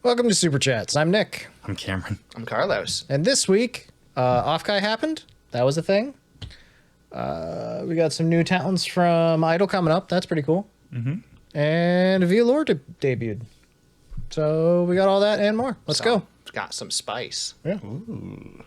Welcome to Super Chats. I'm Nick. I'm Cameron. I'm Carlos. And this week, Offkai happened. That was a thing. We got some new talents from Idol coming up. That's pretty cool. Mm-hmm. And Vallure debuted. So we got all that and more. Let's go. Got some spice. Yeah. Ooh.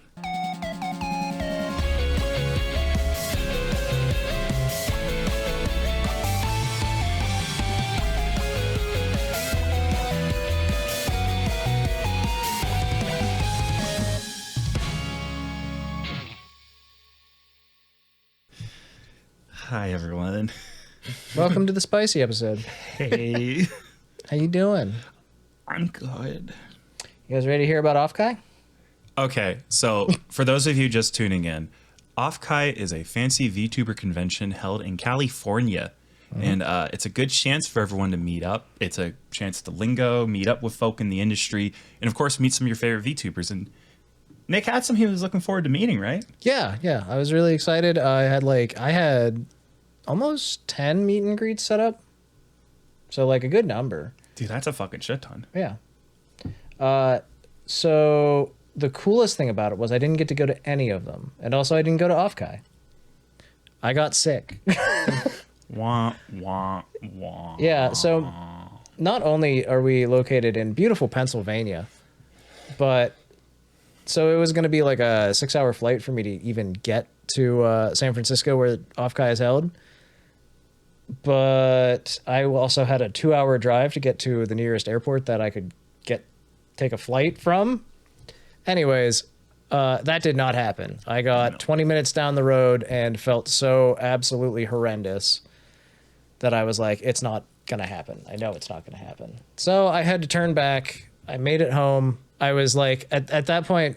Hi, everyone. Welcome to the spicy episode. Hey. How you doing? I'm good. You guys ready to hear about Offkai? Okay, so for those of you just tuning in, Offkai is a fancy VTuber convention held in California. And it's a good chance for everyone to meet up. It's a chance to lingo, meet up with folk in the industry, and of course, meet some of your favorite VTubers. And Nick had some he was looking forward to meeting, right? Yeah. I was really excited. I had almost 10 meet and greets set up. So like a good number. Dude, that's a fucking shit ton. Yeah. So the coolest thing about it was I didn't get to go to any of them. And also I didn't go to Offkai. I got sick. Wah, wah, wah. Yeah, so not only are we located in beautiful Pennsylvania, but so it was going to be like a 6-hour flight for me to even get to San Francisco where Offkai is held. But I also had a 2-hour drive to get to the nearest airport that I could take a flight from. Anyways, that did not happen. I got 20 minutes down the road and felt so absolutely horrendous that I was like, it's not going to happen. I know it's not going to happen. So I had to turn back. I made it home. I was like, at that point,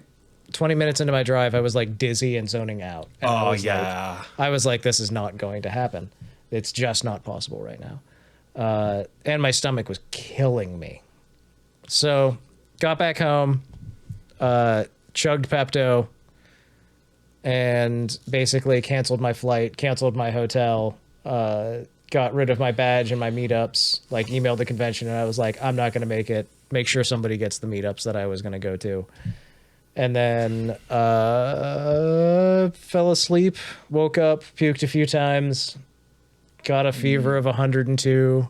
20 minutes into my drive, I was like dizzy and zoning out. And I was like, this is not going to happen. It's just not possible right now. And my stomach was killing me. So got back home, chugged Pepto, and basically canceled my flight, canceled my hotel, got rid of my badge and my meetups, like emailed the convention, and I was like, I'm not going to make it. Make sure somebody gets the meetups that I was going to go to. And then fell asleep, woke up, puked a few times, got a fever of 102,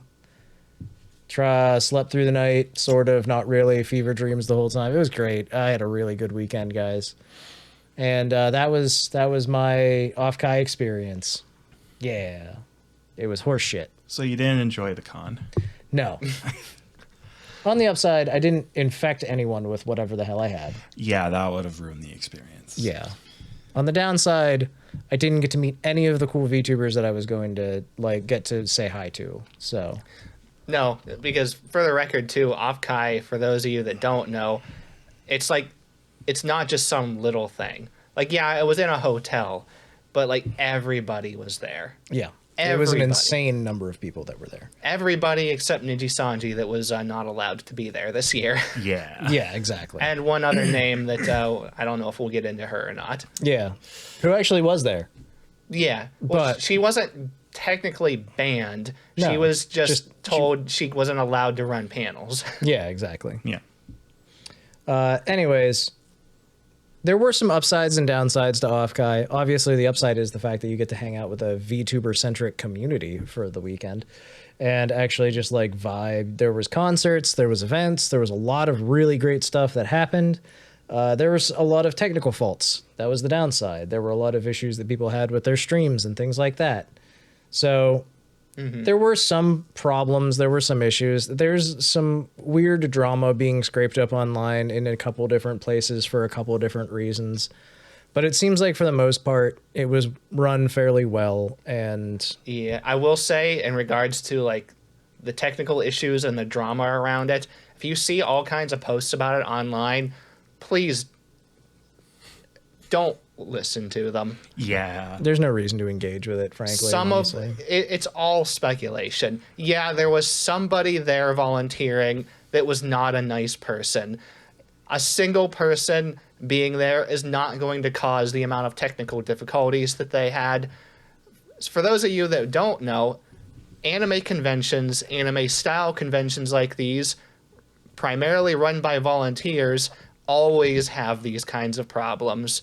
slept through the night, sort of, not really, fever dreams the whole time. It was great. I had a really good weekend, guys. And that was my Offkai experience. Yeah. It was horse shit. So you didn't enjoy the con? No. On the upside, I didn't infect anyone with whatever the hell I had. Yeah, that would have ruined the experience. Yeah. On the downside, I didn't get to meet any of the cool VTubers that I was going to get to say hi to. So No, because for the record too, Offkai, for those of you that don't know, it's not just some little thing. Like, yeah, it was in a hotel, but like everybody was there. yeah. Everybody. It was an insane number of people that were there. Everybody except Niji Sanji that was not allowed to be there this year. Yeah. Yeah, exactly. And one other name that I don't know if we'll get into her or not. Yeah. Who actually was there? Yeah. Well, But she wasn't technically banned. No, she was just told she wasn't allowed to run panels. Yeah, exactly. Yeah. Anyways, there were some upsides and downsides to Offkai. Obviously, the upside is the fact that you get to hang out with a VTuber-centric community for the weekend and actually just like vibe. There was concerts, there was events, there was a lot of really great stuff that happened. There was a lot of technical faults. That was the downside. There were a lot of issues that people had with their streams and things like that. So there were some problems. There were some issues. There's some weird drama being scraped up online in a couple different places for a couple of different reasons. But it seems like for the most part, it was run fairly well. And Yeah, I will say in regards to like the technical issues and the drama around it, if you see all kinds of posts about it online, please don't listen to them. Yeah. there's no reason to engage with it, frankly. Honestly. It's all speculation. Yeah, there was somebody there volunteering that was not a nice person. A single person being there is not going to cause the amount of technical difficulties that they had. For those of you that don't know, anime conventions, anime style conventions like these primarily run by volunteers, always have these kinds of problems.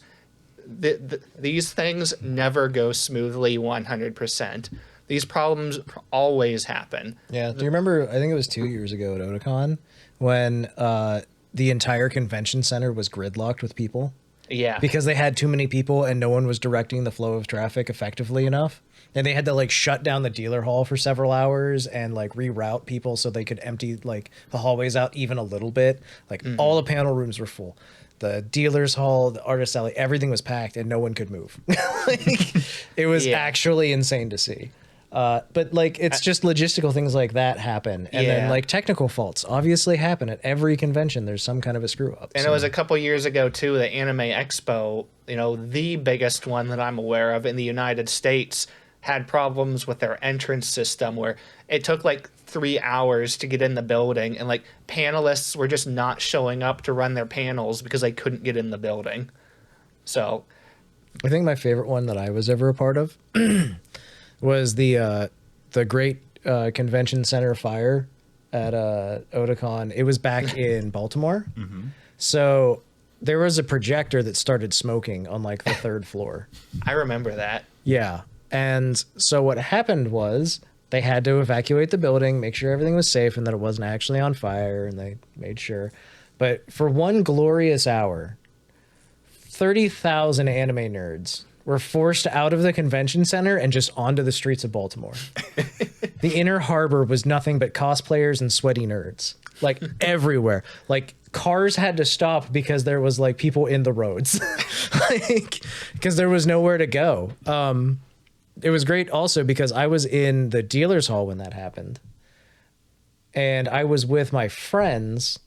These things never go smoothly 100%. These problems always happen. Yeah. Do you remember, I think it was 2 years ago at Otakon, when the entire convention center was gridlocked with people? Yeah. Because they had too many people and no one was directing the flow of traffic effectively enough. And they had to like shut down the dealer hall for several hours and like reroute people so they could empty like the hallways out even a little bit. Like all the panel rooms were full. The dealer's hall, the artist alley, everything was packed and no one could move. Like, it was actually insane to see. But like, it's just logistical things like that happen. And then like technical faults obviously happen at every convention. There's some kind of a screw up. And it was a couple years ago too, the Anime Expo, you know, the biggest one that I'm aware of in the United States, had problems with their entrance system where it took like 3 hours to get in the building, and like panelists were just not showing up to run their panels because they couldn't get in the building. So I think my favorite one that I was ever a part of was the great convention center fire at Otakon. It was back in Baltimore. So there was a projector that started smoking on like the 3rd floor. I remember that. Yeah. And so what happened was they had to evacuate the building, make sure everything was safe and that it wasn't actually on fire, and they made sure. But for one glorious hour, 30,000 anime nerds were forced out of the convention center and just onto the streets of Baltimore. The inner harbor was nothing but cosplayers and sweaty nerds, like everywhere. Like cars had to stop because there was like people in the roads, like because there was nowhere to go. It was great also because I was in the dealer's hall when that happened, and I was with my friends.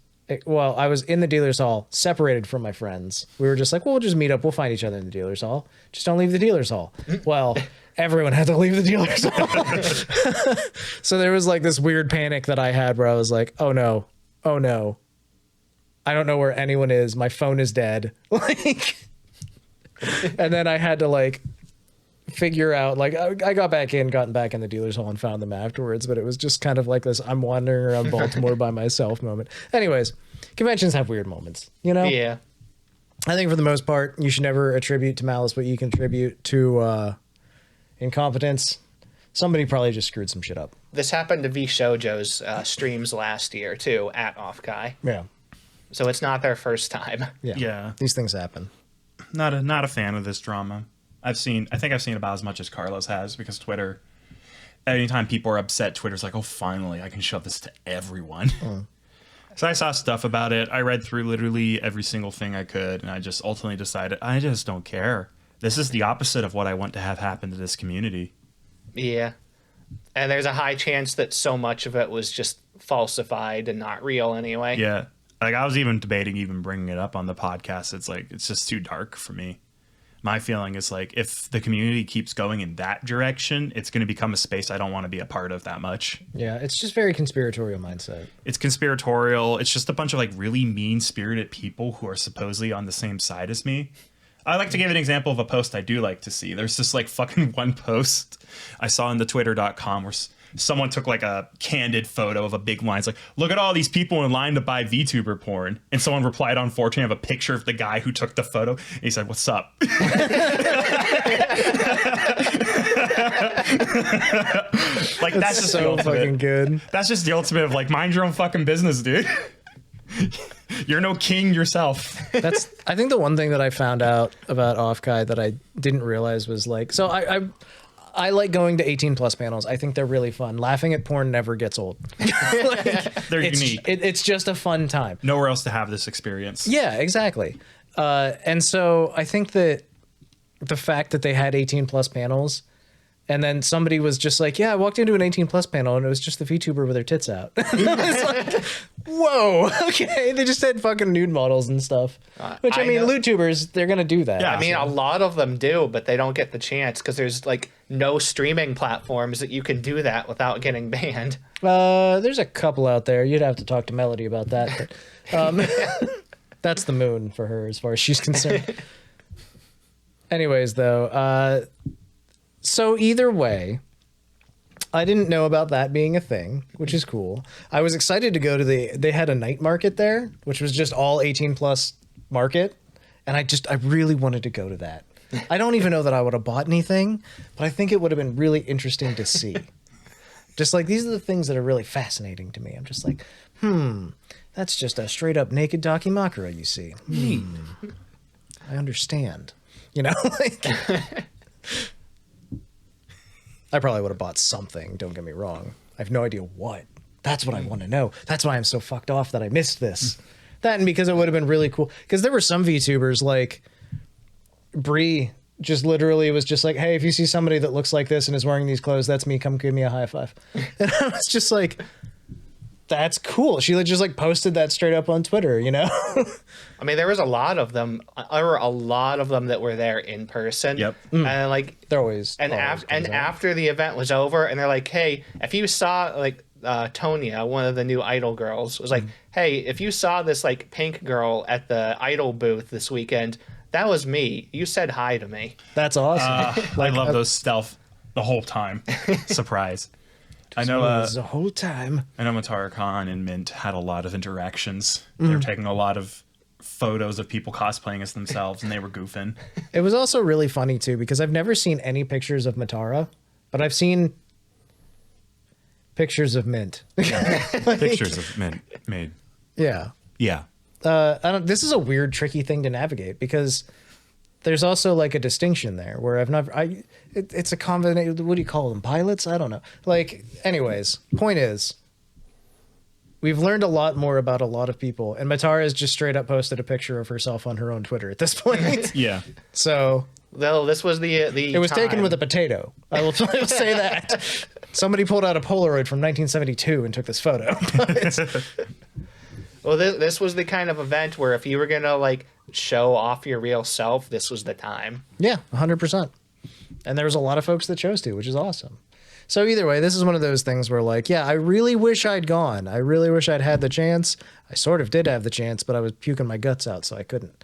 Well, I was in the dealer's hall, separated from my friends. We were just like, well, we'll just meet up. We'll find each other in the dealer's hall. Just don't leave the dealer's hall. Well, everyone had to leave the dealer's hall. So there was like this weird panic that I had where I was like, oh no. I don't know where anyone is. My phone is dead. Like, and then I had to like figure out, like, I gotten back in the dealer's hall and found them afterwards, but it was just kind of like this I'm wandering around Baltimore by myself moment. Anyways, conventions have weird moments, you know? Yeah. I think for the most part, you should never attribute to malice what you contribute to incompetence. Somebody probably just screwed some shit up. This happened to V Shoujo's streams last year too, at Offkai. Yeah. So it's not their first time. Yeah. These things happen. Not a fan of this drama. I think I've seen about as much as Carlos has, because Twitter, anytime people are upset, Twitter's like, oh, finally, I can shove this to everyone. So I saw stuff about it. I read through literally every single thing I could, and I just ultimately decided I just don't care. This is the opposite of what I want to have happen to this community. Yeah. And there's a high chance that so much of it was just falsified and not real anyway. Yeah. Like, I was even debating even bringing it up on the podcast. It's like, it's just too dark for me. My feeling is like, if the community keeps going in that direction, it's going to become a space I don't want to be a part of that much. Yeah, it's just very conspiratorial mindset. It's conspiratorial. It's just a bunch of like really mean-spirited people who are supposedly on the same side as me. I like to give an example of a post I do like to see. There's this like fucking one post I saw in the twitter.com where someone took like a candid photo of a big line. It's like, look at all these people in line to buy VTuber porn. And someone replied on 4chan of a picture of the guy who took the photo. And he said, what's up? Like, that's just so fucking good. That's just the ultimate of like, mind your own fucking business, dude. You're no king yourself. I think the one thing that I found out about Offkai that I didn't realize was like, so I like going to 18 plus panels. I think they're really fun. Laughing at porn never gets old. They're unique. It's just a fun time. Nowhere else to have this experience. Yeah, exactly. And so I think that the fact that they had 18 plus panels, and then somebody was just like, yeah, I walked into an 18 plus panel and it was just the VTuber with their tits out. It's like, whoa, okay. They just had fucking nude models and stuff. Which, I mean, LootTubers, they're going to do that. Yeah, I mean, a lot of them do, but they don't get the chance because there's like no streaming platforms that you can do that without getting banned. There's a couple out there. You'd have to talk to Melody about that. But, that's the moon for her as far as she's concerned. Anyways, though, so either way, I didn't know about that being a thing, which is cool. I was excited to go to they had a night market there, which was just all 18 plus market. And I really wanted to go to that. I don't even know that I would have bought anything, but I think it would have been really interesting to see. Just like, these are the things that are really fascinating to me. I'm just like, that's just a straight up naked Dakimakura, you see. I understand. You know, like, I probably would have bought something, don't get me wrong. I have no idea what. That's what I want to know. That's why I'm so fucked off that I missed this. That, and because it would have been really cool. Because there were some VTubers, like Bree, just literally was just like, hey, if you see somebody that looks like this and is wearing these clothes, that's me. Come give me a high five. And I was just like, that's cool. She just like posted that straight up on Twitter, you know? I mean, there was a lot of them. There were a lot of them that were there in person. Yep. And like, They're always. After the event was over, and they're like, hey, if you saw like Tonya, one of the new Idol girls, was like, hey, if you saw this like pink girl at the Idol booth this weekend, that was me. You said hi to me. That's awesome. I love those stealth the whole time. Surprise. I know the whole time. I know Matara Khan and Mint had a lot of interactions. They were taking a lot of photos of people cosplaying as themselves, and they were goofing. It was also really funny too, because I've never seen any pictures of Matara, but I've seen pictures of Mint. Pictures of Mint made. Yeah. Yeah. This is a weird, tricky thing to navigate, because there's also like a distinction there where it's a combination. What do you call them? Pilots? I don't know. Like, anyways, point is, we've learned a lot more about a lot of people, and Matara has just straight up posted a picture of herself on her own Twitter at this point. Yeah. So, Well, this was the it was taken with a potato. I will say that. Somebody pulled out a Polaroid from 1972 and took this photo. Well, this was the kind of event where if you were gonna like show off your real self, this was the time. Yeah, 100%. And there was a lot of folks that chose to, which is awesome. So either way, this is one of those things where like, yeah, I really wish I'd gone. I really wish I'd had the chance. I sort of did have the chance, but I was puking my guts out, so I couldn't.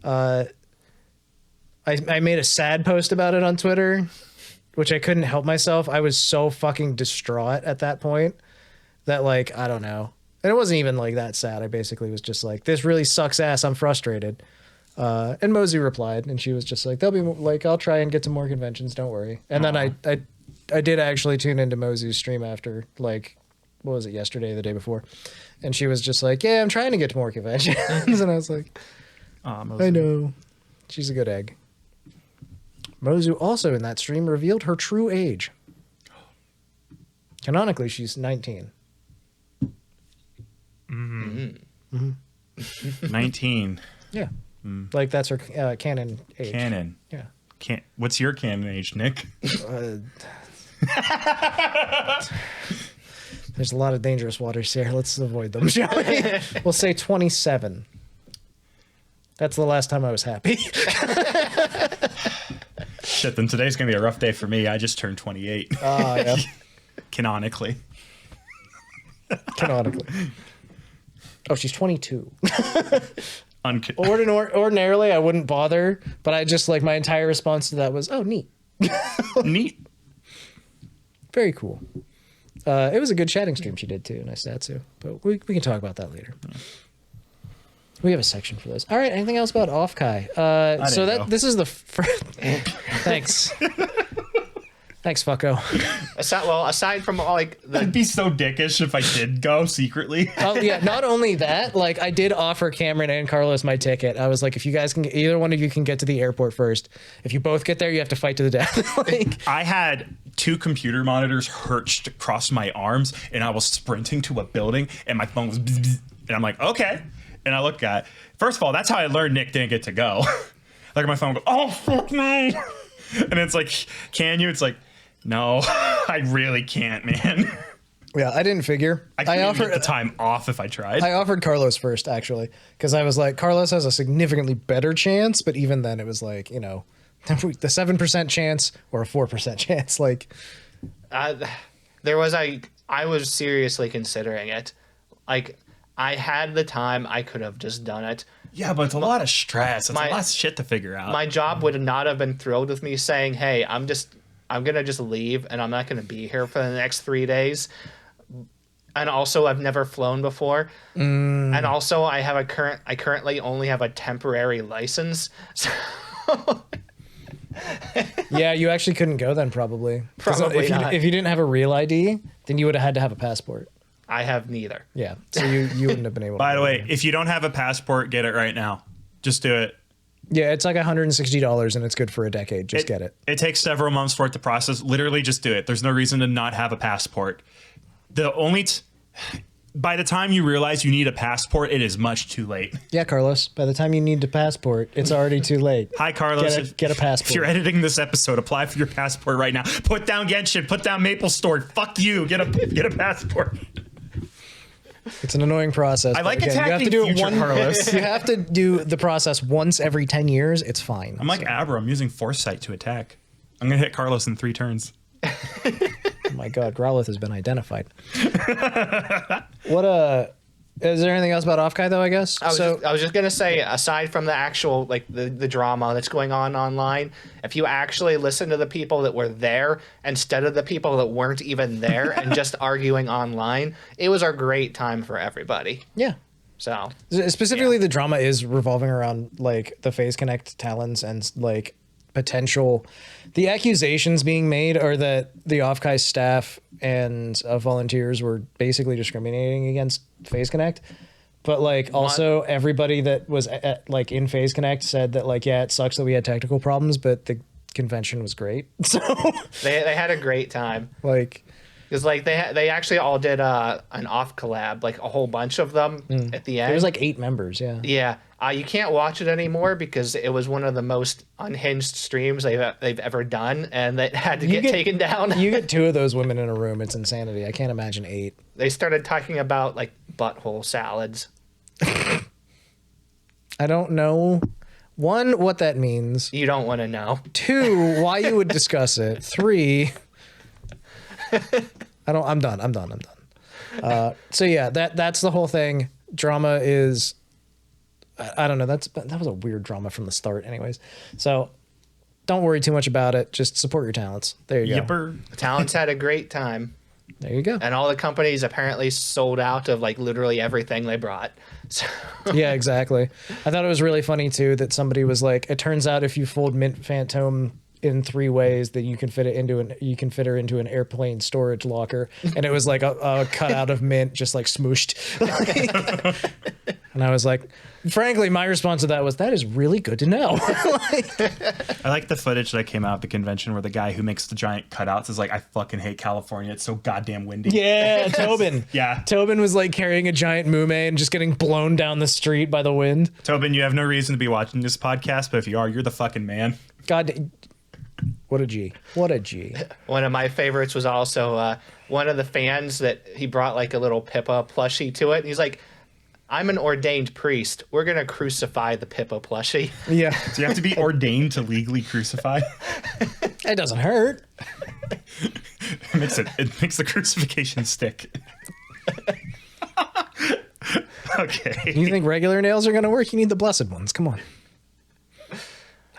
I made a sad post about it on Twitter, which I couldn't help myself. I was so fucking distraught at that point that, like, I don't know. And it wasn't even like that sad. I basically was just like, this really sucks ass. I'm frustrated. And Mosey replied, and she was just like, they'll be like, I'll try and get to more conventions. Don't worry. And then I did actually tune into Mosey's stream after, like, what was it, yesterday, the day before? And she was just like, yeah, I'm trying to get to more conventions. And I was like, I know. She's a good egg. Mozu also in that stream revealed her true age. Canonically, she's 19. 19. Yeah. Like, that's her canon age. Canon. Yeah. What's your canon age, Nick? There's a lot of dangerous waters here. Let's avoid them, shall we? We'll say 27. That's the last time I was happy. Shit, then today's going to be a rough day for me. I just turned 28. Yeah. Canonically. Canonically. Oh, she's 22. Ordinarily, I wouldn't bother, but I just, like, my entire response to that was, oh, neat. Neat. Very cool. It was a good chatting stream she did, too, and I sat too. But we can talk about that later. We have a section for this. All right, anything else about Offkai? This is the first... Thanks. Thanks, fucko. Aside from like I'd be so dickish if I did go secretly. Oh yeah, not only that, like, I did offer Cameron and Carlos my ticket. I was like, if you guys can, either one of you can get to the airport first. If you both get there, you have to fight to the death. Like, I had 2 computer monitors perched across my arms, and I was sprinting to a building, and my phone was bzz, bzz, and I'm like, okay. And I look at, first of all, that's how I learned Nick didn't get to go. Like, my phone goes, oh, fuck me. And it's like, can you? It's like, no, I really can't, man. yeah, I didn't figure. I offered the time off if I tried. I offered Carlos first, actually, because I was like, Carlos has a significantly better chance, but even then it was like, you know, the 7% chance or a 4% chance. Like, I was seriously considering it. Like, I had the time, I could have just done it. Yeah, but it's a lot of stress. It's a lot of shit to figure out. My job would not have been thrilled with me saying, hey, I'm just I'm going to just leave and I'm not going to be here for the next 3 days. And also, I've never flown before. And also, I currently only have a temporary license. So Yeah, you actually couldn't go then, probably. Probably not. If you didn't have a real ID, then you would have had to have a passport. I have neither. Yeah, so you wouldn't have been able to. By the way, if you don't have a passport, get it right now. Just do it. Yeah, it's like $160 and it's good for a decade. Just get it. It takes several months for it to process. Literally, just do it. There's no reason to not have a passport. By the time you realize you need a passport, it is much too late. Yeah, Carlos. By the time you need a passport, it's already too late. Hi, Carlos. Get a passport. If you're editing this episode, apply for your passport right now. Put down Genshin. Put down Maple Story. Fuck you. Get a passport. It's an annoying process. I like again, you have to attacking do it future Carlos. You have to do the process once every 10 years. It's fine. I'm like Abra. I'm using Foresight to attack. I'm going to hit Carlos in 3 turns. Oh my God, Growlithe has been identified. Is there anything else about Offkai though? I guess. I was just gonna say, aside from the actual like the drama that's going on online, if you actually listen to the people that were there instead of the people that weren't even there and just arguing online, it was a great time for everybody. Yeah. So specifically, the drama is revolving around like the Phase Connect talents and like potential. The accusations being made are that the Offkai staff and volunteers were basically discriminating against Phase Connect, but like also everybody that was like in Phase Connect said that like, yeah, it sucks that we had technical problems, but the convention was great. So they had a great time. Like, because like they actually all did an off collab, like a whole bunch of them at the end. There was like 8 members. Yeah. Yeah. You can't watch it anymore because it was one of the most unhinged streams they've ever done, and that had to get taken down. You get 2 of those women in a room. It's insanity. I can't imagine 8. They started talking about like butthole salads. I don't know. 1, what that means. You don't want to know. 2, why you would discuss it. 3, I'm done. So yeah, that's the whole thing. Drama is, I don't know. That was a weird drama from the start anyways. So don't worry too much about it. Just support your talents. There you go. Talents had a great time. There you go. And all the companies apparently sold out of like literally everything they brought. So. Yeah, exactly. I thought it was really funny too that somebody was like, it turns out if you fold Mint Phantom in 3 ways that you can fit her into an airplane storage locker, and it was like a cutout of Mint just like smooshed. And I was like, frankly, my response to that is really good to know. I like the footage that came out of the convention where the guy who makes the giant cutouts is like, I fucking hate California. It's so goddamn windy. Yeah, Tobin. Yeah. Tobin was like carrying a giant mume and just getting blown down the street by the wind. Tobin, you have no reason to be watching this podcast, but if you are, you're the fucking man. God, what a G. What a G. One of my favorites was also one of the fans that he brought like a little Pippa plushie to it. And he's like, I'm an ordained priest. We're going to crucify the Pippa plushie. Yeah. So you have to be ordained to legally crucify? It doesn't hurt. It makes the crucifixion stick. Okay. You think regular nails are going to work? You need the blessed ones. Come on.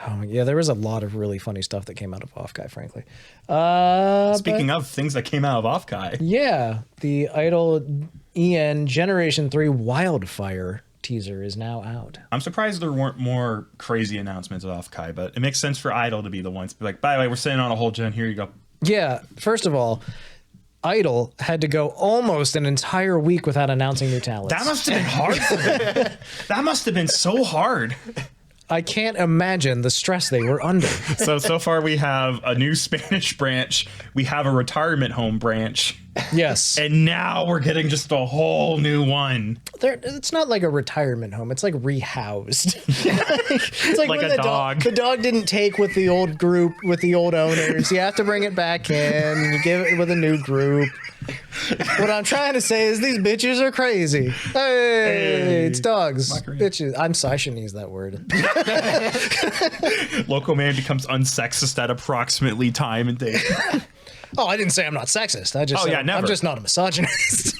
Oh, yeah, there was a lot of really funny stuff that came out of Offkai, frankly. Speaking of things that came out of Offkai. Yeah, the Idol EN Generation 3 Wildfyre teaser is now out. I'm surprised there weren't more crazy announcements of Offkai, but it makes sense for Idol to be the ones to be like, by the way, we're sitting on a whole gen, here you go. Yeah, first of all, Idol had to go almost an entire week without announcing new talents. That must have been hard for them. That must have been so hard. I can't imagine the stress they were under. So far we have a new Spanish branch. We have a retirement home branch. Yes. And now we're getting just a whole new one. It's not like a retirement home. It's like rehoused. It's like Like when a dog. The dog didn't take with the old group, with the old owners. You have to bring it back in. You give it with a new group. What I'm trying to say is these bitches are crazy. Hey, it's dogs. Bitches. I shouldn't use that word. Local man becomes unsexist at approximately time and date. Oh, I didn't say I'm not sexist. I'm just not a misogynist.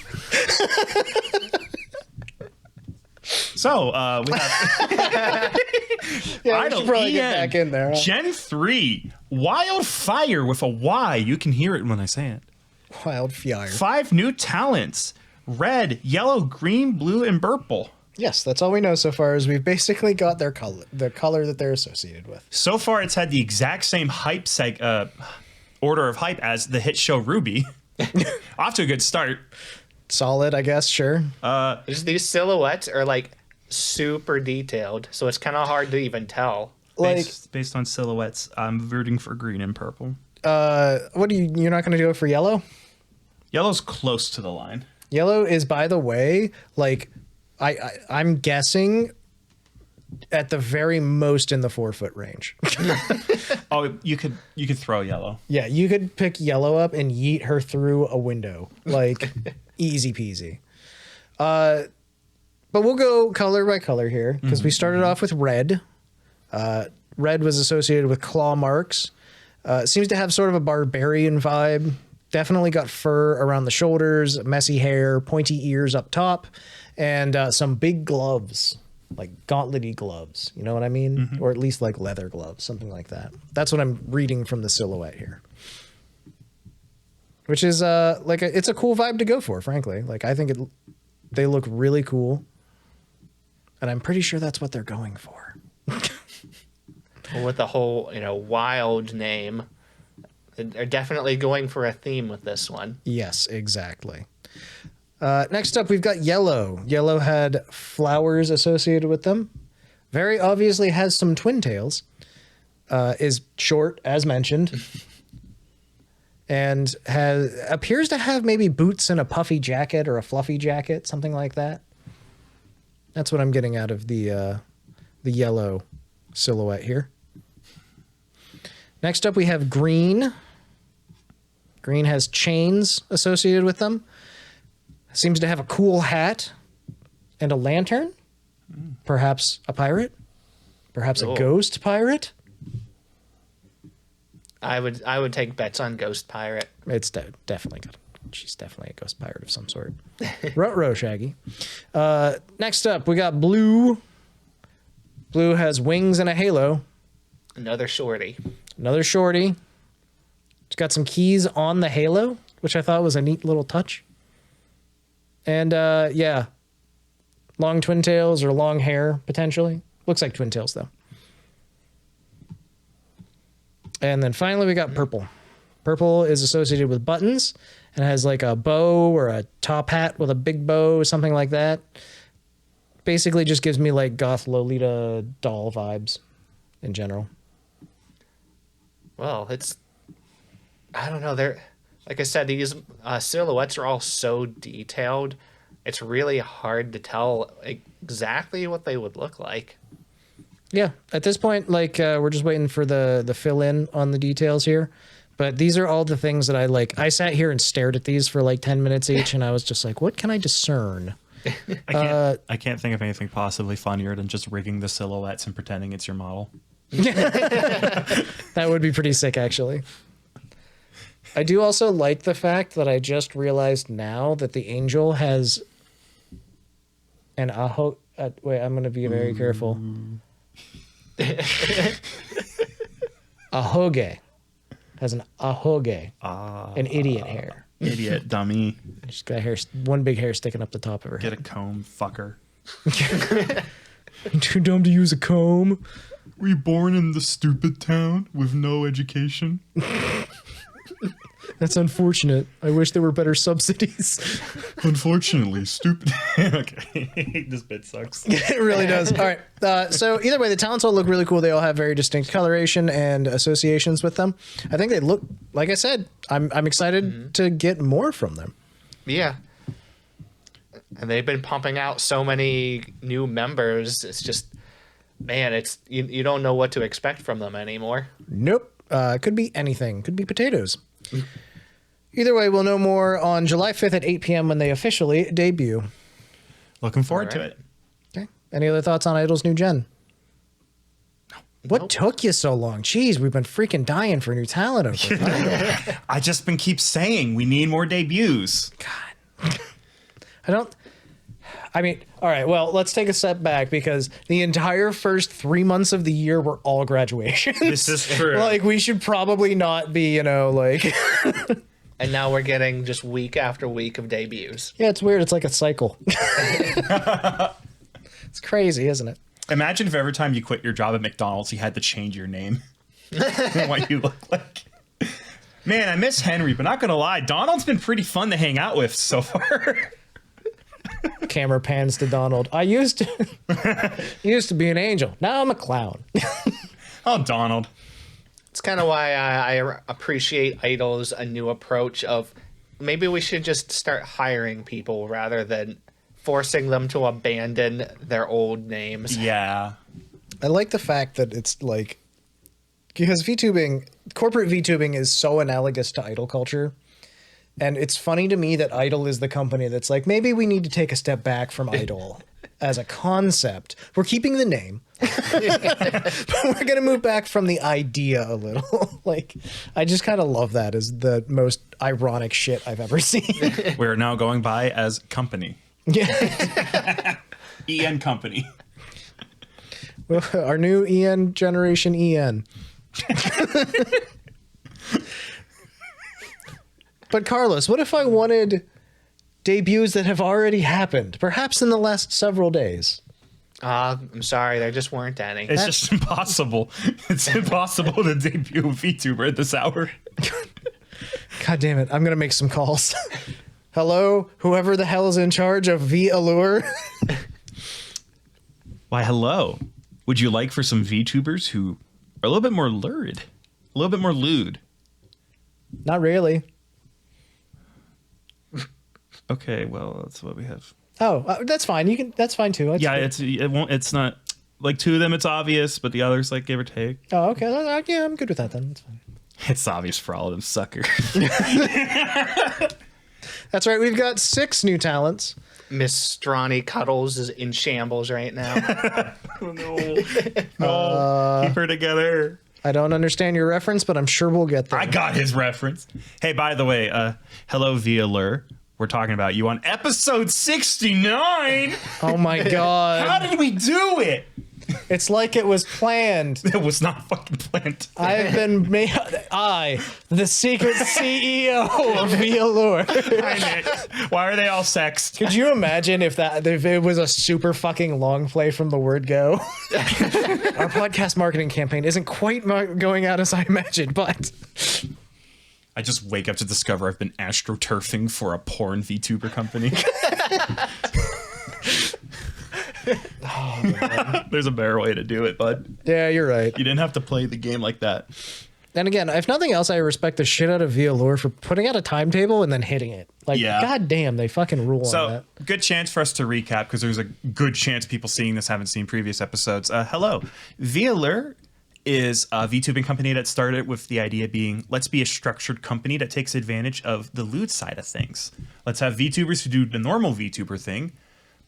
So we have Yeah, we should probably get back in there. Gen 3 Wildfyre with a Y. You can hear it when I say it. Wildfyre. 5 new talents: red, yellow, green, blue, and purple. Yes, that's all we know so far. Is we've basically got their color, the color that they're associated with. So far, it's had the exact same hype order of hype as the hit show Ruby. Off to a good start. Solid, I guess. Sure. These silhouettes are like super detailed, so it's kind of hard to even tell. Like, Based on silhouettes, I'm rooting for green and purple. what do you're not going to go for yellow? Yellow's close to the line. Yellow is, by the way, like I'm guessing at the very most in the 4-foot range. Oh, you could throw yellow. Yeah, you could pick yellow up and yeet her through a window, like easy peasy. But we'll go color by color here because we started off with red. Red was associated with claw marks. Seems to have sort of a barbarian vibe. Definitely got fur around the shoulders, messy hair, pointy ears up top, and some big gloves, like gauntlet-y gloves. You know what I mean? Or at least like leather gloves, something like that. That's what I'm reading from the silhouette here. Which is it's a cool vibe to go for, frankly. Like I think they look really cool. And I'm pretty sure that's what they're going for. With the whole, wild name, they're definitely going for a theme with this one. Yes, exactly. Next up, we've got yellow. Yellow had flowers associated with them. Very obviously has some twin tails. Is short, as mentioned. And appears to have maybe boots and a puffy jacket or a fluffy jacket, something like that. That's what I'm getting out of the yellow silhouette here. Next up, we have green. Green has chains associated with them. Seems to have a cool hat and a lantern. Perhaps a pirate. Perhaps a ghost pirate. I would take bets on ghost pirate. It's definitely got. She's definitely a ghost pirate of some sort. Ruh-roh, Shaggy. Next up, we got blue. Blue has wings and a halo. Another shorty. Another shorty. It's got some keys on the halo, which I thought was a neat little touch. And yeah, long twin tails or long hair, potentially. Looks like twin tails, though. And then finally, we got purple. Purple is associated with buttons and has like a bow or a top hat with a big bow, something like that. Basically just gives me like goth Lolita doll vibes in general. Well, I don't know. Like I said, these silhouettes are all so detailed. It's really hard to tell exactly what they would look like. Yeah, at this point, like we're just waiting for the fill in on the details here. But these are all the things that I like. I sat here and stared at these for like 10 minutes each, and I was just like, what can I discern? I can't think of anything possibly funnier than just rigging the silhouettes and pretending it's your model. That would be pretty sick, actually. I do also like the fact that I just realized now that the angel has an aho. Wait, I'm going to be very careful. Ahoge. Has an ahoge. An idiot hair. Idiot, dummy. She's got hair, one big hair sticking up the top of her Get head. a comb, fucker. Too dumb to use a comb. Were you born in the stupid town with no education? That's unfortunate. I wish there were better subsidies. Unfortunately, stupid. Okay, this bit sucks. It really does. All right. So either way, the talents all look really cool. They all have very distinct coloration and associations with them. I think they look, like I said, I'm excited to get more from them. Yeah. And they've been pumping out so many new members. It's just, man, it's you don't know what to expect from them anymore. Nope. Could be anything. Could be potatoes. Either way, we'll know more on July 5th at 8 p.m. when they officially debut. Looking forward to it. Okay. Any other thoughts on Idol's new gen? What took you so long? Jeez, we've been freaking dying for new talent over there. I just been keep saying we need more debuts. God. I mean, all right, well, let's take a step back because the entire first 3 months of the year were all graduations. This is true. Like, we should probably not be, you know, like... And now we're getting just week after week of debuts. Yeah, it's weird. It's like a cycle. It's crazy, isn't it? Imagine if every time you quit your job at McDonald's, you had to change your name and what you look like. Man, I miss Henry, but not gonna lie, Donald's been pretty fun to hang out with so far. Camera pans to Donald. I used to be an angel. Now I'm a clown. Oh, Donald. It's kind of why I appreciate Idol's a new approach of maybe we should just start hiring people rather than forcing them to abandon their old names. Yeah. I like the fact that it's like, because VTubing, corporate VTubing is so analogous to idol culture. And it's funny to me that Idol is the company that's like, maybe we need to take a step back from Idol as a concept. We're keeping the name, but we're going to move back from the idea a little. Like, I just kind of love that as the most ironic shit I've ever seen. We're now going by as company. Yeah. EN Company. Our new EN generation EN. But Carlos, what if I wanted debuts that have already happened, perhaps in the last several days? I'm sorry, there just weren't any. It's just impossible. It's impossible to debut a VTuber at this hour. God damn it. I'm going to make some calls. Hello, whoever the hell is in charge of Vallure. Why, hello. Would you like for some VTubers who are a little bit more lurid? A little bit more lewd? Not really. Okay, well, that's what we have. Oh, that's fine. You can. That's fine too. That's Yeah, good. it's not like two of them. It's obvious, but the others like give or take. Oh, okay. Yeah, I'm good with that then. That's fine. It's obvious for all of them, sucker. That's right. We've got 6 new talents. Miss Stronny Cuttles is in shambles right now. Oh, no, keep her together. I don't understand your reference, but I'm sure we'll get there. I got his reference. Hey, by the way, hello, Vallure. We're talking about you on episode 69. Oh my god. How did we do it? It's like it was planned. It was not fucking planned. I've been the secret CEO of Vallure. Why are they all sexed? Could you imagine if it was a super fucking long play from the word go? Our podcast marketing campaign isn't quite going out as I imagined, but I just wake up to discover I've been astroturfing for a porn VTuber company. Oh, there's a better way to do it, bud. Yeah, you're right. You didn't have to play the game like that. And again, if nothing else, I respect the shit out of Vallure for putting out a timetable and then hitting it. Like, yeah. God damn, they fucking rule on that. So, good chance for us to recap, because there's a good chance people seeing this haven't seen previous episodes. Hello. Vallure is a VTubing company that started with the idea being, let's be a structured company that takes advantage of the lewd side of things. Let's have VTubers who do the normal VTuber thing,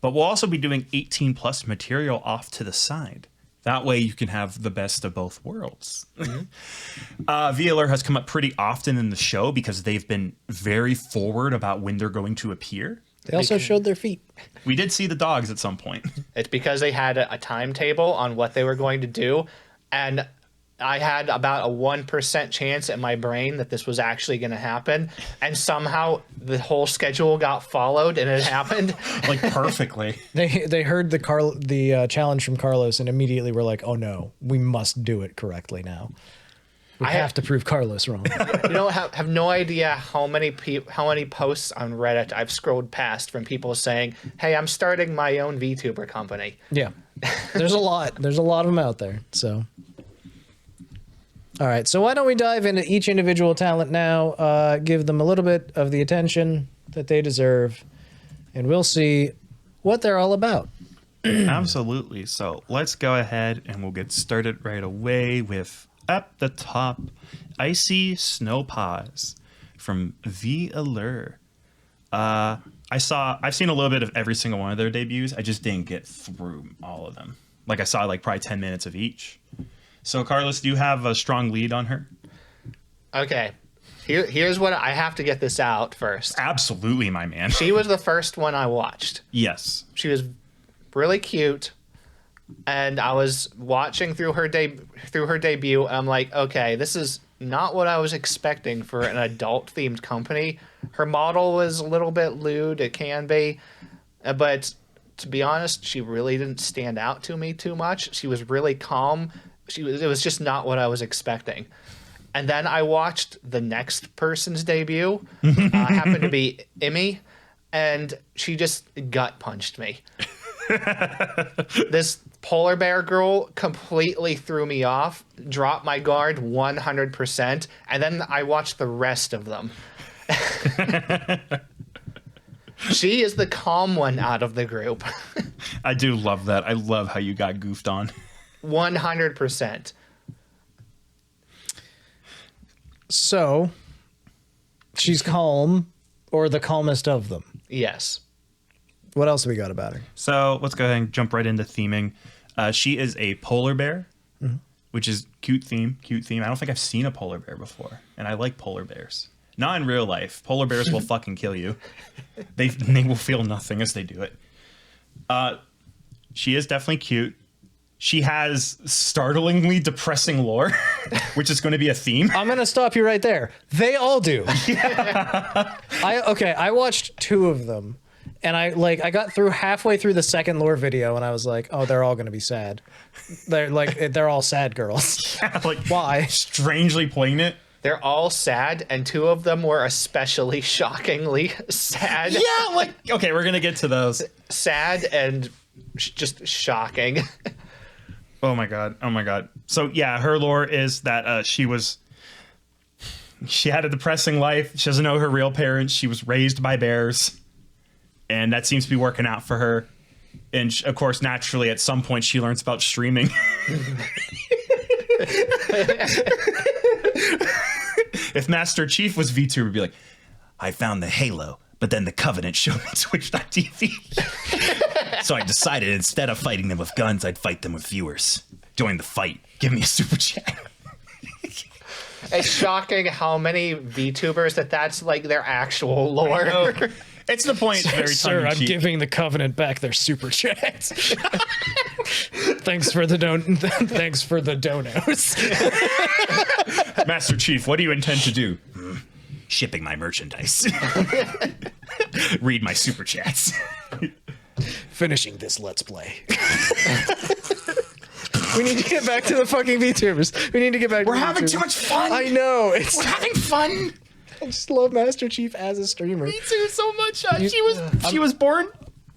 but we'll also be doing 18 plus material off to the side. That way you can have the best of both worlds. Mm-hmm. Vallure has come up pretty often in the show because they've been very forward about when they're going to appear. They also showed their feet. We did see the dogs at some point. It's because they had a timetable on what they were going to do, and I had about a 1% chance in my brain that this was actually going to happen, and somehow the whole schedule got followed and it happened. Like, perfectly. They heard the challenge from Carlos and immediately were like, oh no, we must do it correctly now. We have to prove Carlos wrong. You know, have no idea how many posts on Reddit I've scrolled past from people saying, hey, I'm starting my own VTuber company. Yeah. There's a lot. There's a lot of them out there. So, all right. So why don't we dive into each individual talent now, give them a little bit of the attention that they deserve, and we'll see what they're all about. Absolutely. So let's go ahead and we'll get started right away with, at the top, Icey Snowpaws from Vallure. I've seen a little bit of every single one of their debuts. I just didn't get through all of them. Like, I saw like probably 10 minutes of each. So Carlos, do you have a strong lead on her? Okay. Here's what I have to get this out first. Absolutely, my man. She was the first one I watched. Yes. She was really cute, and I was watching through her debut. And I'm like, okay, this is not what I was expecting for an adult-themed company. Her model was a little bit lewd. It can be, but to be honest, she really didn't stand out to me too much. She was really calm. It was just not what I was expecting. And then I watched the next person's debut. Happened to be Immy, and she just gut punched me. This polar bear girl completely threw me off, dropped my guard 100%, and then I watched the rest of them. She is the calm one out of the group. I do love that. I love how you got goofed on. 100%. So, she's calm, or the calmest of them. Yes. What else have we got about her? So let's go ahead and jump right into theming. She is a polar bear, which is cute theme. I don't think I've seen a polar bear before, and I like polar bears. Not in real life. Polar bears will fucking kill you. They will feel nothing as they do it. She is definitely cute. She has startlingly depressing lore, which is going to be a theme. I'm going to stop you right there. They all do. Yeah. I watched 2 of them, and I got through halfway through the second lore video, and I was like, oh, they're all going to be sad. They're all sad girls. Yeah, why? Strangely poignant. They're all sad, and 2 of them were especially shockingly sad. Yeah, okay, we're going to get to those. Sad and just shocking. Oh my god. So yeah, her lore is that she had a depressing life. She doesn't know her real parents. She was raised by bears, and that seems to be working out for her. And of course, naturally, at some point, she learns about streaming. If Master Chief was VTuber, would be like, I found the Halo, but then the Covenant showed me Twitch.tv. So I decided instead of fighting them with guns, I'd fight them with viewers. Join the fight. Give me a super chat. It's shocking how many VTubers that's like their actual lore. It's the point. Very Sir, I'm giving the Covenant back their super chats. Thanks for the donos. Master Chief, what do you intend to do? Shipping my merchandise. Read my super chats. Finishing this Let's Play. We need to get back to the fucking VTubers. We need to get back to We're having too much fun. I know. We're having fun. I just love Master Chief as a streamer. Me too, so much. She was born.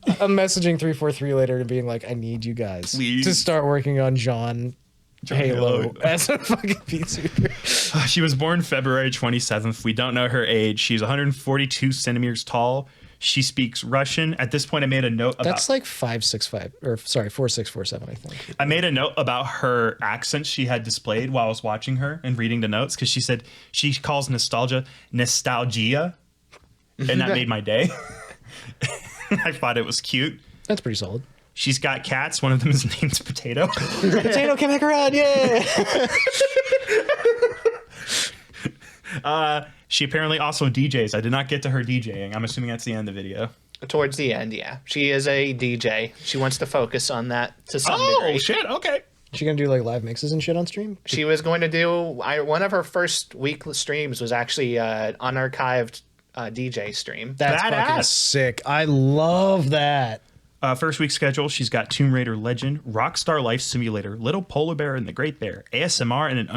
I'm messaging 343 later and being like, I need you guys to start working on John Halo as a fucking VTuber. She was born February 27th. We don't know her age. She's 142 centimeters tall. She speaks Russian. At this point, I made a note about... That's like 565, or sorry, 4647, I think. I made a note about her accent she had displayed while I was watching her and reading the notes, because she said she calls nostalgia, and that made my day. I thought it was cute. That's pretty solid. She's got cats. One of them is named Potato. Potato can make her run, yeah! She apparently also DJs. I did not get to her DJing. I'm assuming that's the end of the video. Towards the end, yeah. She is a DJ. She wants to focus on that to some degree. Oh, shit. Okay. She gonna do like live mixes and shit on stream? She was going to do... one of her first weekly streams was actually an unarchived DJ stream. That's fucking sick. I love that. First week schedule, she's got Tomb Raider Legend, Rockstar Life Simulator, Little Polar Bear and the Great Bear, ASMR, and an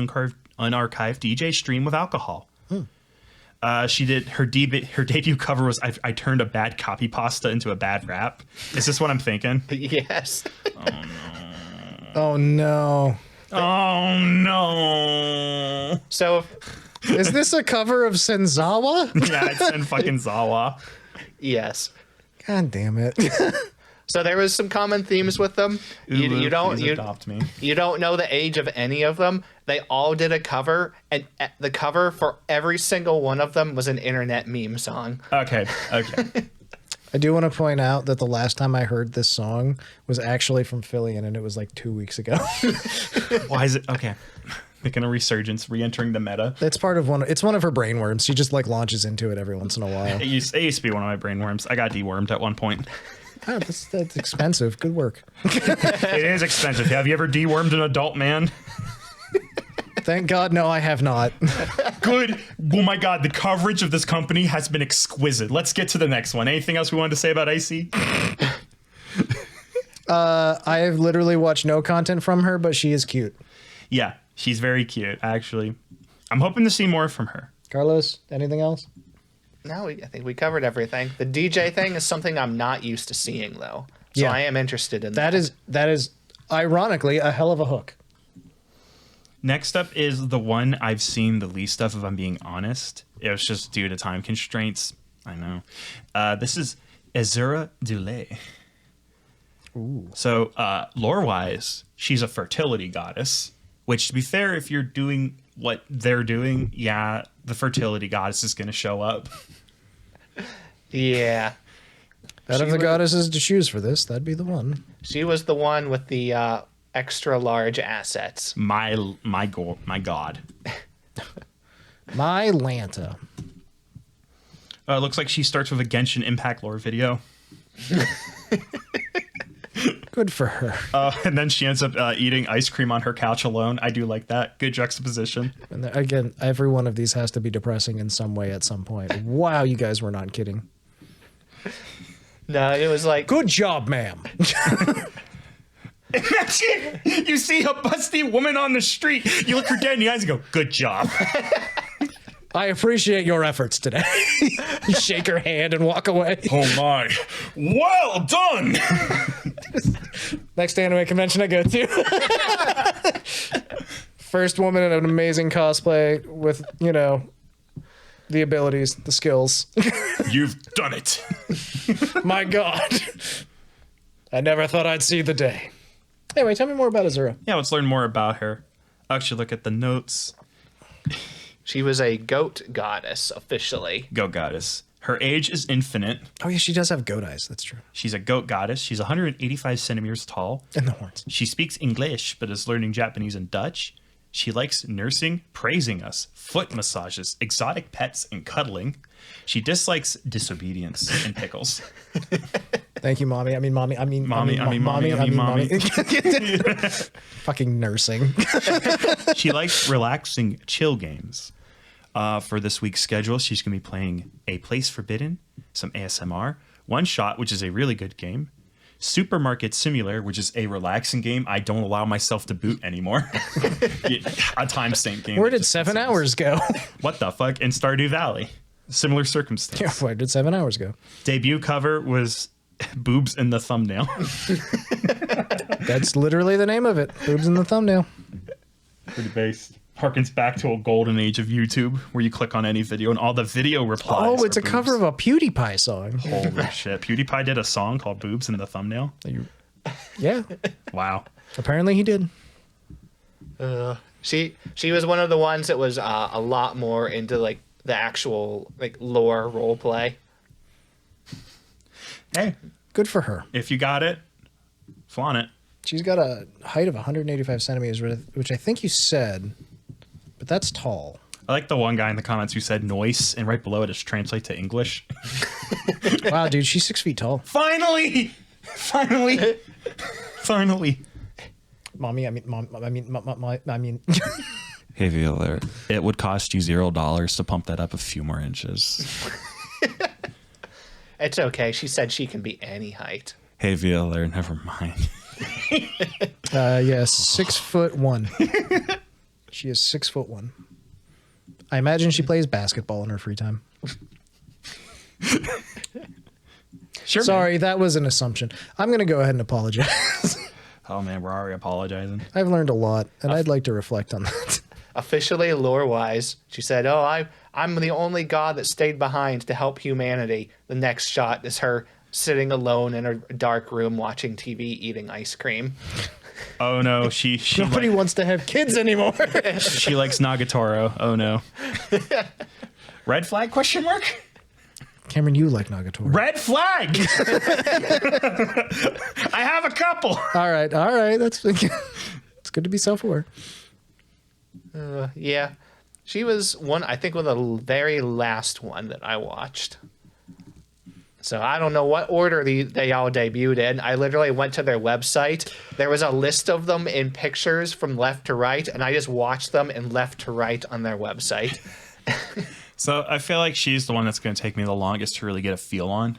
unarchived DJ stream with alcohol. She did her debut cover was I turned a bad copy pasta into a bad rap. Is this what I'm thinking? Yes. Oh no. Oh no. So is this a cover of Senzawa? Yeah, it's in fucking Zawa. Yes. God damn it. So there was some common themes with them. You don't know the age of any of them. They all did a cover, and the cover for every single one of them was an internet meme song. Okay. I do want to point out that the last time I heard this song was actually from Philly, and it was like 2 weeks ago. Why is it? Okay. Making a resurgence, re-entering the meta. It's part of it's one of her brainworms. She just like launches into it every once in a while. It used to be one of my brainworms. I got dewormed at one point. Oh, that's expensive. Good work. It is expensive. Have you ever dewormed an adult man? Thank God, no, I have not. Good. Oh my God, the coverage of this company has been exquisite. Let's get to the next one. Anything else we wanted to say about Icey? I have literally watched no content from her, but she is cute. Yeah, she's very cute, actually. I'm hoping to see more from her. Carlos, anything else? No, I think we covered everything. The DJ thing is something I'm not used to seeing, though. So Yeah. I am interested in that. That is ironically a hell of a hook. Next up is the one I've seen the least of, if I'm being honest. It was just due to time constraints. I know. This is Azura Deulait. Ooh. So, lore-wise, she's a fertility goddess, which, to be fair, if you're doing what they're doing, yeah, the fertility goddess is going to show up. Yeah. Out of the goddesses to choose for this, that'd be the one. She was the one with the extra large assets. My god. My Lanta. It looks like she starts with a Genshin Impact lore video. Good for her. And then she ends up eating ice cream on her couch alone. I do like that. Good juxtaposition. And again, every one of these has to be depressing in some way at some point. Wow, you guys were not kidding. No, it was like... Good job, ma'am. Imagine you see a busty woman on the street. You look her dead in the eyes and go, good job. I appreciate your efforts today. You shake her hand and walk away. Oh my. Well done. Next anime convention I go to. First woman in an amazing cosplay with, the abilities, the skills. You've done it. My God. I never thought I'd see the day. Anyway, tell me more about Azura. Yeah, let's learn more about her. Actually, look at the notes. She was a goat goddess, officially. Goat goddess. Her age is infinite. Oh, yeah, she does have goat eyes. That's true. She's a goat goddess. She's 185 centimeters tall. And the horns. She speaks English, but is learning Japanese and Dutch. She likes nursing, praising us, foot massages, exotic pets, and cuddling. She dislikes disobedience and pickles. Thank you, mommy. Mommy. Fucking nursing. She likes relaxing chill games. For this week's schedule, she's going to be playing A Place Forbidden, some ASMR, One Shot, which is a really good game, Supermarket Simulator, which is a relaxing game I don't allow myself to boot anymore. A timestamp game. Where did 7 hours go? What the fuck? And Stardew Valley. Similar circumstance. Yeah, where did 7 hours go? Debut cover was boobs in the thumbnail. That's literally the name of it. Boobs in the thumbnail. Pretty based. Harkens back to a golden age of YouTube where you click on any video and all the video replies. Oh, it's a cover of a PewDiePie song. Holy shit. PewDiePie did a song called Boobs in the Thumbnail? Yeah. Wow. Apparently he did. She was one of the ones that was a lot more into like the actual like lore role play. Hey, Good for her. if you got it, flaunt it. She's got a height of 185 centimeters, which I think you said, but that's tall. I like the one guy in the comments who said noise, and right below it is translate to English. Wow, dude, she's 6 feet tall. Finally! Finally! Finally. Mommy, Hey, Vallure, it would cost you $0 to pump that up a few more inches. It's okay. She said she can be any height. Hey, Vallure, never mind. Yes, 6'1". She is 6'1". I imagine she plays basketball in her free time. Sure. Sorry, that was an assumption. I'm going to go ahead and apologize. Oh, man, we're already apologizing. I've learned a lot, and I'd like to reflect on that. Officially, lore-wise, she said, "Oh, I'm the only god that stayed behind to help humanity." The next shot is her sitting alone in a dark room watching TV, eating ice cream. Oh, no, she Nobody wants to have kids anymore. she likes Nagatoro. Oh, no. Red flag, question mark? Cameron, you like Nagatoro. Red flag! I have a couple. All right. That's it's good to be self-aware. Yeah. She was one, I think, the very last one that I watched. So I don't know what order they all debuted in. I literally went to their website. There was a list of them in pictures from left to right, and I just watched them in left to right on their website. So I feel like she's the one that's going to take me the longest to really get a feel on.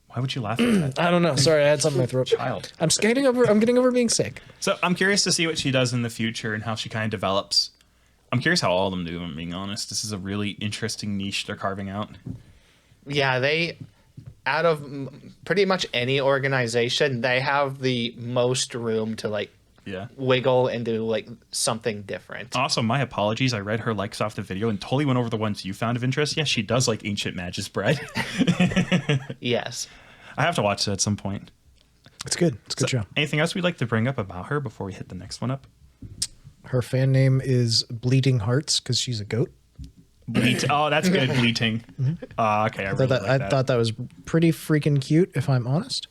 Why would you laugh at that? I don't know. Sorry, I had something in my throat. Child. I'm getting over being sick. So I'm curious to see what she does in the future and how she kind of develops. I'm curious how all of them do, if I'm being honest. This is a really interesting niche they're carving out. Yeah, out of pretty much any organization, they have the most room to like wiggle and do like something different. Also, my apologies. I read her likes off the video and totally went over the ones you found of interest. Yes, she does like Ancient Magus bread. Yes. I have to watch that at some point. It's good. It's a good show. Anything else we'd like to bring up about her before we hit the next one up? Her fan name is Bleeding Hearts because she's a goat. Oh, that's good. Bleating. Okay, I thought that was pretty freaking cute, if I'm honest.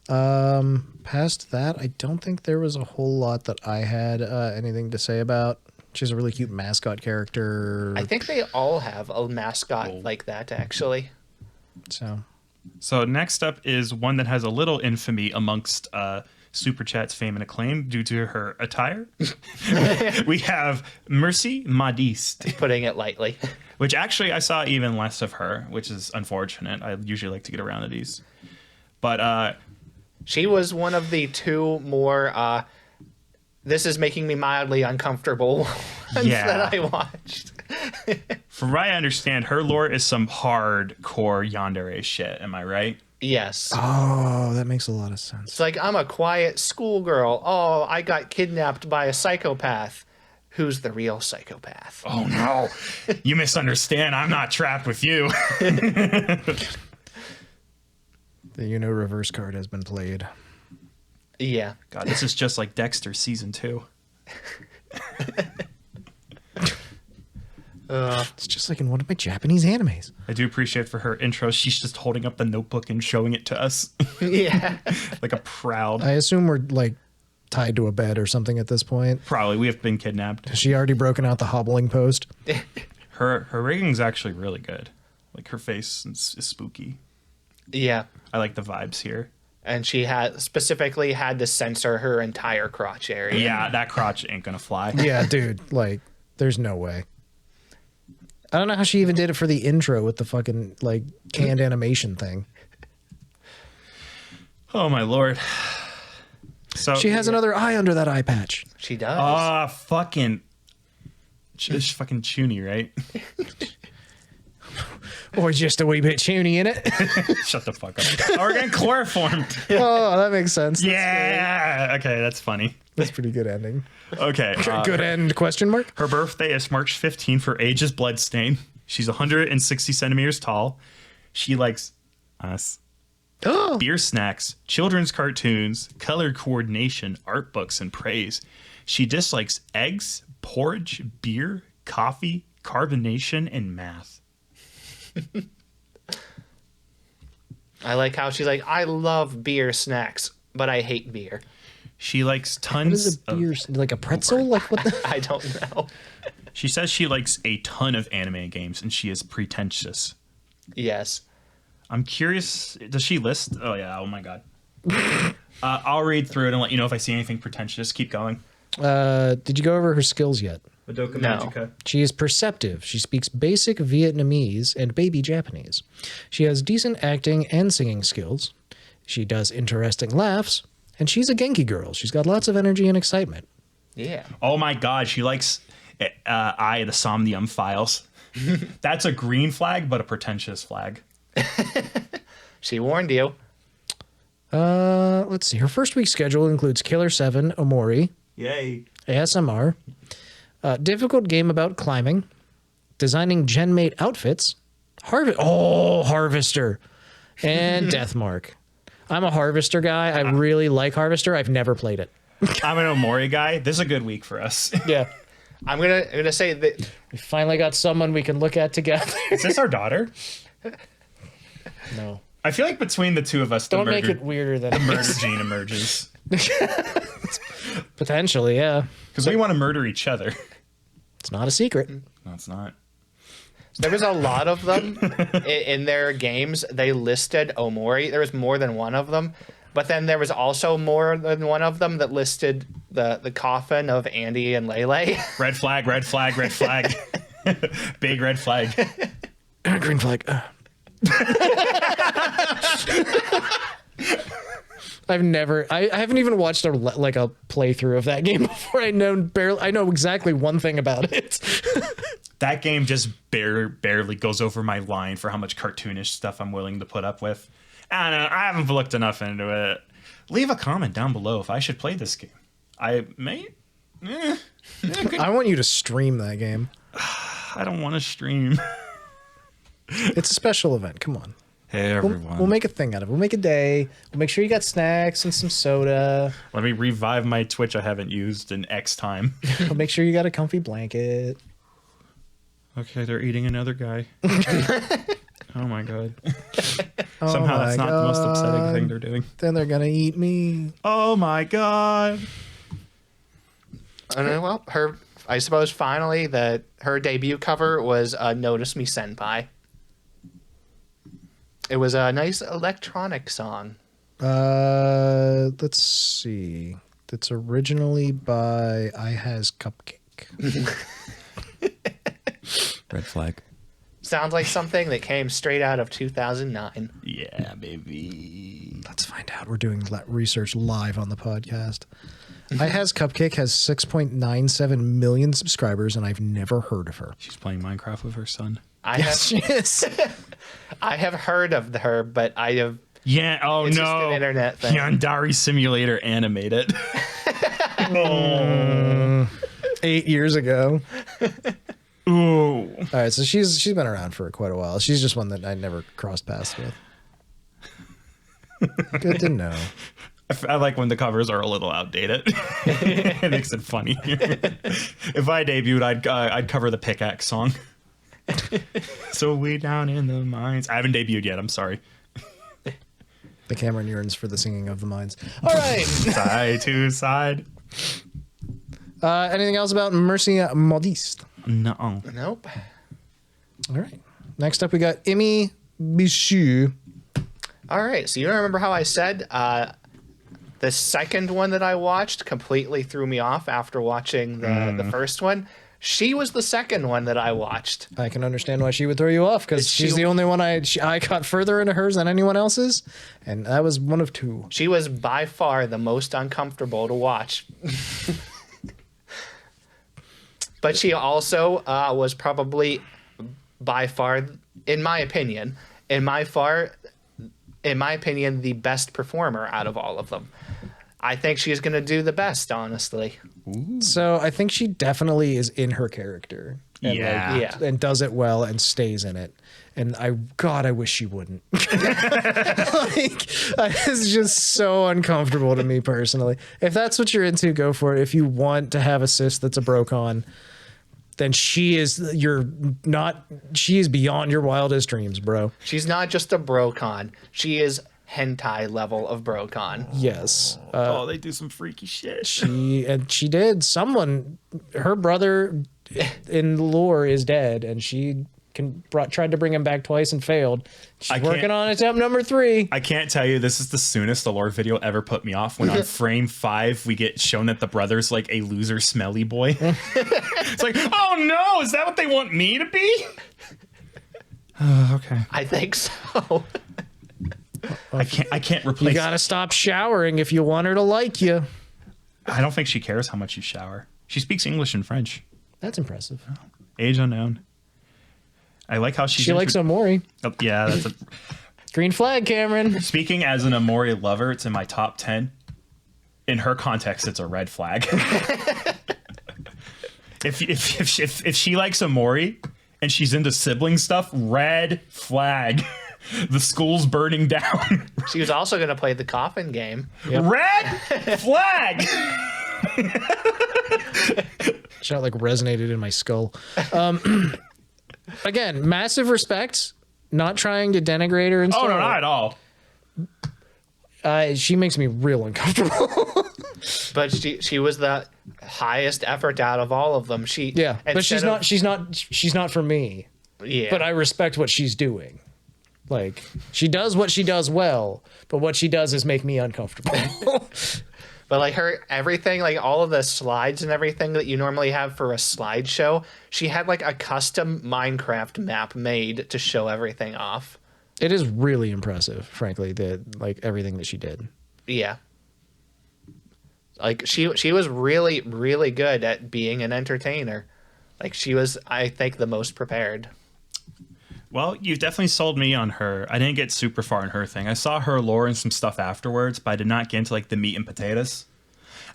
Past that, I don't think there was a whole lot that I had anything to say about. She's a really cute mascot character. I think they all have a mascot like that, actually. So next up is one that has a little infamy amongst Super Chat's fame and acclaim due to her attire. We have Mercy Modiste. Putting it lightly. Which actually I saw even less of her, which is unfortunate. I usually like to get around to these. But she was one of the two more this is making me mildly uncomfortable ones that I watched. From what I understand, her lore is some hardcore yandere shit. Am I right? Yes. Oh, that makes a lot of sense. It's like, I'm a quiet schoolgirl. Oh, I got kidnapped by a psychopath. Who's the real psychopath? Oh, no. You misunderstand. I'm not trapped with you. The reverse card has been played. Yeah. God, this is just like Dexter season 2. It's just like in one of my Japanese animes. I do appreciate for her intro. She's just holding up the notebook and showing it to us. Yeah. Like a proud. I assume we're like tied to a bed or something at this point. Probably. We have been kidnapped. Has she already broken out the hobbling post? Her rigging's actually really good. Like her face is spooky. Yeah. I like the vibes here. And she specifically had to censor her entire crotch area. Yeah, that crotch ain't gonna fly. Yeah, dude. Like, there's no way. I don't know how she even did it for the intro with the fucking like canned animation thing. Oh my lord. So she has another eye under that eye patch. She does. Fucking. Just fucking chuny, right? Or just a wee bit chuny in it. Shut the fuck up. Oh, we're getting chloroformed. Oh, that makes sense. Yeah. Okay, that's funny. That's pretty good ending. Okay. Good end, question mark? Her birthday is March 15th. Her age is Bloodstain. She's 160 centimeters tall. She likes us. Beer snacks, children's cartoons, color coordination, art books, and praise. She dislikes eggs, porridge, beer, coffee, carbonation, and math. I like how she's like, I love beer snacks, but I hate beer. She likes What tons is a beer? Like a pretzel? Like what the? I don't know. She says she likes a ton of anime games, and she is pretentious. Yes. I'm curious, does she list? Oh, yeah. Oh, my God. I'll read through it and let you know if I see anything pretentious. Keep going. Did you go over her skills yet? Madoka No. Magica. She is perceptive. She speaks basic Vietnamese and baby Japanese. She has decent acting and singing skills. She does interesting laughs. And she's a Genki girl. She's got lots of energy and excitement. Yeah. Oh, my God. She likes Eye of the Somnium Files. That's a green flag, but a pretentious flag. She warned you. Let's see. Her first week schedule includes Killer 7, Omori, Yay. ASMR, difficult game about climbing, designing GenMate outfits, Harvester, and Deathmark. I'm a Harvester guy. I really like Harvester. I've never played it. I'm an Omori guy. This is a good week for us. Yeah. I'm gonna say that We finally got someone we can look at together. Is this our daughter? No. I feel like between the two of us, Don't make it weirder than the murder gene emerges. Potentially, yeah. Because we want to murder each other. It's not a secret. No, it's not. There was a lot of them in their games. They listed Omori. There was more than one of them. But then there was also more than one of them that listed the coffin of Andy and Lele. Red flag, red flag, red flag. Big red flag. Green flag. I haven't even watched a playthrough of that game before. I know exactly one thing about it. That game just barely goes over my line for how much cartoonish stuff I'm willing to put up with. I don't know. I haven't looked enough into it. Leave a comment down below if I should play this game. I may. I want you to stream that game. I don't want to stream. It's a special event. Come on. Hey, everyone. We'll make a thing out of it. We'll make a day. We'll make sure you got snacks and some soda. Let me revive my Twitch I haven't used in X time. We'll make sure you got a comfy blanket. Okay, they're eating another guy. Oh my god. Somehow that's not the most upsetting thing they're doing. Then they're going to eat me. Oh my god. Well, I suppose finally her debut cover was Notice Me Senpai. It was a nice electronic song. Let's see. It's originally by I Has Cupcake. Red flag. Sounds like something that came straight out of 2009. Yeah, baby. Let's find out. We're doing research live on the podcast. I Has Cupcake has 6.97 million subscribers, and I've never heard of her. She's playing Minecraft with her son. She is. I have heard of her, but I have. Yeah. Oh It's no. just an internet thing. Yandere Simulator animated. 8 years ago. Ooh. All right, so she's been around for quite a while. She's just one that I never crossed paths with. Good to know. I like when the covers are a little outdated. It makes it funny. If I debuted, I'd cover the Pickaxe song. So way down in the mines. I haven't debuted yet. I'm sorry. The Cameron yearns for the singing of the mines. All right. Side to side. Anything else about Mercy Modiste? No. Nope. All right. Next up, we got Immy Bisou. All right. So you remember how I said the second one that I watched completely threw me off after watching the first one? She was the second one that I watched. I can understand why she would throw you off, because she's the only one I got further into hers than anyone else's, and that was one of two. She was by far the most uncomfortable to watch. But she also was probably by far, in my opinion, the best performer out of all of them. I think she's going to do the best, honestly. Ooh. So I think she definitely is in her character. And Yeah. and does it well and stays in it. And I wish she wouldn't. It's just so uncomfortable to me personally. If that's what you're into, go for it. If you want to have a sis that's a brocon, then she is beyond your wildest dreams, bro. She's not just a brocon. She is hentai level of brocon. Yes. Oh, they do some freaky shit. She did. Her brother in lore is dead, and she tried to bring him back twice and failed. She's working on attempt number 3. I can't tell you, this is the soonest the lore video ever put me off, when on frame 5 we get shown that the brother's like a loser smelly boy. It's like, oh no, is that what they want me to be? Okay. I think so. I can't replace. You gotta stop showering if you want her to like you. I don't think she cares how much you shower. She speaks English and French. That's impressive. Age unknown. I like how She likes Omori. Oh, yeah, that's a... Green flag, Cameron. Speaking as an Omori lover, it's in my top 10. In her context, it's a red flag. if she likes Omori and she's into sibling stuff, red flag. The school's burning down. She was also going to play the coffin game. Yep. Red flag. Shot resonated in my skull. Again, massive respect. Not trying to denigrate her and stuff. Oh, no, not at all. She makes me real uncomfortable. But she was the highest effort out of all of them. But she's not for me. Yeah. But I respect what she's doing. Like, she does what she does well, but what she does is make me uncomfortable. But like everything, like all of the slides and everything that you normally have for a slideshow, she had like a custom Minecraft map made to show everything off. It is really impressive, frankly, everything that she did. Yeah. Like she was really, really good at being an entertainer. Like she was, I think, the most prepared. Well, you've definitely sold me on her. I didn't get super far in her thing. I saw her lore and some stuff afterwards, but I did not get into like the meat and potatoes.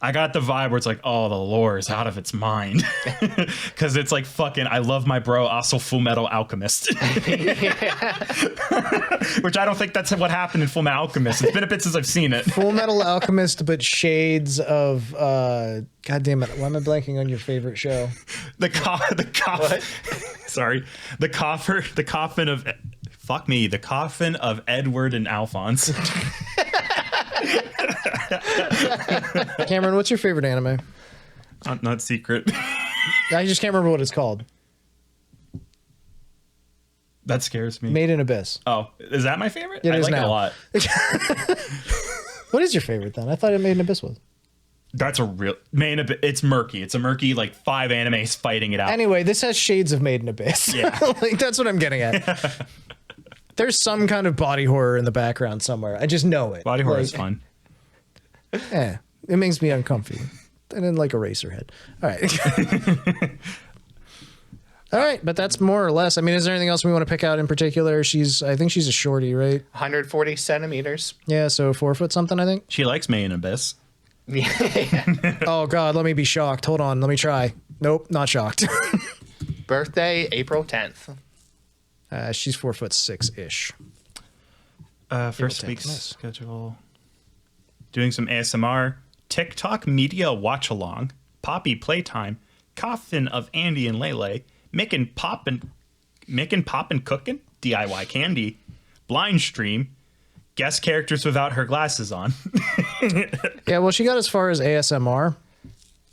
I got the vibe where it's like, oh, the lore is out of its mind. Because it's like, fucking, I love my bro, also Full Metal Alchemist. Which I don't think that's what happened in Full Metal Alchemist. It's been a bit since I've seen it. Full Metal Alchemist, but shades of, God damn it, why am I blanking on your favorite show? The coffin of Edward and Alphonse. Cameron, what's your favorite anime? Not secret. I just can't remember what it's called. That scares me. Made in Abyss. Oh, is that my favorite? It I is like now. it a lot. What is your favorite then? I thought Made in Abyss was. That's a real it's murky. It's a murky, like 5 animes fighting it out. Anyway, this has shades of Made in Abyss. Yeah. Like, that's what I'm getting at. There's some kind of body horror in the background somewhere. I just know it. Body horror is fun. Yeah, it makes me uncomfy. I didn't like Eraserhead. All right. All right, but that's more or less. I mean, is there anything else we want to pick out in particular? I think she's a shorty, right? 140 centimeters. Yeah, so 4 foot something, I think. She likes May and Abyss. Oh, God, let me be shocked. Hold on, let me try. Nope, not shocked. Birthday, April 10th. She's 4'6" First week's nice. schedule. Doing some ASMR. TikTok media watch along. Poppy playtime. Coffin of Andy and Lele. Making poppin' cookin'. DIY candy. Blind stream. Guest characters without her glasses on. Yeah, well, she got as far as ASMR,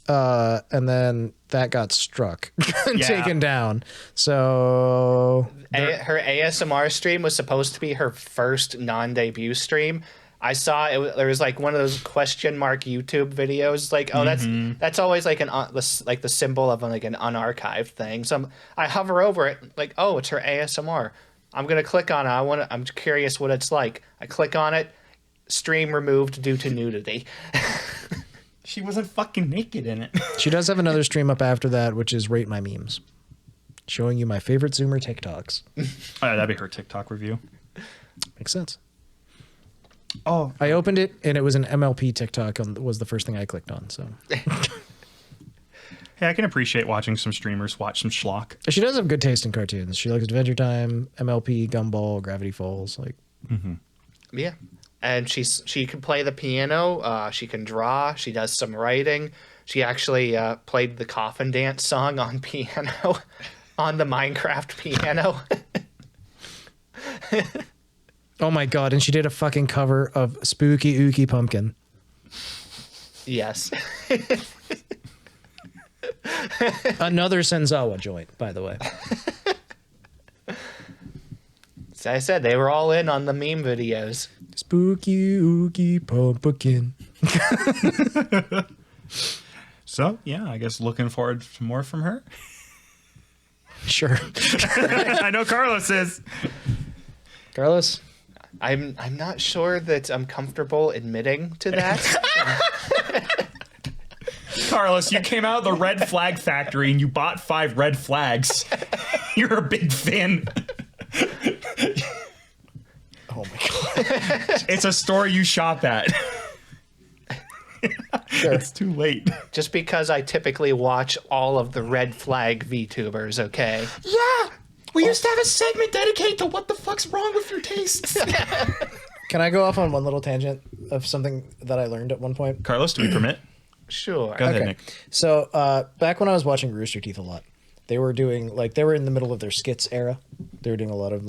and then that got struck and taken down. So Her ASMR stream was supposed to be her first non-debut stream. I saw it. There was like one of those question mark YouTube videos. Like, oh, that's always like the symbol of like an unarchived thing. So I hover over it, like, oh, it's her ASMR. I'm gonna click on it. I'm curious what it's like. I click on it. Stream removed due to nudity. She wasn't fucking naked in it. she does have another stream up after that, which is Rate My Memes, showing you my favorite Zoomer TikToks. That'd be her TikTok review. Makes sense. Oh, I opened it and it was an MLP TikTok was the first thing I clicked on. So hey, I can appreciate watching some streamers watch some schlock. she does have good taste in cartoons. She likes Adventure Time, MLP, Gumball, Gravity Falls. Like, Yeah, and she can play the piano. She can draw. She does some writing. She actually played the coffin dance song on piano, on the Minecraft piano. oh my God! And she did a fucking cover of Spooky Ookie Pumpkin. Yes. Another Senzawa joint, by the way. As I said, they were all in on the meme videos. Spooky Ookie Pumpkin. So, yeah, I guess looking forward to more from her. Sure. I know Carlos is. Carlos? I'm not sure that I'm comfortable admitting to that. Carlos, you came out of the red flag factory and you bought 5 red flags. You're a big fan. Oh my God. It's a store you shop at. Sure. It's too late. Just because I typically watch all of the red flag VTubers, okay? Yeah! We used to have a segment dedicated to what the fuck's wrong with your tastes. Can I go off on one little tangent of something that I learned at one point? Carlos, do we permit? Sure. Go ahead, Nick. So back when I was watching Rooster Teeth a lot, they were doing they were in the middle of their skits era. They were doing a lot of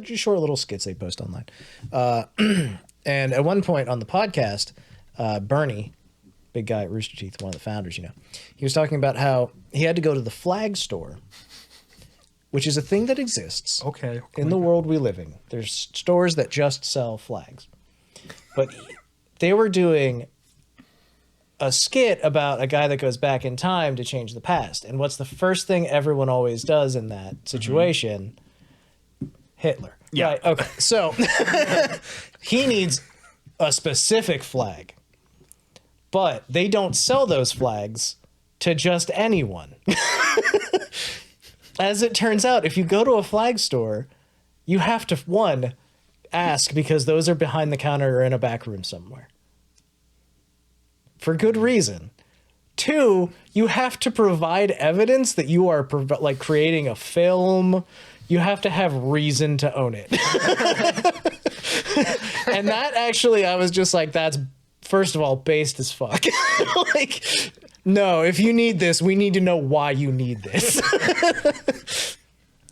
just short little skits they post online. And at one point on the podcast, Bernie, big guy at Rooster Teeth, one of the founders, he was talking about how he had to go to the flag store, which is a thing that exists in the world we live in. There's stores that just sell flags. But they were doing a skit about a guy that goes back in time to change the past. And what's the first thing everyone always does in that situation? Hitler. Yeah. Right. Okay. So he needs a specific flag. But they don't sell those flags to just anyone. As it turns out, if you go to a flag store, you have to, one, ask because those are behind the counter or in a back room somewhere. For good reason. Two, you have to provide evidence that you are like creating a film. You have to have reason to own it. And that actually, I was just like, that's, first of all, based as fuck. Like, no, if you need this, we need to know why you need this.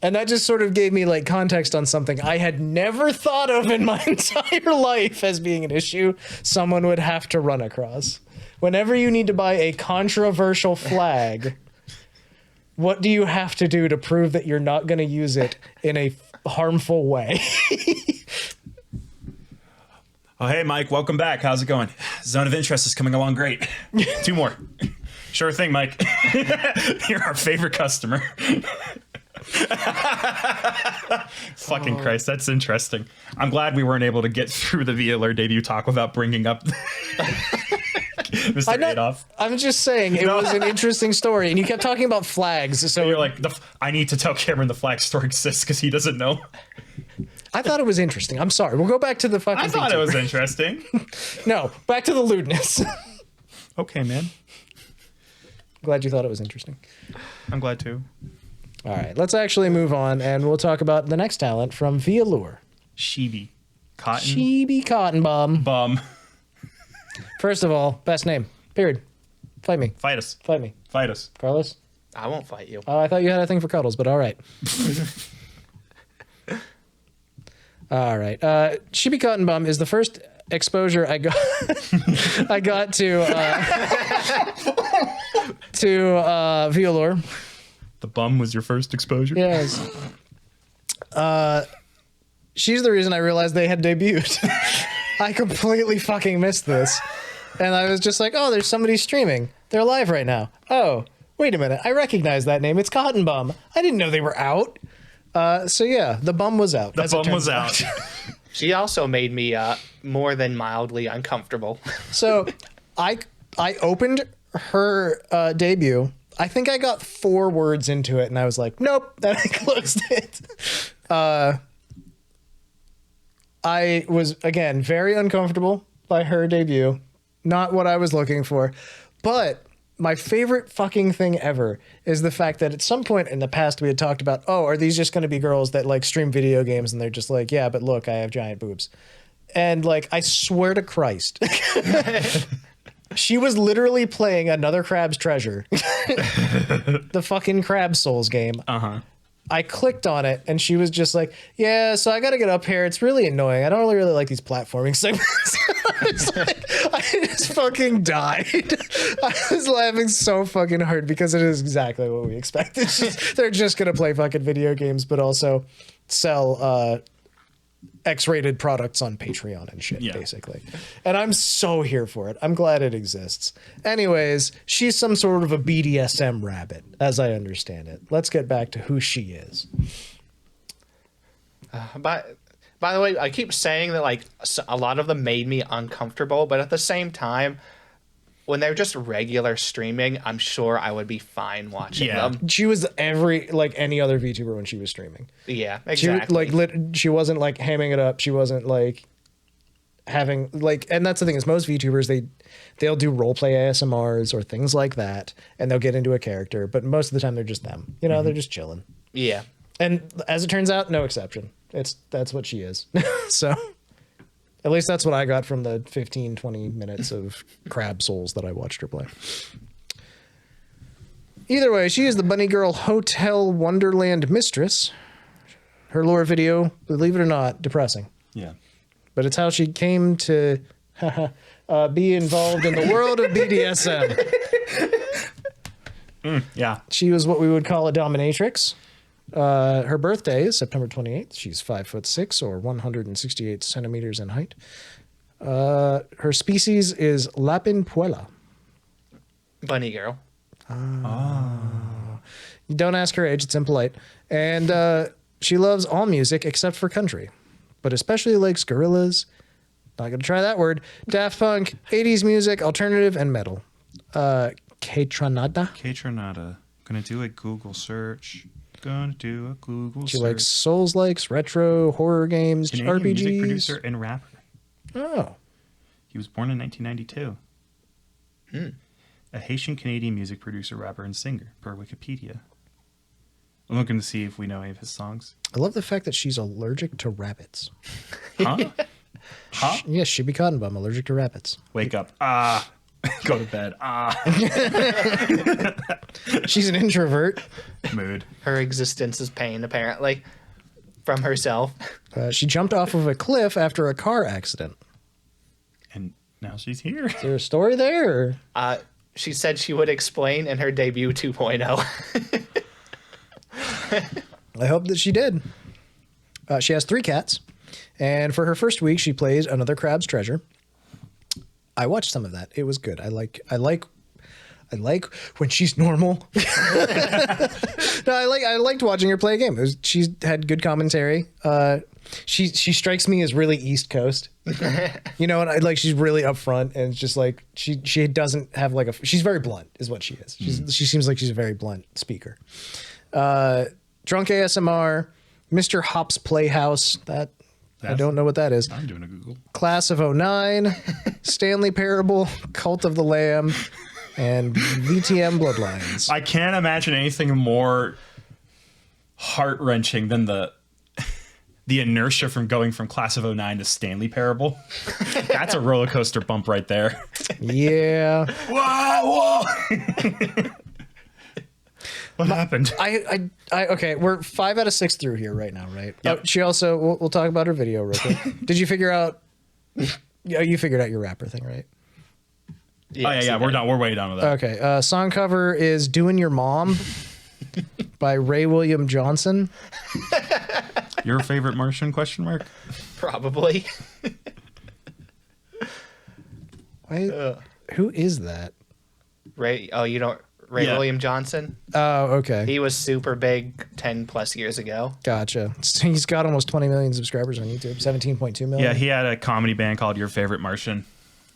And that just sort of gave me like context on something I had never thought of in my entire life as being an issue someone would have to run across. Whenever you need to buy a controversial flag, what do you have to do to prove that you're not going to use it in a harmful way? Oh, hey, Mike, welcome back. How's it going? Zone of Interest is coming along great. 2 more. Sure thing, Mike. You're our favorite customer. Fucking Christ, that's interesting. I'm glad we weren't able to get through the Vallure debut talk without bringing up Mr. Adolf. I'm just saying, it was an interesting story, and you kept talking about flags, so... You're like, I need to tell Cameron the flag store exists because he doesn't know. I thought it was interesting. I'm sorry. We'll go back to the fucking... I thought it was interesting. No, back to the lewdness. Okay, man. Glad you thought it was interesting. I'm glad too. All right, let's actually move on, and we'll talk about the next talent from Vallure. Shibi Cottonbum. Bum. First of all, best name. Period. Fight me. Fight us. Fight me. Fight us. Carlos? I won't fight you. Oh, I thought you had a thing for cuddles, but all right. All right. Shibi Cottonbum is the first exposure I got I got to Vallure. The bum was your first exposure? Yes. She's the reason I realized they had debuted. I completely fucking missed this. And I was just like, oh, there's somebody streaming. They're live right now. Oh, wait a minute. I recognize that name. It's Cottonbum. I didn't know they were out. So yeah, the bum was out. The bum was out. She also made me more than mildly uncomfortable. So I opened her debut. I think I got 4 words into it and I was like, nope, then I closed it. I was, again, very uncomfortable by her debut. Not what I was looking for. But my favorite fucking thing ever is the fact that at some point in the past we had talked about, oh, are these just going to be girls that like stream video games? And they're just like, yeah, but look, I have giant boobs. And like, I swear to Christ, she was literally playing another Crab's Treasure. The fucking Crab Souls game. Uh-huh. I clicked on it and she was just like, yeah, so I got to get up here. It's really annoying. I don't really like these platforming segments. I just fucking died. I was laughing so fucking hard because it is exactly what we expected. They're just going to play fucking video games, but also sell X-rated products on Patreon and shit, basically. And I'm so here for it. I'm glad it exists. Anyways, she's some sort of a BDSM rabbit, as I understand it. Let's get back to who she is. By the way, I keep saying that like a lot of them made me uncomfortable, but at the same time, when they're just regular streaming, I'm sure I would be fine watching them. She was like any other VTuber when she was streaming. Yeah, exactly. She wasn't like hamming it up. She wasn't like having like, and that's the thing is most VTubers, they'll do roleplay ASMRs or things like that, and they'll get into a character, but most of the time they're just them. You know, they're just chilling. Yeah. And as it turns out, no exception. That's what she is. So at least that's what I got from the 15, 20 minutes of Crab Souls that I watched her play. Either way, she is the Bunny Girl Hotel Wonderland Mistress. Her lore video, believe it or not, depressing. Yeah. But it's how she came to be involved in the world of BDSM. Yeah. She was what we would call a dominatrix. Her birthday is September 28th. She's 5'6" or 168 centimeters in height. Her species is Lapinpuela. Bunny girl. You don't ask her age, it's impolite. And she loves all music except for country, but especially likes Gorillaz. Not gonna try that word. Daft Punk, 80s music, alternative, and metal. Kaytranada. Kaytranada. Gonna do a Google search. She likes Souls likes, retro, horror games, Canadian RPGs. music producer and rapper. Oh. He was born in 1992. A Haitian-Canadian music producer, rapper, and singer, per Wikipedia. I'm looking to see if we know any of his songs. I love the fact that she's allergic to rabbits. Huh? Huh? Yes, Shibi Cottonbum, allergic to rabbits. Wake up. Go to bed. She's an introvert. Mood. Her existence is pain, apparently, from herself. She jumped off of a cliff after a car accident. And now she's here. Is there a story there? Or? She said she would explain in her debut 2.0. I hope that she did. She has 3 cats. And for her first week, she plays Another Crab's Treasure. I watched some of that. It was good. I like when she's normal. No, I liked watching her play a game. She's had good commentary. She strikes me as really East Coast. You know, and she's really upfront, and it's just like she doesn't have like she's very blunt is what she is. She seems like she's a very blunt speaker. Drunk ASMR, Mr. Hop's Playhouse. I don't know what that is. I'm doing a Google. Class of 09, Stanley Parable, Cult of the Lamb, and VTM Bloodlines. I can't imagine anything more heart-wrenching than the inertia from going from Class of 09 to Stanley Parable. That's a roller coaster bump right there. Yeah. Whoa! What happened? Okay, we're 5 out of 6 through here right now, right? Yep. She also, we'll talk about her video real quick. Did you figure out, you figured out your rapper thing, right? Yes, we're done. We're way done with that. Okay, song cover is Doing Your Mom by Ray William Johnson. Your favorite Martian, question mark? Probably. Who is that? Ray William Johnson. Oh, okay. He was super big 10 plus years ago. Gotcha. He's got almost 20 million subscribers on YouTube. 17.2 million. Yeah, he had a comedy band called Your Favorite Martian.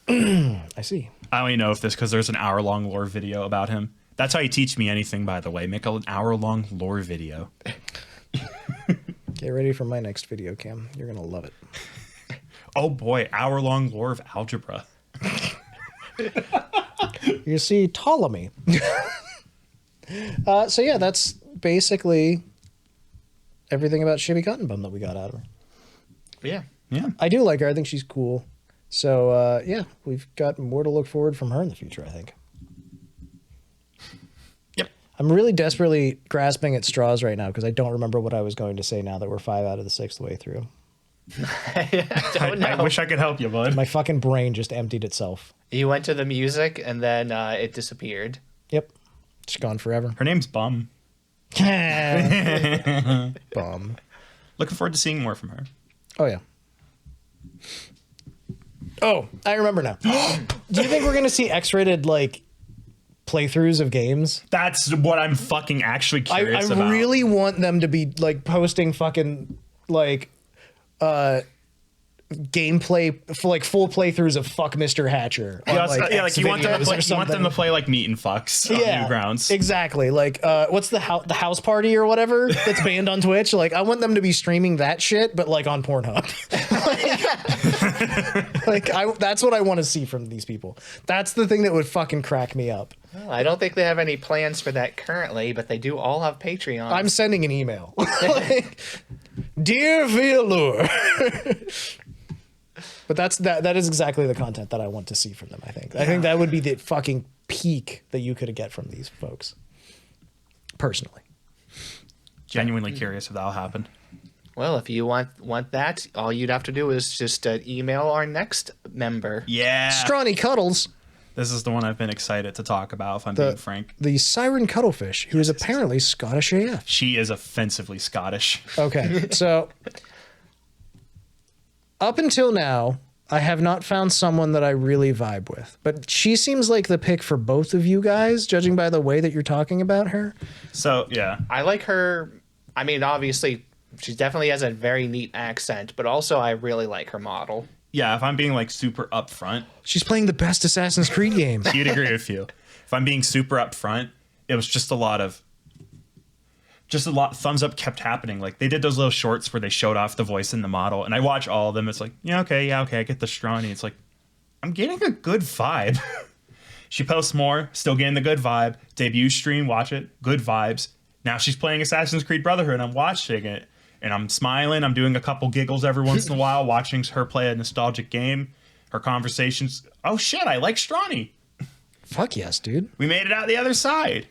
I see. I only know this because there's an hour-long lore video about him. That's how you teach me anything, by the way. Make an hour-long lore video. Get ready for my next video, Cam. You're going to love it. Oh boy, hour-long lore of algebra. You see Ptolemy. So yeah, that's basically everything about Shibi Cottonbum that we got out of her. Yeah. Yeah. I do like her. I think she's cool. So yeah, we've got more to look forward from her in the future, I think. Yep. I'm really desperately grasping at straws right now because I don't remember what I was going to say now that we're 5 out of the 6th way through. I wish I could help you, bud. My fucking brain just emptied itself. You went to the music and then it disappeared. Yep. It's gone forever. Her name's Bum. Bum. Looking forward to seeing more from her. Oh, yeah. Oh, I remember now. Do you think we're going to see X-rated, playthroughs of games? That's what I'm fucking actually curious I about. really want them to be, posting fucking, gameplay for full playthroughs of Fuck Mr. Hatcher. You want them to play Meat and Fucks on Newgrounds. Exactly. What's the house party or whatever that's banned on Twitch? I want them to be streaming that shit, but on Pornhub. That's what I want to see from these people. That's the thing that would fucking crack me up. Well, I don't think they have any plans for that currently, but they do all have Patreon. I'm sending an email. Dear Vallure. But that is exactly the content that I want to see from them, I think. I think that would be the fucking peak that you could get from these folks. Personally. Genuinely curious if that'll happen. Well, if you want that, all you'd have to do is just email our next member. Yeah. Stronny Cuttles, This is the one I've been excited to talk about, if I'm being frank. the siren cuttlefish, who is apparently Scottish AF. She is offensively Scottish. Okay, so up until now, I have not found someone that I really vibe with, but she seems like the pick for both of you guys, judging by the way that you're talking about her. So, yeah. I like her. I mean, obviously, she definitely has a very neat accent, but also I really like her model. Yeah, if I'm being like super upfront, She's playing the best Assassin's Creed game. you'd agree with you. If I'm being super upfront, it was just a lot thumbs up kept happening. Like they did those little shorts where they showed off the voice in the model, and I watch all of them. It's like, yeah, okay, I get the Stronny. It's like, I'm getting a good vibe. She posts more, still getting the good vibe. Debut stream, watch it, good vibes. Now she's playing Assassin's Creed Brotherhood, and I'm watching it, and I'm smiling. I'm doing a couple giggles every once in a while, watching her play a nostalgic game. Her conversations. Oh shit, I like Stronny. Fuck yes, dude. We made it out the other side.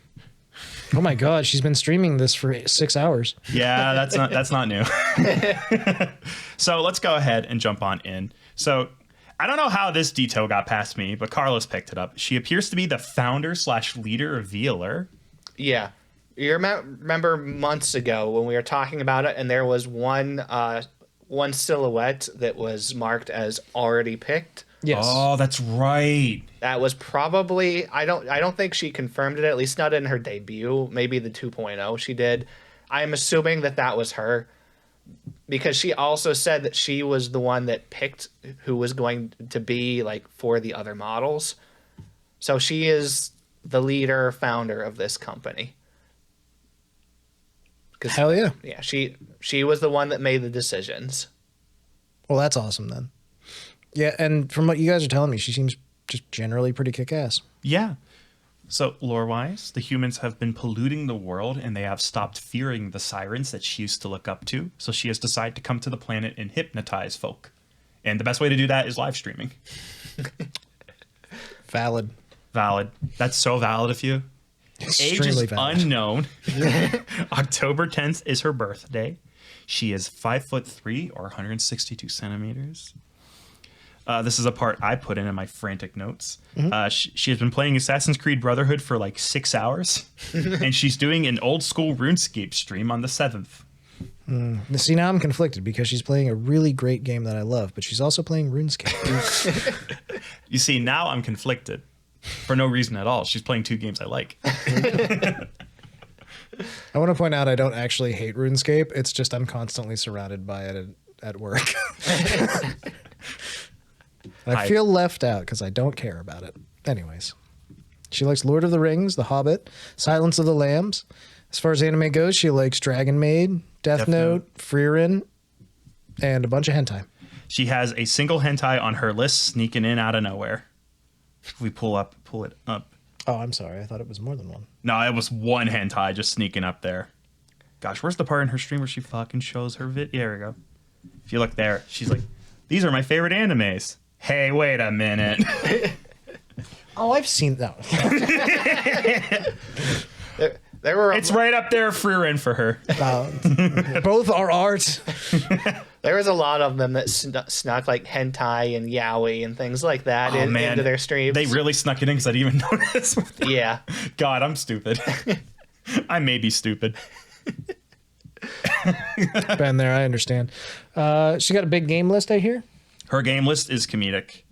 Oh my god, she's been streaming this for 6 hours. Yeah, that's not new. So let's go ahead and jump on in. So I don't know how this detail got past me, but Carlos picked it up. She appears to be the founder/leader of Vallure. Yeah. You remember months ago when we were talking about it, and there was one silhouette that was marked as already picked. Yes. Oh, that's right. That was probably I don't think she confirmed it, at least not in her debut. Maybe the 2.0 she did. I'm assuming that was her, because she also said that she was the one that picked who was going to be like for the other models. So she is the leader, founder of this company. Hell yeah. Yeah, she was the one that made the decisions. Well, that's awesome then. Yeah, and from what you guys are telling me, she seems just generally pretty kick-ass. Yeah. So lore-wise, the humans have been polluting the world, and they have stopped fearing the sirens that she used to look up to. So she has decided to come to the planet and hypnotize folk. And the best way to do that is live streaming. Valid. Valid. That's so valid of you. Age Extremely is valid. unknown. October 10th is her birthday. She is 5'3" or 162 centimeters. This is a part I put in my frantic notes. She has been playing Assassin's Creed Brotherhood for like 6 hours, and she's doing an old school RuneScape stream on the 7th. See, now I'm conflicted because she's playing a really great game that I love, but she's also playing RuneScape. You see, now I'm conflicted for no reason at all. She's playing two games I like. I want to point out I don't actually hate RuneScape. It's just I'm constantly surrounded by it at work. I feel left out because I don't care about it. Anyways, she likes Lord of the Rings, The Hobbit, Silence of the Lambs. As far as anime goes, she likes Dragon Maid, Death Note, Frieren, and a bunch of hentai. She has a single hentai on her list sneaking in out of nowhere. If we pull it up. Oh, I'm sorry. I thought it was more than one. No, it was one hentai just sneaking up there. Gosh, where's the part in her stream where she fucking shows her vid? Yeah, there we go. If you look there, she's like, these are my favorite animes. Hey, wait a minute. Oh, I've seen that. There were It's right up there, Frieren for her. Both are art. there was a lot of them that snuck like hentai and yaoi and things like that into their streams. They really snuck it in because I didn't even notice. Yeah. God, I'm stupid. I may be stupid. Been there, I understand. She got a big game list, I hear. Her game list is comedic.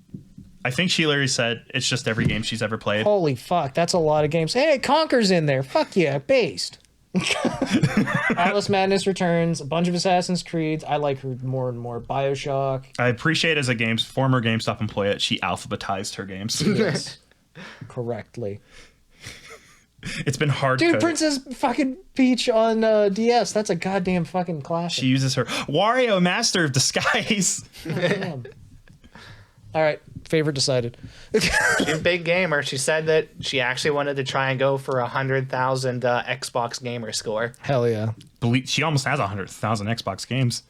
I think she literally said it's just every game she's ever played. Holy fuck, that's a lot of games. Hey, Conker's in there. Fuck yeah, based. Atlas Madness returns, a bunch of Assassin's Creeds. I like her more and more. BioShock. I appreciate as a former GameStop employee that she alphabetized her games. Yes. Correctly. It's been hard. Dude, Princess fucking Peach on DS. That's a goddamn fucking classic. She uses her Wario Master of Disguise. Damn. All right, favorite decided. She's a big gamer. She said that she actually wanted to try and go for 100,000 Xbox gamer score. Hell yeah. She almost has 100,000 Xbox games.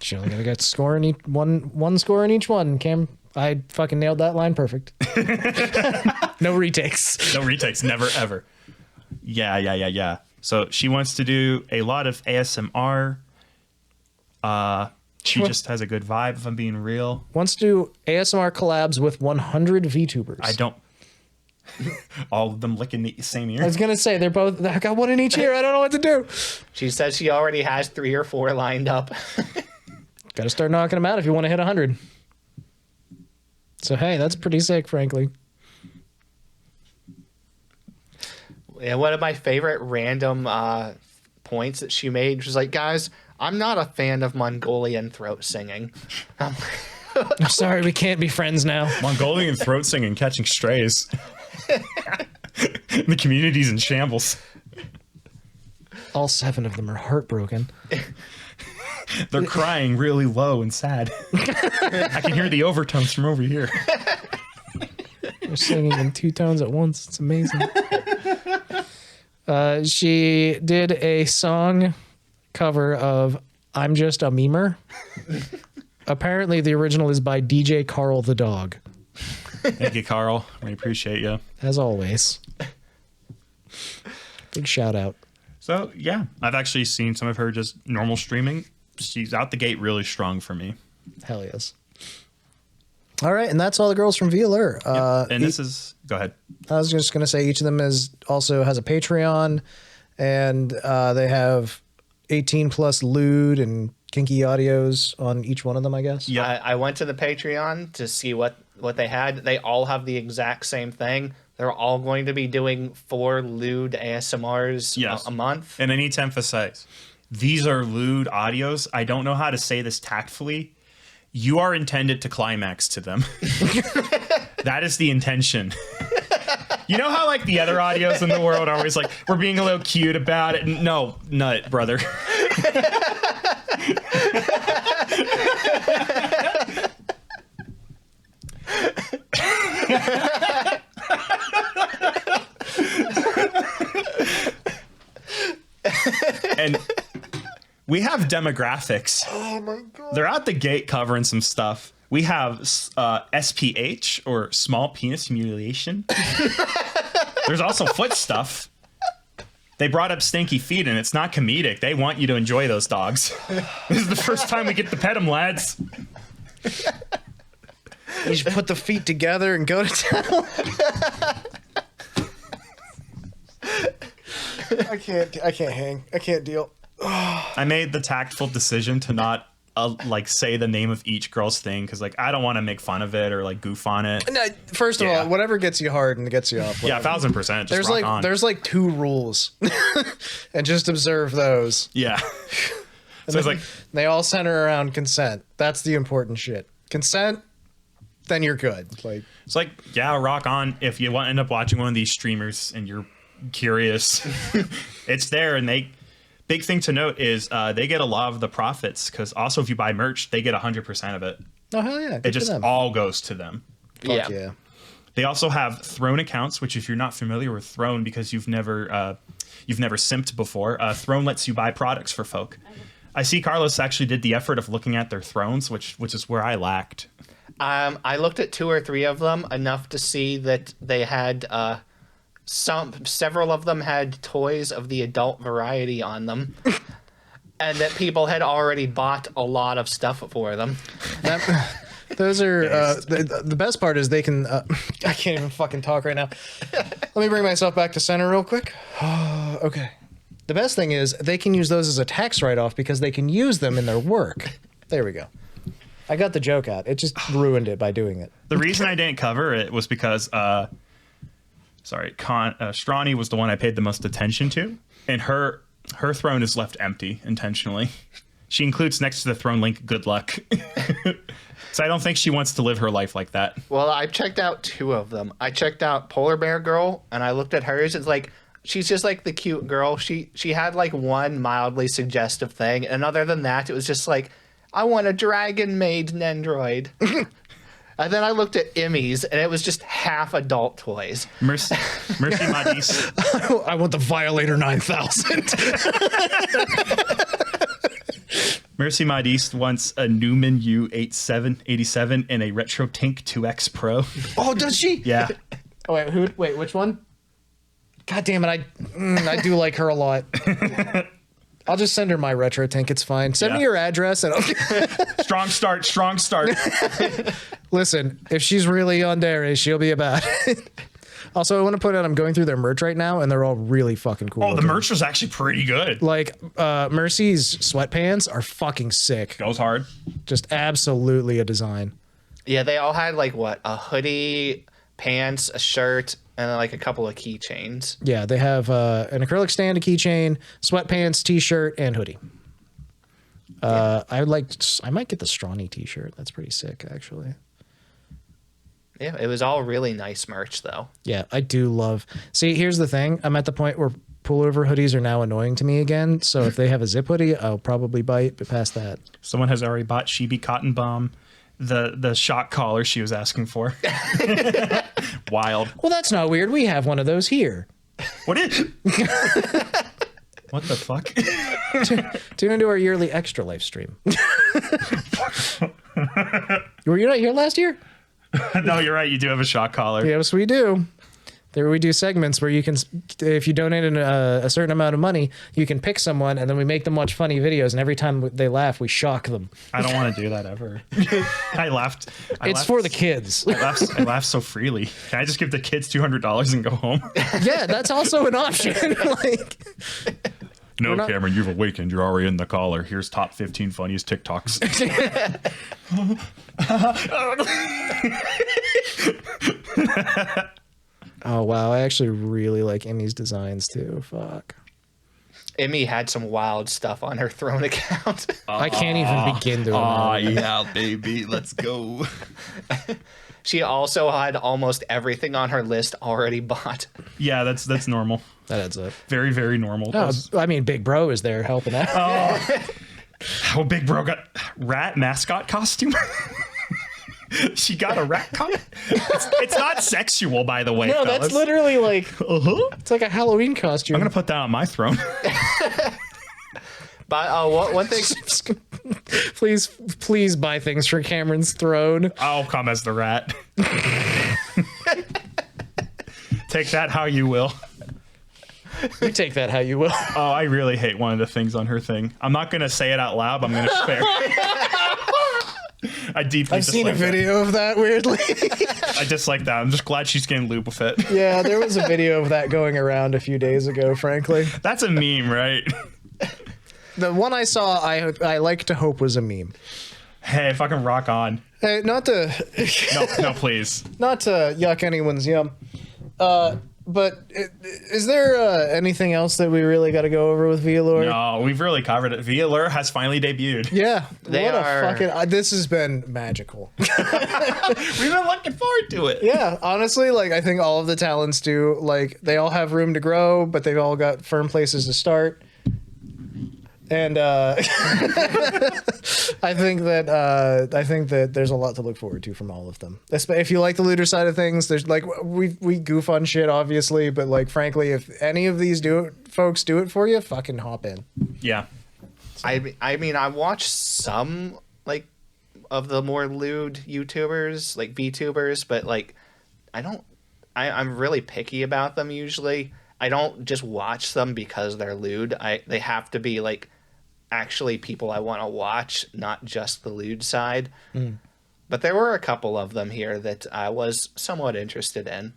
She only gotta get score in one score in each one. Cam, I fucking nailed that line perfect. No retakes. No retakes, never ever. Yeah. So she wants to do a lot of ASMR. She just has a good vibe, if I'm being real. Wants to do ASMR collabs with 100 VTubers. I don't... all of them licking the same ear. I was going to say, I got one in each ear. I don't know what to do. She says she already has 3 or 4 lined up. Got to start knocking them out if you want to hit 100. So, hey, that's pretty sick, frankly. Yeah, one of my favorite random points that she made was like, guys, I'm not a fan of Mongolian throat singing. I'm sorry, we can't be friends now. Mongolian throat singing, catching strays. The community's in shambles. All 7 of them are heartbroken. They're crying really low and sad. I can hear the overtones from over here. They're singing in 2 tones at once. It's amazing. She did a song cover of I'm Just a Memer. Apparently the original is by DJ Carl the Dog. Thank you, Carl. We appreciate you. As always. Big shout out. So, yeah, I've actually seen some of her just normal streaming. She's out the gate really strong for me. Hell yes. All right, and that's all the girls from Vallure. And this is... Go ahead. I was just going to say each of them also has a Patreon, and they have 18 plus lewd and kinky audios on each one of them, I guess. Yeah, I went to the Patreon to see what they had. They all have the exact same thing. They're all going to be doing 4 lewd ASMRs a month. And I need to emphasize, these are lewd audios. I don't know how to say this tactfully. You are intended to climax to them. That is the intention. You know how like the other audios in the world are always like, we're being a little cute about it. No, nut, brother. And we have demographics. Oh my god. They're out the gate covering some stuff. We have SPH, or small penis humiliation. There's also foot stuff. They brought up stinky feet, and it's not comedic. They want you to enjoy those dogs. This is the first time we get to pet them, lads. You should put the feet together and go to town. I can't hang. I can't deal. I made the tactful decision to not like say the name of each girl's thing because like I don't want to make fun of it or like goof on it. No, first of all, whatever gets you hard and gets you off. Yeah, 1000%. There's like 2 rules, and just observe those. Yeah. So it's like they all center around consent. That's the important shit. Consent, then you're good. Like it's like rock on. If you end up watching one of these streamers and you're curious, it's there. And big thing to note is they get a lot of the profits because also if you buy merch, they get 100% of it. Oh hell yeah! It just all goes to them. Fuck yeah. They also have Throne accounts, which if you're not familiar with Throne because you've never simped before, Throne lets you buy products for folk. I see Carlos actually did the effort of looking at their thrones, which is where I lacked. I looked at 2 or 3 of them, enough to see that they had several of them had toys of the adult variety on them, and that people had already bought a lot of stuff for them. Those are the best part is they can. I can't even fucking talk right now. Let me bring myself back to center real quick. Okay. The best thing is they can use those as a tax write-off because they can use them in their work. There we go. I got the joke out. It just ruined it by doing it. The reason I didn't cover it was because, Stronny was the one I paid the most attention to, and her throne is left empty intentionally. She includes next to the throne link, good luck. So I don't think she wants to live her life like that. Well, I checked out 2 of them. I checked out Polar Bear Girl, and I looked at hers. It's like, she's just like the cute girl. She had like one mildly suggestive thing, and other than that, it was just like, I want a dragon made Nendroid. And then I looked at Immy's, and it was just half adult toys. Mercy Modiste. I want the Violator 9000. Mercy Modiste wants a Newman U87 and a Retro Tink 2X Pro. Oh, does she? Yeah. Oh, wait, which one? God damn it, I do like her a lot. I'll just send her my retro tank. It's fine. Send me your address and Strong start. Listen, if she's really on Dairy, she'll be about it. Also, I want to point out I'm going through their merch right now, and they're all really fucking cool. Oh, the merch was actually pretty good. Like, Mercy's sweatpants are fucking sick. Goes hard. Just absolutely a design. Yeah, they all had like what, a hoodie, pants, a shirt, and then like a couple of keychains. Yeah, they have an acrylic stand, a keychain, sweatpants, t-shirt, and hoodie. I might get the Stronny t-shirt. That's pretty sick, actually. Yeah, it was all really nice merch though. Yeah, I do love. See, here's the thing. I'm at the point where pullover hoodies are now annoying to me again. So if they have a zip hoodie, I'll probably bite. But past that, Someone has already bought Shibi Cottonbum, the shock collar she was asking for. Wild. well, that's not weird. We have one of those here. What is? What the fuck? Tune into our yearly extra life stream. Were you not here last year? No, you're right. You do have a shock collar. Yes, we do. There we do segments where you can, if you donate a certain amount of money, you can pick someone and then we make them watch funny videos. And every time they laugh, we shock them. I don't want to do that ever. I laughed. It's for the kids. I laughed so freely. Can I just give the kids $200 and go home? Yeah, that's also an option. Like, No, not- Cameron, you've awakened. You're already in the collar. Here's top 15 funniest TikToks. oh wow, I actually really like Emmy's designs too. Fuck. Emmy had some wild stuff on her Throne account. I can't even begin to imagine. yeah, baby. Let's go. She also had almost everything on her list already bought. Yeah, that's normal. That adds up. Very, very normal. No, I mean, Big Bro is there helping out. Oh, Big Bro got rat mascot costume. She got a rat costume. It's not sexual, by the way. No, fellas. that's literally like it's like a Halloween costume. I'm gonna put that on my throne. But one thing, please buy things for Cameron's throne. I'll come as the rat. Take that how you will. You take that how you will. Oh, I really hate one of the things on her thing. I'm not gonna say it out loud. But I'm gonna spare. I deeply. I've seen a dislike video of that weirdly. that. I dislike that. I'm just glad she's getting lube with it. Yeah, there was a video of that going around a few days ago, frankly. That's a meme, right? The one I saw, I like to hope was a meme. Hey, fucking rock on. Hey, not to No, please. not to yuck anyone's yum. But is there anything else that we really got to go over with Vallure? No, we've really covered it. Vallure has finally debuted. Yeah, They what are- a fucking. This has been magical. We've been looking forward to it. Yeah, honestly, like I think all of the talents do. Like they all have room to grow, but they've all got firm places to start. And I think that there's a lot to look forward to from all of them. If you like the looter side of things, there's like we goof on shit obviously, but like frankly, if any of these folks do it for you, fucking hop in. Yeah. I mean, I watch some like of the more lewd YouTubers, like VTubers, but like I'm really picky about them usually. I don't just watch them because they're lewd. They have to be like actually people I want to watch, not just the lewd side. But there were a couple of them here that I was somewhat interested in.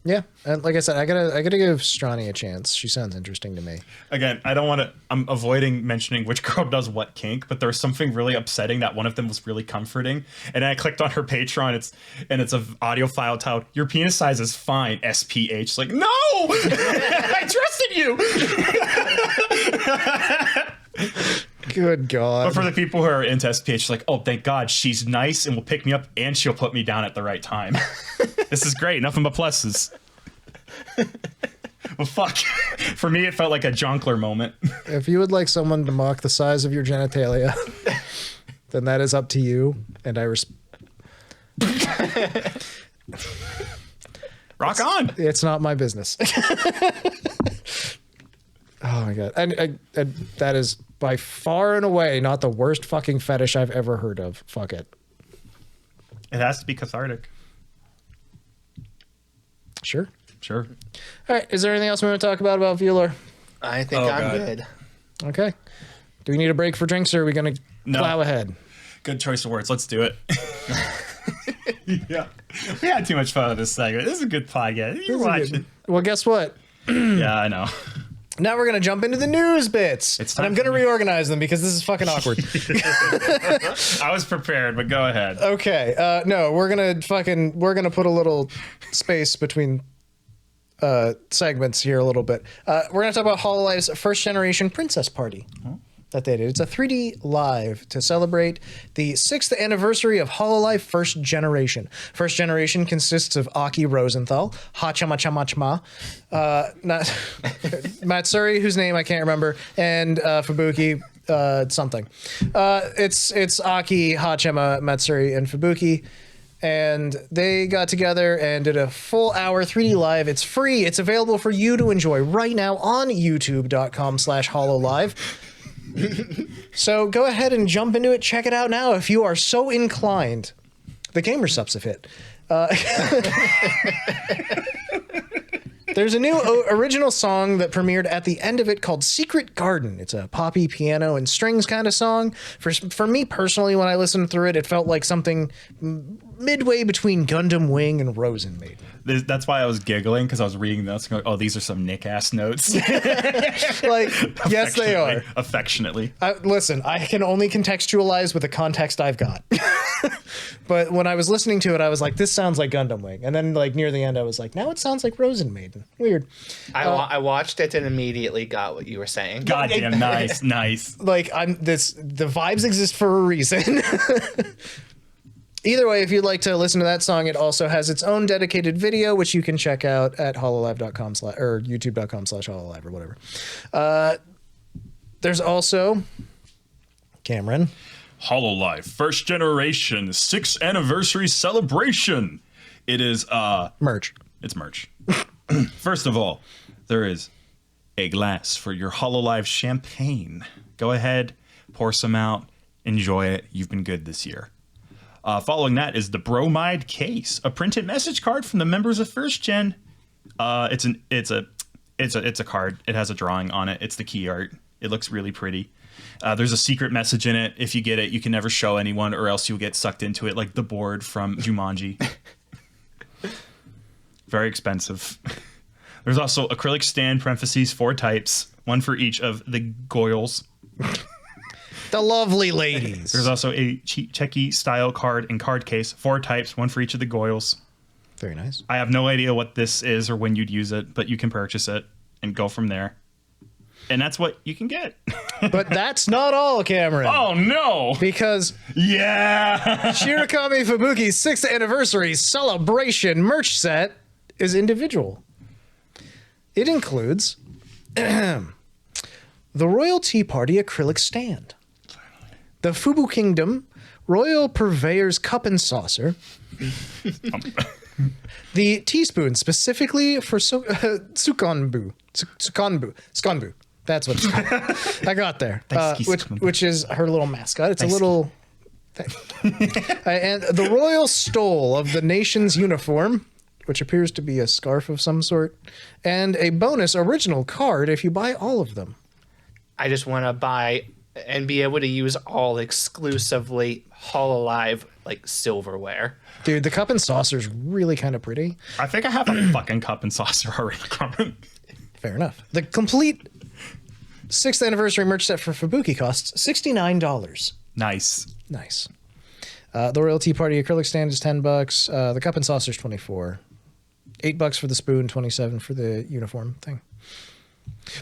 Yeah, and like I said, I gotta give Stronny a chance. She sounds interesting to me. Again, I don't want to. I'm avoiding mentioning which girl does what kink, but there was something really upsetting that one of them was really comforting. And I clicked on her Patreon. It's an audio file titled "Your penis size is fine." SPH. Like, no, I trusted you. Good God. But for the people who are into SPH, like, oh, thank God, she's nice and will pick me up and she'll put me down at the right time. This is great. Nothing but pluses. Well, fuck. For me, it felt like a Jonkler moment. If you would like someone to mock the size of your genitalia, then that is up to you, and I Rock on. It's not my business. Oh my God. And that is by far and away not the worst fucking fetish I've ever heard of. Fuck it. It has to be cathartic. Sure. Sure. All right. Is there anything else we want to talk about Vallure? I think Oh, I'm God. good. Okay. Do we need a break for drinks, or are we going to plow ahead? Good choice of words. Let's do it. Yeah. We had too much fun with this segment. This is a good podcast. You're watching. Well, guess what? Yeah, I know. Now we're going to jump into the news bits. It's And I'm time going to for reorganize them because this is fucking awkward. I was prepared, but go ahead. Okay. No, we're going to put a little space between segments here a little bit. We're going to talk about Hololive's first generation princess party that they did. It's a 3D live to celebrate the 6th anniversary of Hololive first generation. First generation consists of Aki Rosenthal, Hachama, Matsuri, whose name I can't remember, and Fubuki something. It's Aki, Hachama, Matsuri, and Fubuki. And they got together and did a full hour 3D live. It's free. It's available for you to enjoy right now on youtube.com/hololive. So go ahead and jump into it. Check it out now if you are so inclined. The gamer subs have hit. There's a new original song that premiered at the end of it called Secret Garden. It's a poppy piano and strings kind of song. For me personally, when I listened through it, it felt like something midway between Gundam Wing and Rosen Maiden. That's why I was giggling, because I was reading notes and going, oh, these are some Nick-ass notes. Like, yes, they are. Affectionately. Listen, I can only contextualize with the context I've got. But when I was listening to it, I was like, this sounds like Gundam Wing. And then like near the end, I was like, now it sounds like Rosen Maiden. Weird. I watched it and immediately got what you were saying. Goddamn, nice. Like the vibes exist for a reason. Either way, if you'd like to listen to that song, it also has its own dedicated video, which you can check out at hololive.com or youtube.com/hololive or whatever. There's also Cameron. Hololive first generation 6th anniversary celebration. It is Merch. It's merch. First of all, there is a glass for your Hololive champagne. Go ahead, pour some out, enjoy it. You've been good this year. Following that is the bromide case, a printed message card from the members of First Gen. It's a card. It has a drawing on it. It's the key art. It looks really pretty. There's a secret message in it. If you get it, you can never show anyone, or else you'll get sucked into it, like the board from Jumanji. Very expensive. There's also acrylic stand, parentheses, 4 types, one for each of the goyles. The lovely ladies. There's also a Checky style card and card case, 4 types, one for each of the goyles. Very nice. I have no idea what this is or when you'd use it, but you can purchase it and go from there. And that's what you can get. But that's not all, Cameron. Oh, no. Because Yeah. Shirakami Fubuki's 6th anniversary celebration merch set is individual. It includes the Royal Tea Party acrylic stand, the Fubu Kingdom Royal Purveyor's Cup and Saucer, the teaspoon specifically for Sukonbu. That's what it's called. I got there. Which is her little mascot. It's a little... and the Royal Stole of the nation's uniform, which appears to be a scarf of some sort, and a bonus original card if you buy all of them. I just want to buy and be able to use all exclusively Hololive like silverware. Dude, the cup and saucer is really kind of pretty. I think I have a fucking cup and saucer already. Fair enough. The complete 6th anniversary merch set for Fubuki costs $69. Nice. Nice. The Royal Tea Party acrylic stand is $10. The cup and saucer is $24. $8 for the spoon, $27 for the uniform thing.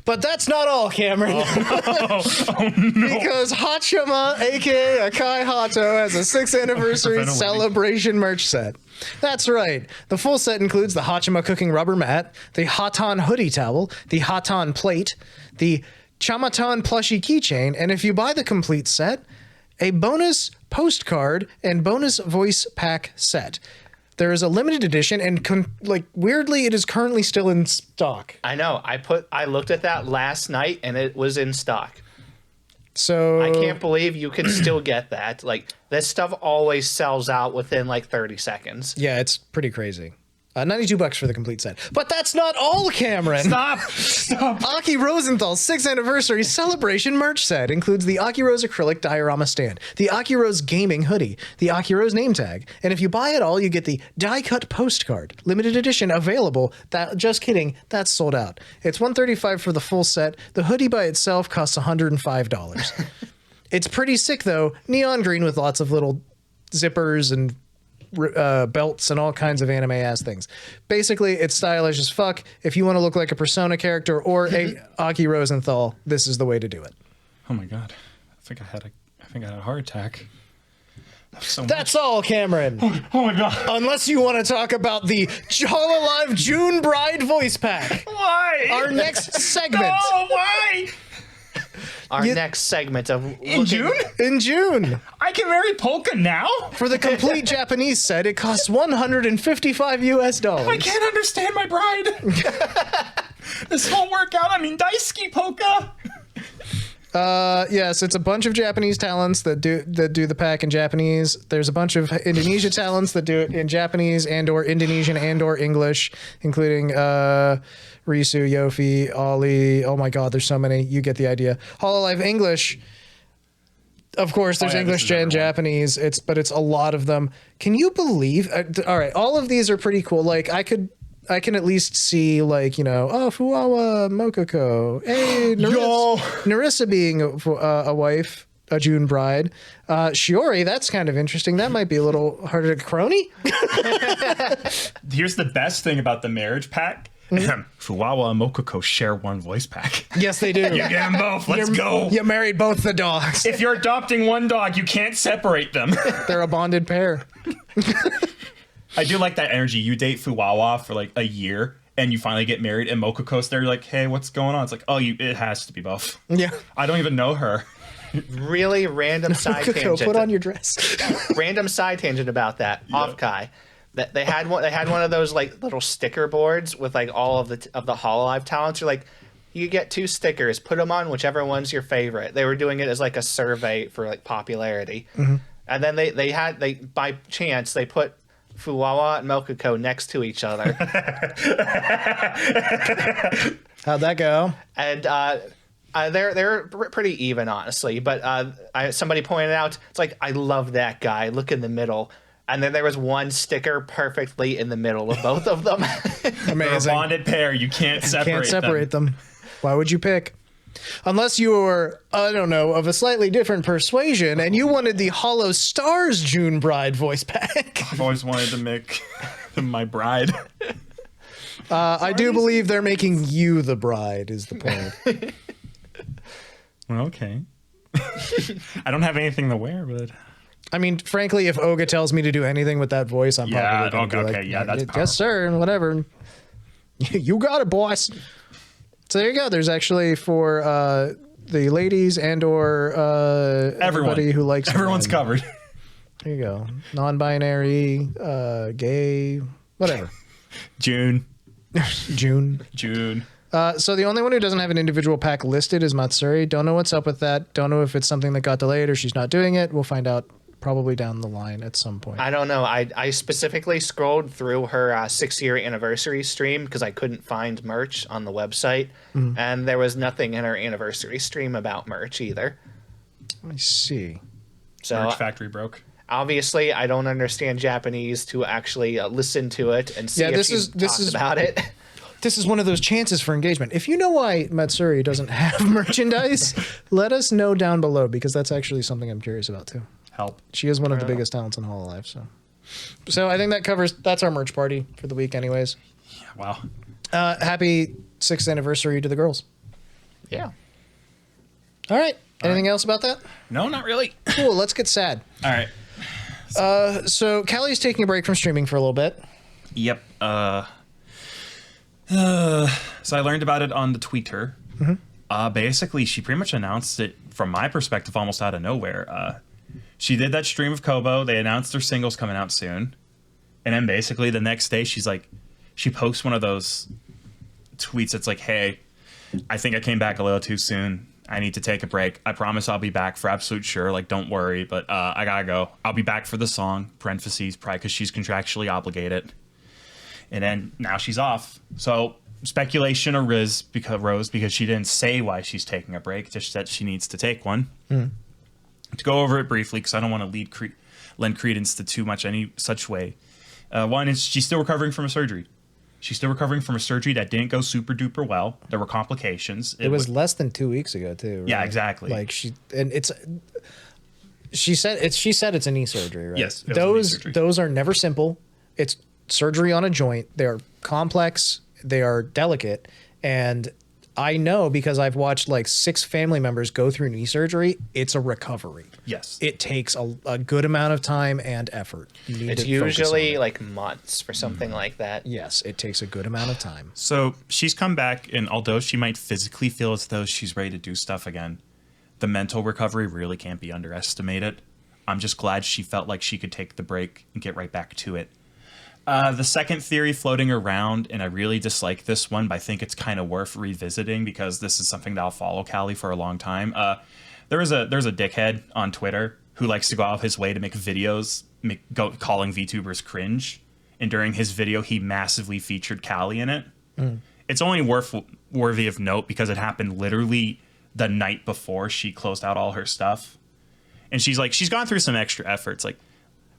But that's not all, Cameron. Oh, no. Because Hachima, aka Akai Hato, has a 6th anniversary celebration merch set. That's right. The full set includes the Hachima cooking rubber mat, the Hatan hoodie towel, the Hatan plate, the Chamatan plushie keychain, and if you buy the complete set, a bonus postcard and bonus voice pack set. There is a limited edition, and weirdly, it is currently still in stock. I know. I looked at that last night, and it was in stock. So I can't believe you can still get that. Like, this stuff always sells out within like 30 seconds. Yeah, it's pretty crazy. $92 for the complete set. But that's not all, Cameron. Stop. Aki Rosenthal's 6th anniversary celebration merch set includes the Aki Rose acrylic diorama stand, the Aki Rose gaming hoodie, the Aki Rose name tag, and if you buy it all, you get the die-cut postcard, limited edition, available. Just kidding, that's sold out. It's $135 for the full set. The hoodie by itself costs $105. It's pretty sick though, neon green with lots of little zippers and belts and all kinds of anime ass things. Basically, it's stylish as fuck. If you want to look like a Persona character or a Aki Rosenthal, this is the way to do it. Oh my god. I think I had a heart attack. That's all, Cameron. Oh my god. Unless you want to talk about the Hololive June Bride voice pack. Why? Our next segment. No, why? Our next segment of In June? In June. I can marry Polka now? For the complete Japanese set, it costs $155 US. I can't understand my bride. This won't work out. I mean, Daisuke Polka. Yes, it's a bunch of Japanese talents that do the pack in Japanese. There's a bunch of Indonesia talents that do it in Japanese and or Indonesian and or English, including Risu, Yofi, Ollie. Oh my god, there's so many. You get the idea. Hololive English. Of course, there's English and Japanese. It's a lot of them. Can you believe? All right, all of these are pretty cool. Like I can at least see, like, you know, Fuwawa, Mokoko, hey, Narissa being a wife, a June bride. Shiori, that's kind of interesting. That might be a little harder to crony. Here's the best thing about the marriage pack. Fuwawa and Mokoko share one voice pack. Yes, they do. You get them both. Let's go. You married both the dogs. If you're adopting one dog, you can't separate them. They're a bonded pair. I do like that energy. You date Fuwawa for like a year, and you finally get married, and Mokoko's there. You're like, hey, what's going on? It's like, oh, it has to be both. Yeah. I don't even know her. really random side tangent. Put on your dress. Random side tangent about that. Offkai. That they had one of those like little sticker boards with like all of the Hololive talents. You're like, you get 2 stickers, put them on whichever one's your favorite. They were doing it as like a survey for like popularity, and then they by chance they put Fuwawa and Mokoko next to each other. How'd that go? And they're pretty even, honestly. But somebody pointed out, it's like, I love that guy. Look in the middle. And then there was one sticker perfectly in the middle of both of them. Amazing. They're a bonded pair. You can't separate them. Why would you pick? Unless you were, I don't know, of a slightly different persuasion and you wanted the Holostars June Bride voice pack. I've always wanted to make them my bride. I do believe they're making you the bride, is the point. Well, okay. I don't have anything to wear, but... I mean, frankly, if Ohhh tells me to do anything with that voice, I'm probably going to be like, yeah, that's powerful. yes, sir, and whatever. You got it, boss. So there you go. There's actually for the ladies and or everybody who likes everyone's covered. There you go. Non-binary, gay, whatever. June. So the only one who doesn't have an individual pack listed is Matsuri. Don't know what's up with that. Don't know if it's something that got delayed or she's not doing it. We'll find out probably down the line at some point. I don't know. I specifically scrolled through her 6-year anniversary stream because I couldn't find merch on the website. And there was nothing in her anniversary stream about merch either. Let me see. So Merch factory broke. Obviously, I don't understand Japanese to actually listen to it and see if she talks about it. This is one of those chances for engagement. If you know why Matsuri doesn't have merchandise, let us know down below because that's actually something I'm curious about too. Help. She is one of the biggest talents in Hololive, so I think that's our merch party for the week anyways. Yeah, wow. Happy 6th anniversary to the girls. Yeah. All right. Anything else about that? No, not really. Cool. Let's get sad. All right. So Callie's taking a break from streaming for a little bit. Yep. So I learned about it on the Twitter. Basically, she pretty much announced it, from my perspective, almost out of nowhere. She did that stream of Kobo. They announced their singles coming out soon. And then basically the next day, she posts one of those tweets that's like, hey, I think I came back a little too soon. I need to take a break. I promise I'll be back for absolute sure. Like, don't worry, but I gotta go. I'll be back for the song, parentheses, probably because she's contractually obligated. And then now she's off. So speculation rose because she didn't say why she's taking a break, just that she needs to take one. To go over it briefly, because I don't want to lend credence to too much any such way. One is she's still recovering from a surgery. She's still recovering from a surgery that didn't go super duper well. There were complications. It was less than 2 weeks ago too. Right? Yeah, exactly. Like she said it's a knee surgery, right? Yes, it was a knee surgery. Those are never simple. It's surgery on a joint. They're complex. They are delicate, and I know because I've watched like 6 family members go through knee surgery. It's a recovery. Yes. It takes a good amount of time and effort. You need It's to focus usually on it. like months for something like that. Yes, it takes a good amount of time. So she's come back, and although she might physically feel as though she's ready to do stuff again, the mental recovery really can't be underestimated. I'm just glad she felt like she could take the break and get right back to it. The second theory floating around, and I really dislike this one, but I think it's kind of worth revisiting because this is something that I'll follow Callie for a long time. There's a dickhead on Twitter who likes to go out of his way to make videos calling VTubers cringe, and during his video, he massively featured Callie in it. It's only worthy of note because it happened literally the night before she closed out all her stuff, and she's gone through some extra efforts, like.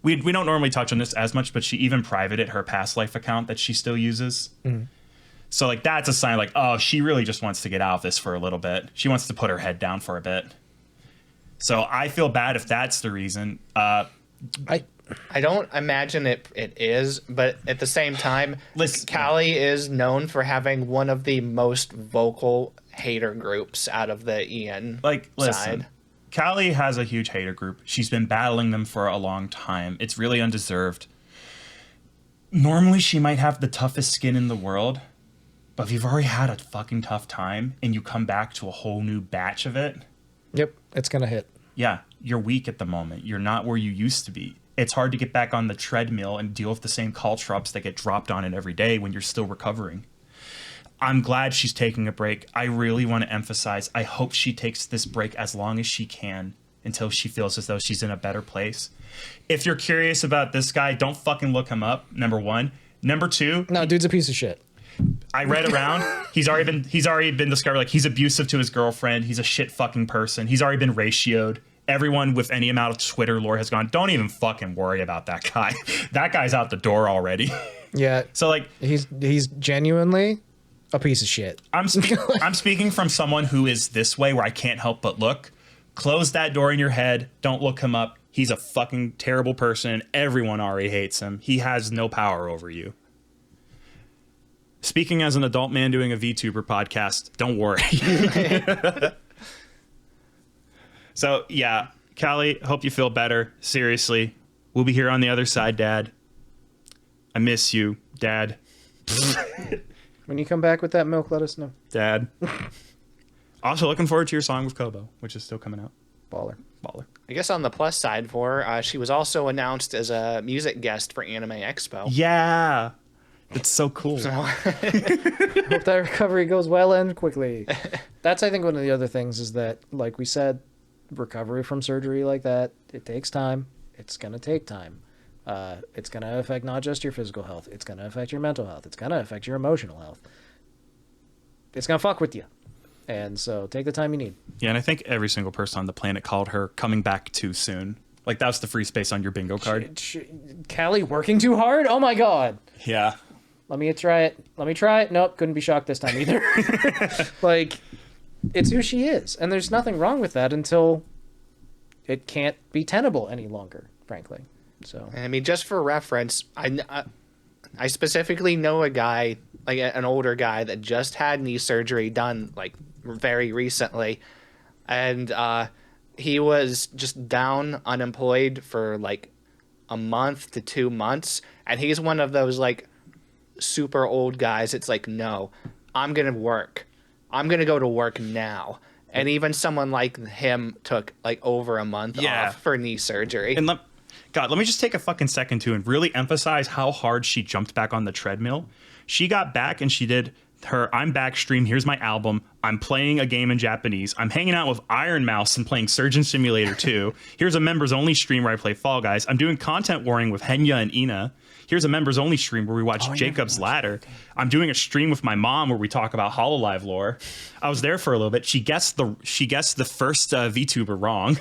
We don't normally touch on this as much, but she even privated her past life account that she still uses. So like that's a sign like, oh, she really just wants to get out of this for a little bit. She wants to put her head down for a bit. So I feel bad if that's the reason. I don't imagine it is, but at the same time, Callie is known for having one of the most vocal hater groups out of the Ian side. Callie has a huge hater group. She's been battling them for a long time. It's really undeserved. Normally, she might have the toughest skin in the world, but if you've already had a fucking tough time and you come back to a whole new batch of it... Yep, it's going to hit. Yeah, you're weak at the moment. You're not where you used to be. It's hard to get back on the treadmill and deal with the same call drops that get dropped on it every day when you're still recovering. I'm glad she's taking a break. I really want to emphasize, I hope she takes this break as long as she can until she feels as though she's in a better place. If you're curious about this guy, don't fucking look him up, number one. Number two... No, dude's a piece of shit. I read around. He's already been discovered. Like, he's abusive to his girlfriend. He's a shit fucking person. He's already been ratioed. Everyone with any amount of Twitter lore has gone, don't even fucking worry about that guy. That guy's out the door already. Yeah. So, like... He's genuinely... a piece of shit. I'm speaking from someone who is this way, where I can't help but look. Close that door in your head. Don't look him up. He's a fucking terrible person. Everyone already hates him. He has no power over you. Speaking as an adult man doing a VTuber podcast, don't worry. So, yeah, Callie, hope you feel better. Seriously, we'll be here on the other side, Dad. I miss you, Dad. When you come back with that milk, let us know. Dad. Also, looking forward to your song with Kobo, which is still coming out. Baller. I guess on the plus side for her, she was also announced as a music guest for Anime Expo. Yeah. It's so cool. So, Hope that recovery goes well and quickly. That's, I think, one of the other things is that, like we said, recovery from surgery like that, it takes time. It's going to take time. It's going to affect not just your physical health. It's going to affect your mental health. It's going to affect your emotional health. It's going to fuck with you. And so take the time you need. Yeah, and I think every single person on the planet called her coming back too soon. Like, that was the free space on your bingo card. Callie working too hard? Oh, my God. Yeah. Let me try it. Nope, couldn't be shocked this time either. Like, it's who she is. And there's nothing wrong with that until it can't be tenable any longer, frankly. So, I mean, just for reference, I specifically know a guy, like an older guy, that just had knee surgery done like very recently, and he was just down unemployed for like a month to 2 months, and he's one of those like super old guys. It's like, no, I'm gonna work. I'm gonna go to work now. And even someone like him took like over a month off for knee surgery. And let me just take a fucking second too and really emphasize how hard she jumped back on the treadmill. She got back and she did her I'm back stream. Here's my album. I'm playing a game in Japanese. I'm hanging out with Iron Mouse and playing Surgeon Simulator 2. Here's a members only stream where I play Fall Guys. I'm doing content warning with Henya and Ina. Here's a members only stream where we watch Jacob's Ladder. I'm doing a stream with my mom where we talk about Hololive lore. I was there for a little bit. She guessed the first VTuber wrong.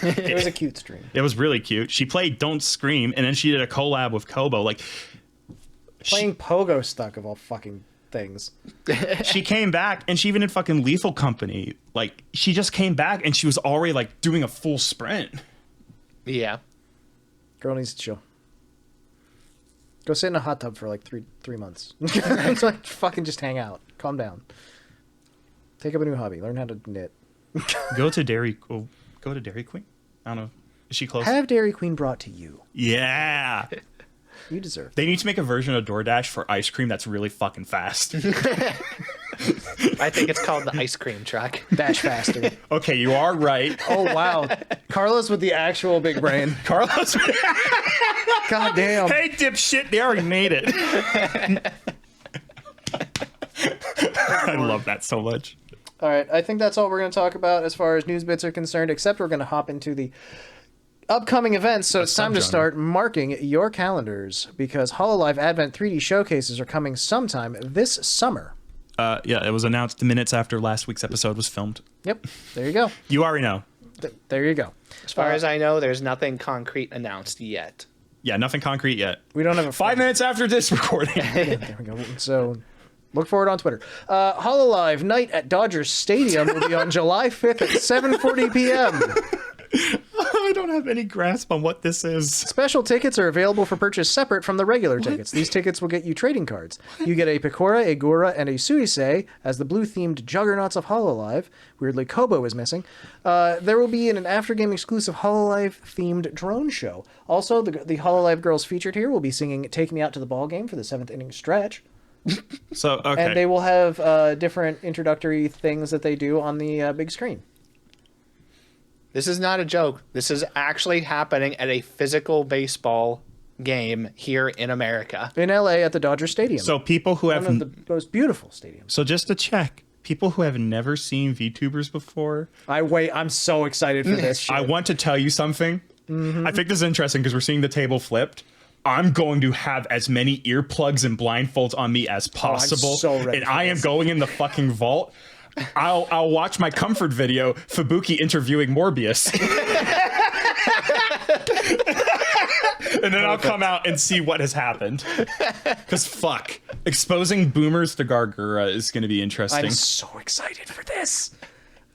It was a cute stream. It was really cute. She played Don't Scream, and then she did a collab with Kobo. Like Playing Pogo Stuck of all fucking things. she came back, and she even did fucking Lethal Company. Like she just came back, and she was already like doing a full sprint. Yeah. Girl needs to chill. Go sit in a hot tub for like three months. It's like fucking just hang out. Calm down. Take up a new hobby. Learn how to knit. Go to Dairy Queen. I don't know. Is she close? Have Dairy Queen brought to you. Yeah. You deserve. They need to make a version of DoorDash for ice cream that's really fucking fast. I think it's called the ice cream truck. Dash faster. Okay, you are right. Oh wow, Carlos with the actual big brain. Carlos. God damn. Hey, dipshit, they already made it. I love that so much. All right, I think that's all we're going to talk about as far as news bits are concerned, except we're going to hop into the upcoming events. So it's time to start marking your calendars because Hololive Advent 3D showcases are coming sometime this summer. Yeah, it was announced the minutes after last week's episode was filmed. Yep, there you go. You already know. There you go. As far as I know, there's nothing concrete announced yet. Yeah, nothing concrete yet. We don't have a 5 minutes after this recording. Yeah, there we go. So look for it on Twitter. Hololive Night at Dodgers Stadium will be on July 5th at 7:40 p.m. I don't have any grasp on what this is. Special tickets are available for purchase separate from the regular tickets. These tickets will get you trading cards. You get a Picora, a Gura, and a Suisei as the blue-themed juggernauts of Hololive. Weirdly, Kobo is missing. There will be an after-game exclusive Hololive-themed drone show. Also, the Hololive girls featured here will be singing Take Me Out to the Ball Game for the 7th inning stretch. So, okay. And they will have different introductory things that they do on the big screen. This is not a joke. This is actually happening at a physical baseball game here in America. In LA at the Dodger Stadium. So people who have... One of the most beautiful stadiums. So just to check, people who have never seen VTubers before... I'm so excited for this shit. I want to tell you something. Mm-hmm. I think this is interesting because we're seeing the table flipped. I'm going to have as many earplugs and blindfolds on me as possible. I'm so ready and for I am this. going in the fucking vault. I'll watch my comfort video, Fubuki interviewing Morbius. And then I'll come out and see what has happened. Because fuck, exposing boomers to Gargura is going to be interesting. I'm so excited for this.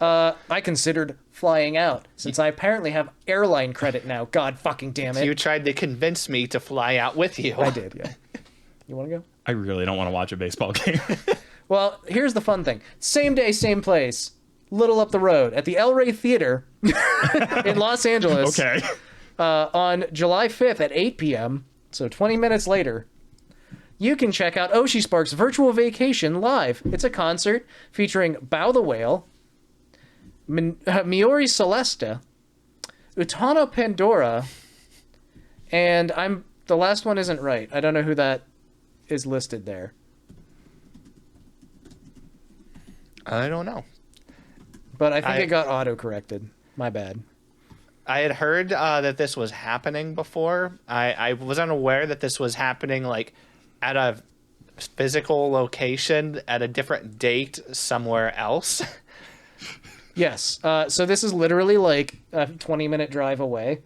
I considered flying out since I apparently have airline credit now. God fucking damn it. You tried to convince me to fly out with you. I did, yeah. You want to go? I really don't want to watch a baseball game. Well, here's the fun thing. Same day, same place. Little up the road at the El Rey Theater in Los Angeles. Okay. On July 5th at 8 p.m., so 20 minutes later, you can check out OshiSPARK's Virtual Vacation live. It's a concert featuring Bow the Whale, Miori Celeste, Utano Pandora, and the last one isn't right. I don't know who that is listed there. I don't know. But I think it got auto-corrected. My bad. I had heard that this was happening before. I was unaware that this was happening like at a physical location at a different date somewhere else. Yes. So this is literally like a 20-minute drive away.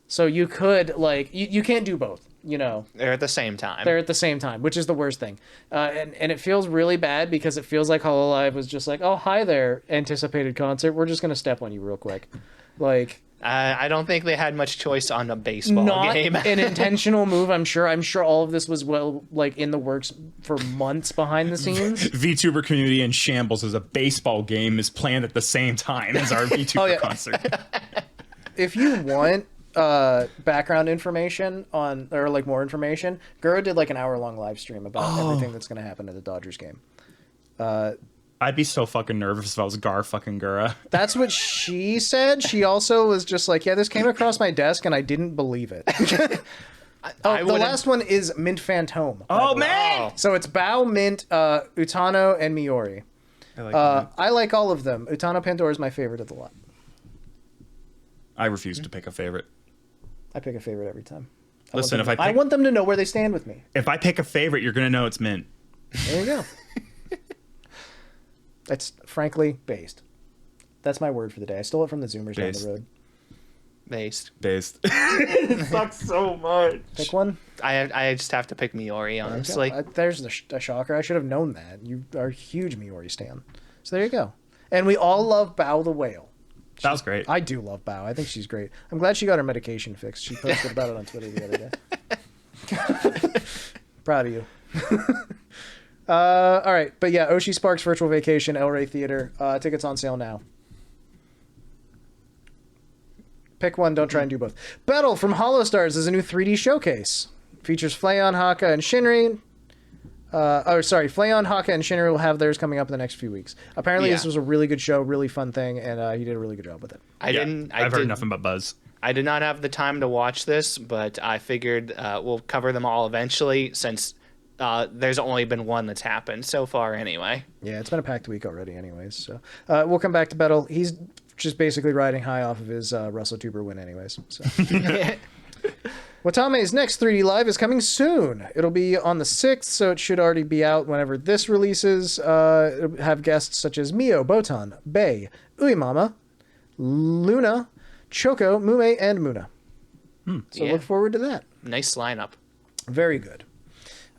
So you could like you can't do both. You know, They're at the same time. they're at the same time, which is the worst thing. And it feels really bad because it feels like Hololive was just like, oh, hi there, anticipated concert. We're just going to step on you real quick. Like, I don't think they had much choice on a baseball not game. an intentional move, I'm sure. I'm sure all of this was in the works for months behind the scenes. VTuber community in shambles as a baseball game is planned at the same time as our VTuber concert. If you want background information on, or like more information, Gura did like an hour-long live stream about everything that's going to happen at the Dodgers game. I'd be so fucking nervous if I was Gar fucking Gura. That's what she said. She also was just like, yeah, this came across my desk and I didn't believe it. I the wouldn't- last one is Mint Phantom. Oh man! So it's Bao, Mint, Utano, and Miori. I like all of them. Utano Pandora is my favorite of the lot. I refuse to pick a favorite. I pick a favorite every time. Listen, I want them to know where they stand with me. if I pick a favorite, you're gonna know it's Mint. There you go. That's frankly based. That's my word for the day. I stole it from the Zoomers Based. down the road. Based. It sucks so much. Pick one. I just have to pick Miori, honestly. There's a shocker. I should have known that. You are a huge Miori stan. So there you go. And we all love Bao the whale. That was great. I do love Bao. I think she's great. I'm glad she got her medication fixed. She posted about it on Twitter the other day. Proud of you. All right. But yeah, OshiSPARK's Virtual Vacation, El Rey Theater. Tickets on sale now. Pick one. Don't try and do both. Battle from Holostars is a new 3D showcase. Features Flayon, Haka, and Shinri. Flayon, Haka, and Shinri will have theirs coming up in the next few weeks. Apparently, this was a really good show, really fun thing, and he did a really good job with it. I've heard nothing but buzz. I did not have the time to watch this, but I figured we'll cover them all eventually, since there's only been one that's happened so far anyway. Yeah, it's been a packed week already anyways. So we'll come back to Battle. He's just basically riding high off of his WrestleTuber win anyways. So. Watame's next 3D Live is coming soon. It'll be on the 6th, so it should already be out whenever this releases. It'll have guests such as Mio, Botan, Bei, Uemama, Luna, Choco, Mume, and Muna. So look forward to that. Nice lineup. Very good.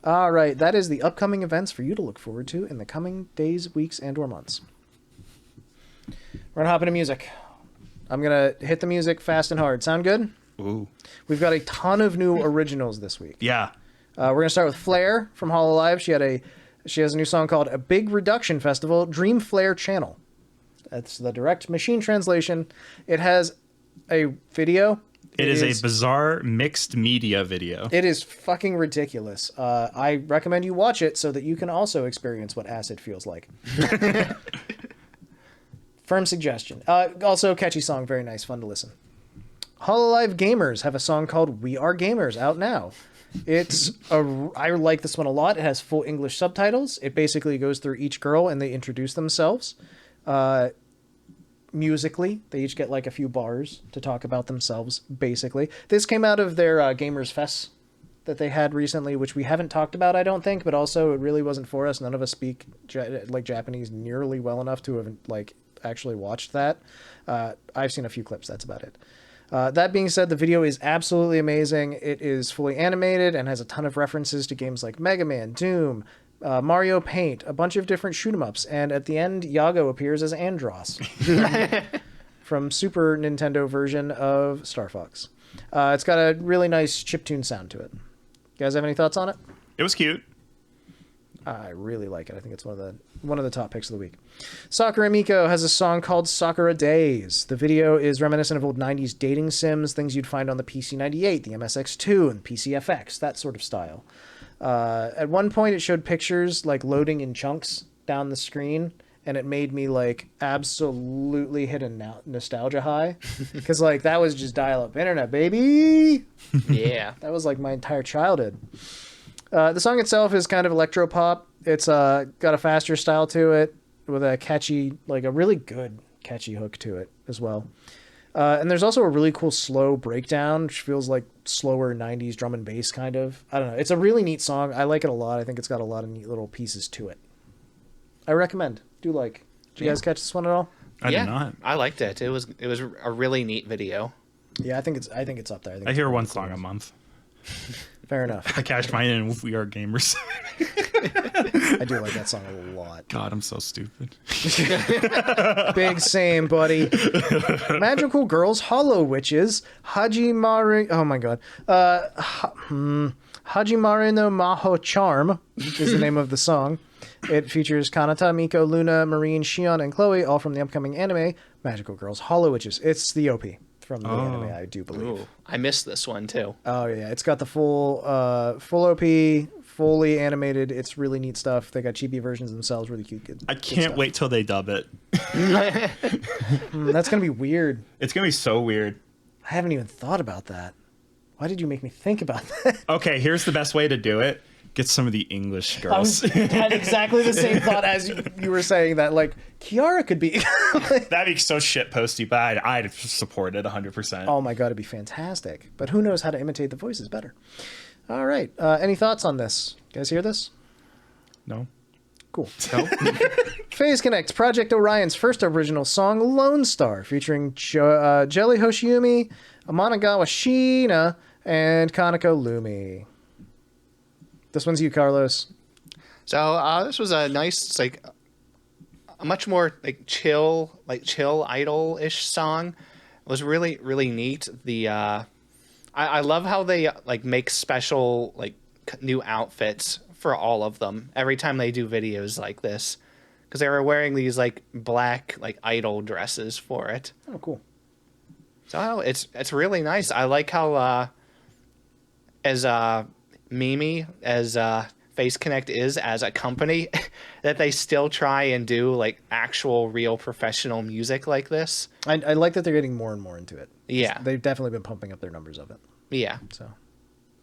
All right, that is the upcoming events for you to look forward to in the coming days, weeks, and or months. We're gonna hop into music. I'm gonna hit the music fast and hard. Sound good? Ooh. We've got a ton of new originals this week. Yeah. We're gonna start with Flare from Hololive. She has a new song called "A Big Reduction Festival Dream Flare Channel." That's the direct machine translation. It has a video. It is a bizarre mixed media video. It is fucking ridiculous. I recommend you watch it so that you can also experience what acid feels like. Firm suggestion. Also, catchy song, very nice, fun to listen. Hololive Gamers have a song called "We Are Gamers" out now. I like this one a lot. It has full English subtitles. It basically goes through each girl and they introduce themselves. Musically, they each get like a few bars to talk about themselves, basically. This came out of their Gamers Fest that they had recently, which we haven't talked about, I don't think, but also it really wasn't for us. None of us speak Japanese nearly well enough to have actually watched that. I've seen a few clips, that's about it. That being said, the video is absolutely amazing. It is fully animated and has a ton of references to games like Mega Man, Doom, Mario Paint, a bunch of different shoot-'em-ups, and at the end, Yago appears as Andross from Super Nintendo version of Star Fox. It's got a really nice chiptune sound to it. You guys have any thoughts on it? It was cute. I really like it. I think it's one of the top picks of the week. Sakura Miko has a song called Sakura Days. The video is reminiscent of old 90s dating sims, things you'd find on the PC-98, the MSX2, and PCFX, that sort of style. At one point, it showed pictures like loading in chunks down the screen, and it made me absolutely hit a nostalgia high because that was just dial-up internet, baby. Yeah, that was my entire childhood. The song itself is kind of electro-pop. It's got a faster style to it with a catchy, a really good catchy hook to it as well. And there's also a really cool slow breakdown, which feels like slower 90s drum and bass kind of. I don't know. It's a really neat song. I like it a lot. I think it's got a lot of neat little pieces to it. I recommend. Did you guys catch this one at all? I did not. I liked it. It was a really neat video. Yeah, I think it's up there. I hear one song a month. Fair enough. I cashed mine in with We Are Gamers. I do like that song a lot. God, I'm so stupid. Big same, buddy. Magical Girls, Hollow Witches, Hajimari. Oh my god. Hajimari no Majo Charm is the name of the song. It features Kanata, Miko, Luna, Marine, Shion, and Chloe, all from the upcoming anime Magical Girls, Hollow Witches. It's the OP from the anime, I do believe. Ooh, I missed this one too. Oh yeah, it's got the full OP, fully animated. It's really neat stuff. They got chibi versions themselves, really cute. I can't wait till they dub it. That's gonna be weird. It's gonna be so weird. I haven't even thought about that. Why did you make me think about that? Okay, here's the best way to do it. Get some of the English girls. Had exactly the same thought as you were saying that, like, Kiara could be. That'd be so shit posty, but I'd support it 100%. Oh my god, it'd be fantastic. But who knows how to imitate the voices better. All right. Any thoughts on this? You guys hear this? No. Cool. No. Phase Connect, Project Orion's first original song, Lonestar, featuring Jelly Hoshiumi, Amanagawa Sheena, and Kaneko Lumi. This one's you, Carlos. So this was a nice, like, a much more chill idol-ish song. It was really, really neat. I love how they make special new outfits for all of them every time they do videos like this, because they were wearing these black idol dresses for it. Oh, cool. So it's really nice. I like how as Mimi as Phase Connect is as a company that they still try and do actual real professional music like this. I like that they're getting more and more into it. Yeah. They've definitely been pumping up their numbers of it. Yeah. So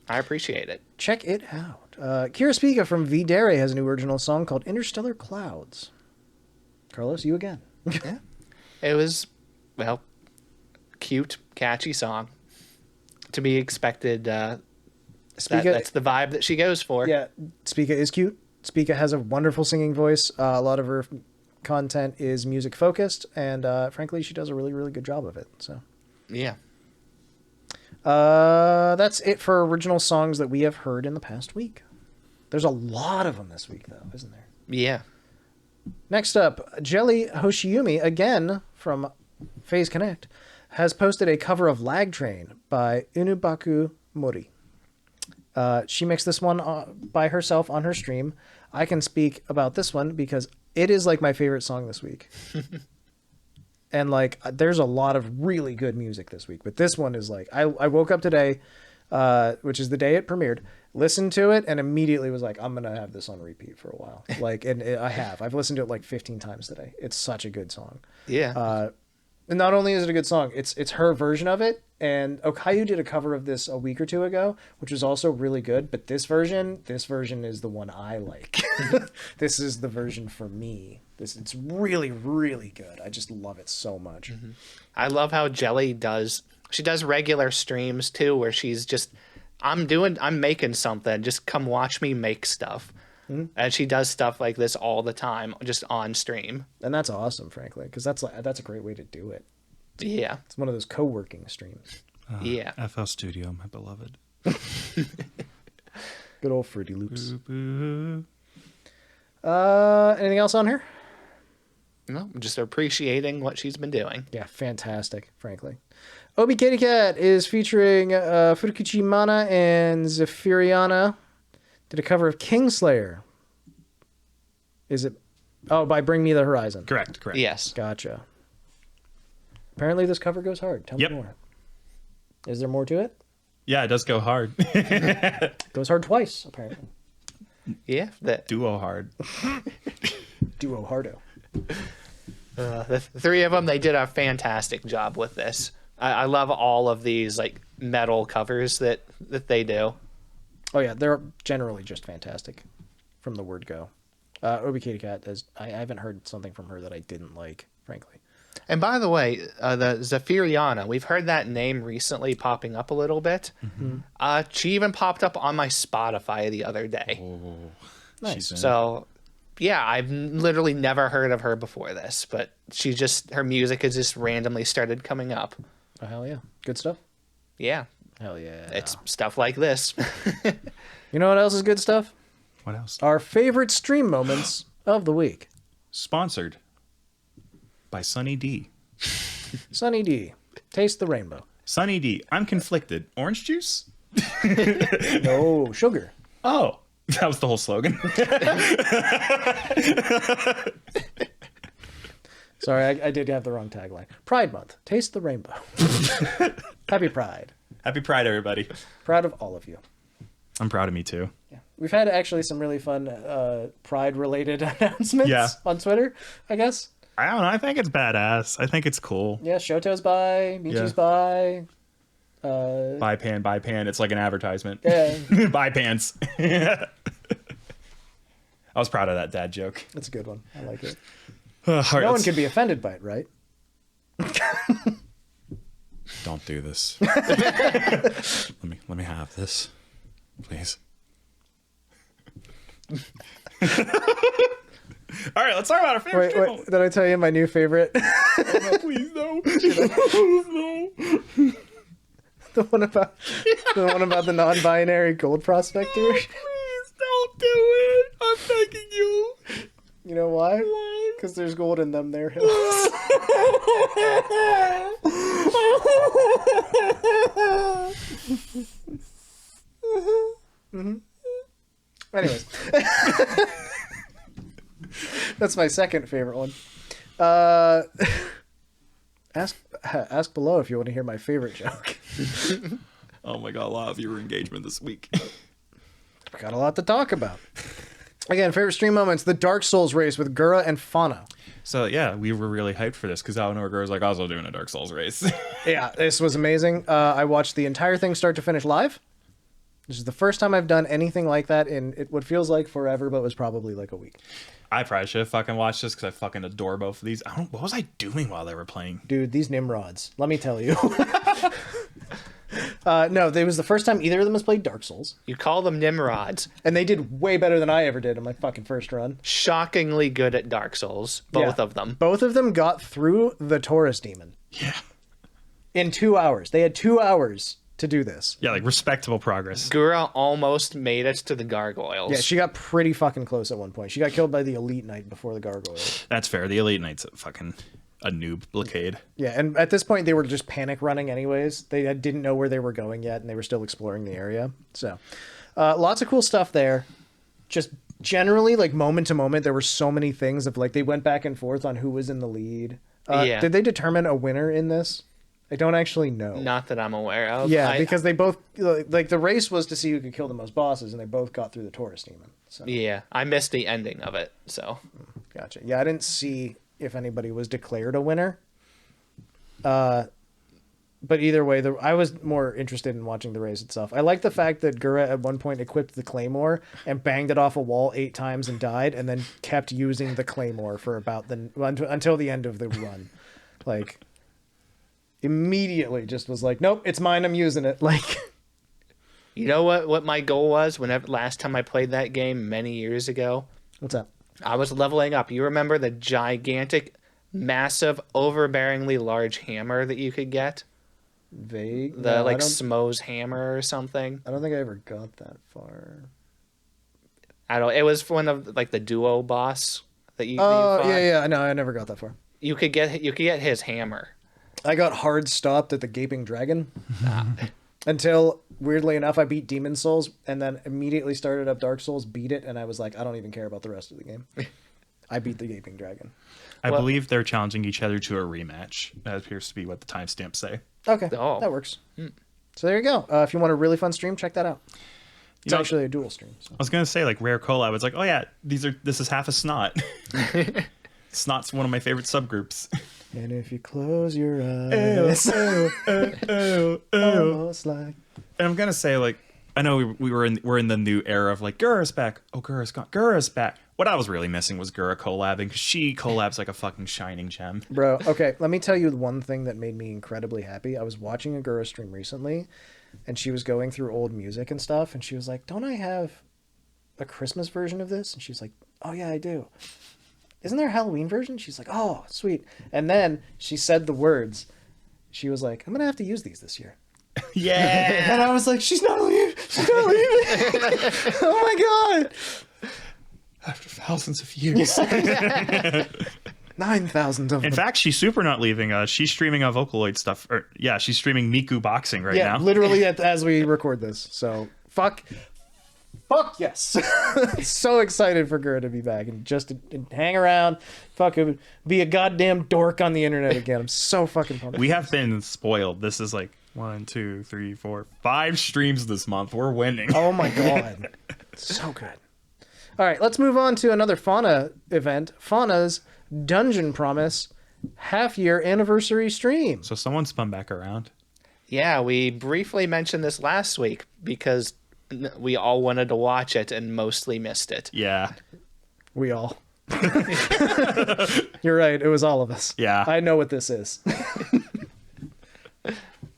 I appreciate it. check it out. Kira Spiga from Vdare has a new original song called Interstellar Clouds. Carlos, you again. Yeah. It was, well, cute, catchy song. To be expected. That's the vibe that she goes for. Yeah, Spiga is cute. Spiga has a wonderful singing voice. A lot of her content is music focused, and frankly, she does a really, really good job of it. So, Yeah. that's it for original songs that we have heard in the past week. There's a lot of them this week, though, isn't there? Yeah. Next up, Jelly Hoshiumi, again from Phase Connect, has posted a cover of Lag Train by Unubaku Mori. She mixed this one by herself on her stream. I can speak about this one because it is my favorite song this week. And there's a lot of really good music this week, but this one is I woke up today, which is the day it premiered, listened to it, and immediately was I'm gonna have this on repeat for a while. I've listened to it 15 times today. It's such a good song. Yeah. And not only is it a good song, it's her version of it. And Okayu did a cover of this a week or two ago, which was also really good. But this version is the one I like. This is the version for me. It's really, really good. I just love it so much. Mm-hmm. I love how Jelly does. She does regular streams too, where she's just, I'm making something. Just come watch me make stuff. Mm-hmm. And she does stuff like this all the time, just on stream. And that's awesome, frankly, because that's a great way to do it. Yeah. It's one of those co-working streams. Yeah. FL Studio, my beloved. Good old Fruity Loops. Boo, boo. Anything else on here? No, I'm just appreciating what she's been doing. Yeah, fantastic, frankly. OBKatieKat is featuring Furukichi Mana and Zephyriana. Did a cover of Kingslayer. Is it? Oh, by Bring Me the Horizon. Correct. Yes. Gotcha. Apparently this cover goes hard. Tell me more. Is there more to it? Yeah, it does go hard. Goes hard twice, apparently. Yeah. Duo hard. Duo hardo. The three of them, they did a fantastic job with this. I love all of these metal covers that they do. Oh yeah, they're generally just fantastic from the word go. OBKatieKat, I haven't heard something from her that I didn't like, frankly. And by the way, the Zephyriana, we've heard that name recently popping up a little bit. Mm-hmm. She even popped up on my Spotify the other day. Oh, Nice. So, yeah, I've literally never heard of her before this, but her music has just randomly started coming up. Oh, hell yeah. Good stuff? Yeah. Hell yeah. It's stuff like this. You know what else is good stuff? What else? Our favorite stream moments of the week. Sponsored by Sunny D. Sunny D. Taste the rainbow. Sunny D. I'm conflicted. Orange juice? No, sugar. Oh, that was the whole slogan. Sorry, I did have the wrong tagline. Pride Month. Taste the rainbow. Happy Pride. Happy Pride, everybody. Proud of all of you. I'm proud of me too. Yeah. We've had actually some really fun Pride-related announcements on Twitter, I guess. I don't know. I think it's badass. I think it's cool. Yeah, Shoto's by, Michi's by. Buy pan. It's like an advertisement. Yeah. Buy pants. I was proud of that dad joke. That's a good one. I like it. All right, No one can be offended by it, right? Don't do this. let me have this, please. All right, let's talk about our favorite stream moment. Did I tell you my new favorite? No, please no. Please no. the one about the non-binary gold prospector. Please don't do it. I'm begging you. You know why? Because there's gold in them there hills. Anyways. That's my second favorite one. Ask below if you want to hear my favorite joke. Oh my god, a lot of viewer engagement this week. We got a lot to talk about. Again, favorite stream moments: the Dark Souls race with Gura and Fauna. So yeah, we were really hyped for this because Eleanor was like, I was also doing a Dark Souls race. Yeah, this was amazing. I watched the entire thing start to finish live. This is the first time I've done anything like that in what feels like forever, but was probably like a week. I probably should have fucking watched this because I fucking adore both of these. What was I doing while they were playing? Dude, these Nimrods, let me tell you. No, it was the first time either of them has played Dark Souls. You call them Nimrods. And they did way better than I ever did on my fucking first run. Shockingly good at Dark Souls, both of them. Both of them got through the Taurus Demon. Yeah. In 2 hours. They had 2 hours to do this. Yeah, like respectable progress. Gura almost made it to the gargoyles. Yeah, she got pretty fucking close at one point. She got killed by the Elite Knight before the gargoyles. That's fair. The Elite Knight's a noob blockade. Yeah, and at this point they were just panic running anyways. They didn't know where they were going yet, and they were still exploring the area. So, lots of cool stuff there. Just generally, like moment to moment, there were so many things of like they went back and forth on who was in the lead. Yeah. Did they determine a winner in this? I don't actually know. Not that I'm aware of. Yeah, because they both like the race was to see who could kill the most bosses, and they both got through the Taurus Demon. So. Yeah, I missed the ending of it. So. Gotcha. Yeah, I didn't see if anybody was declared a winner. But either way, I was more interested in watching the race itself. I like the fact that Gura at one point equipped the Claymore and banged it off a wall 8 times and died, and then kept using the Claymore for about until the end of the run. Like, immediately just was like, nope, it's mine, I'm using it. Like, you know what my goal was last time I played that game many years ago? What's that? I was leveling up. You remember the gigantic, massive, overbearingly large hammer that you could get? Vague. The No, Smo's hammer or something. I don't think I ever got that far. It was one of like the duo boss that you. Oh, that you fought. yeah. No, I never got that far. You could get his hammer. I got hard stopped at the Gaping Dragon. Until, weirdly enough, I beat Demon Souls and then immediately started up Dark Souls, beat it, and I was like, I don't even care about the rest of the game. I beat the Gaping Dragon. I believe they're challenging each other to a rematch. That appears to be what the timestamps say. Okay, Oh. that works. So there you go. If you want a really fun stream, check that out. It's know- actually a dual stream. So. I was gonna say like Rare Cola. I was like, oh yeah, this is half a snot. Snot's one of my favorite subgroups. And if you close your eyes, almost like. And I'm gonna say like, I know we're in the new era of like Gura's back. Oh, Gura's gone. Gura's back. What I was really missing was Gura collabing because she collabs like a fucking shining gem. Bro, okay, let me tell you one thing that made me incredibly happy. I was watching a Gura stream recently, and she was going through old music and stuff, and she was like, don't I have a Christmas version of this? And she was like, oh yeah, I do. Isn't there a Halloween version? She's like, oh, sweet. And then she said the words. She was like, I'm going to have to use these this year. Yeah. And I was like, she's not leaving. She's not leaving. Oh my God. After thousands of years. 9,000 of them. In fact, she's super not leaving. She's streaming Vocaloid stuff. She's streaming Miku boxing right now. Literally as we record this. So fuck yes. So excited for Gura to be back and just to hang around, fucking be a goddamn dork on the internet again. I'm so fucking pumped. We have been spoiled. This is like 1, 2, 3, 4, 5 streams this month. We're winning. Oh my God. So good. All right, let's move on to another Fauna event. Fauna's Dungeon Promise half-year anniversary stream. So someone spun back around. Yeah, we briefly mentioned this last week because we all wanted to watch it and mostly missed it. Yeah. We all. You're right. It was all of us. Yeah. I know what this is.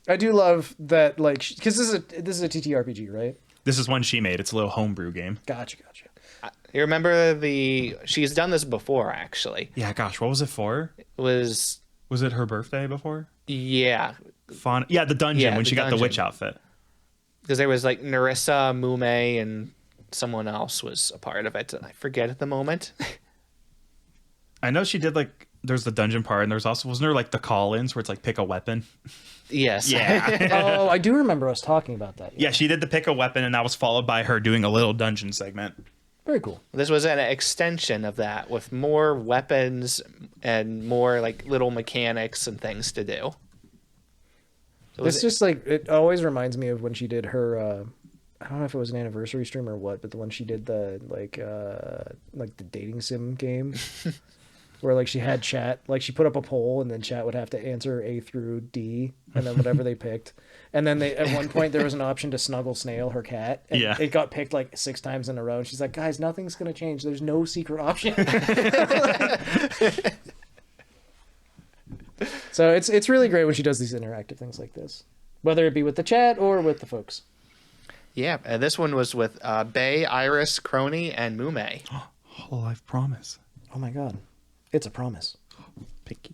I do love that, like, because this is a TTRPG, right? This is one she made. It's a little homebrew game. Gotcha. You remember she's done this before, actually. Yeah, gosh, what was it for? It was it her birthday before? Yeah, Fauna. Yeah, the dungeon when she got the witch outfit. because there was like Narissa, Mume, and someone else was a part of it, and I forget at the moment. I know she did like there's the dungeon part, and there's also wasn't there like the call-ins where it's like pick a weapon? Yes. Yeah. Oh, I do remember us talking about that. Yeah, she did the pick a weapon, and that was followed by her doing a little dungeon segment. Very cool. This was an extension of that with more weapons and more like little mechanics and things to do. So It's just like, it always reminds me of when she did her, I don't know if it was an anniversary stream or what, but the one she did the like the dating sim game where like she had chat, like she put up a poll and then chat would have to answer A through D and then whatever they picked. And then at one point there was an option to snuggle Snail, her cat. And Yeah. it got picked like 6 times in a row. And she's like, guys, nothing's going to change. There's no secret option. So it's really great when she does these interactive things like this, whether it be with the chat or with the folks. Yeah, this one was with Bay, Iris, Crony, and Mume. Hololive promise. Oh my god. It's a promise. Picky.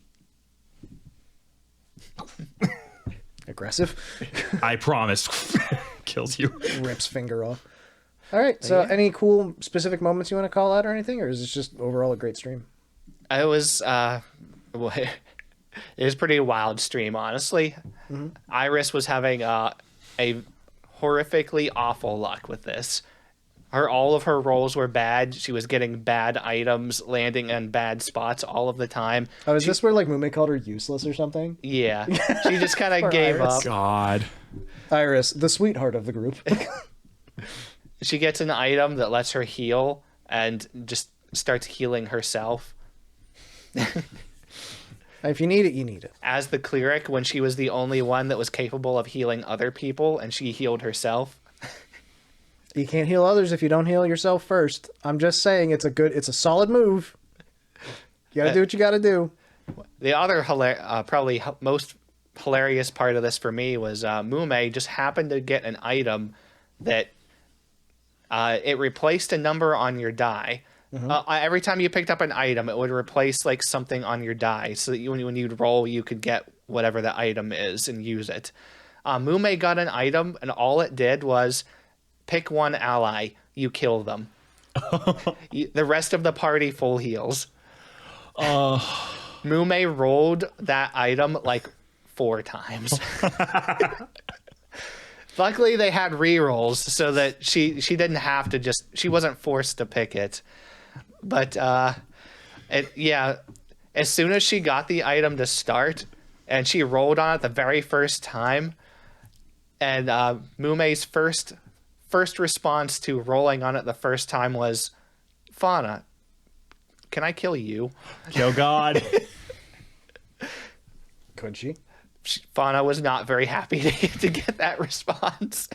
Aggressive. I promise. Kills you. Rips finger off. All right. So any cool specific moments you want to call out or anything? Or is this just overall a great stream? It was it was pretty wild stream, honestly. Mm-hmm. Iris was having a horrifically awful luck with this. All of her rolls were bad. She was getting bad items, landing in bad spots all of the time. Oh, is this where like Mume called her useless or something? Yeah, she just kind Poor of gave Iris. up. God. Iris, the sweetheart of the group. She gets an item that lets her heal and just starts healing herself. If you need it, you need it. As the cleric, when she was the only one that was capable of healing other people, and she healed herself. You can't heal others if you don't heal yourself first. I'm just saying it's a solid move. You gotta do what you gotta do. The other probably most hilarious part of this for me was Mume just happened to get an item that it replaced a number on your die. Every time you picked up an item, it would replace like something on your die, so that when you'd roll, you could get whatever the item is and use it. Mume got an item, and all it did was pick one ally, you kill them. The rest of the party full heals. Mume rolled that item like 4 times. Luckily, they had rerolls so that she didn't have to she wasn't forced to pick it. But as soon as she got the item to start and she rolled on it the very first time, and Mume's first response to rolling on it the first time was, Fauna, can I kill you? Kill God. Could she? Fauna was not very happy to get that response.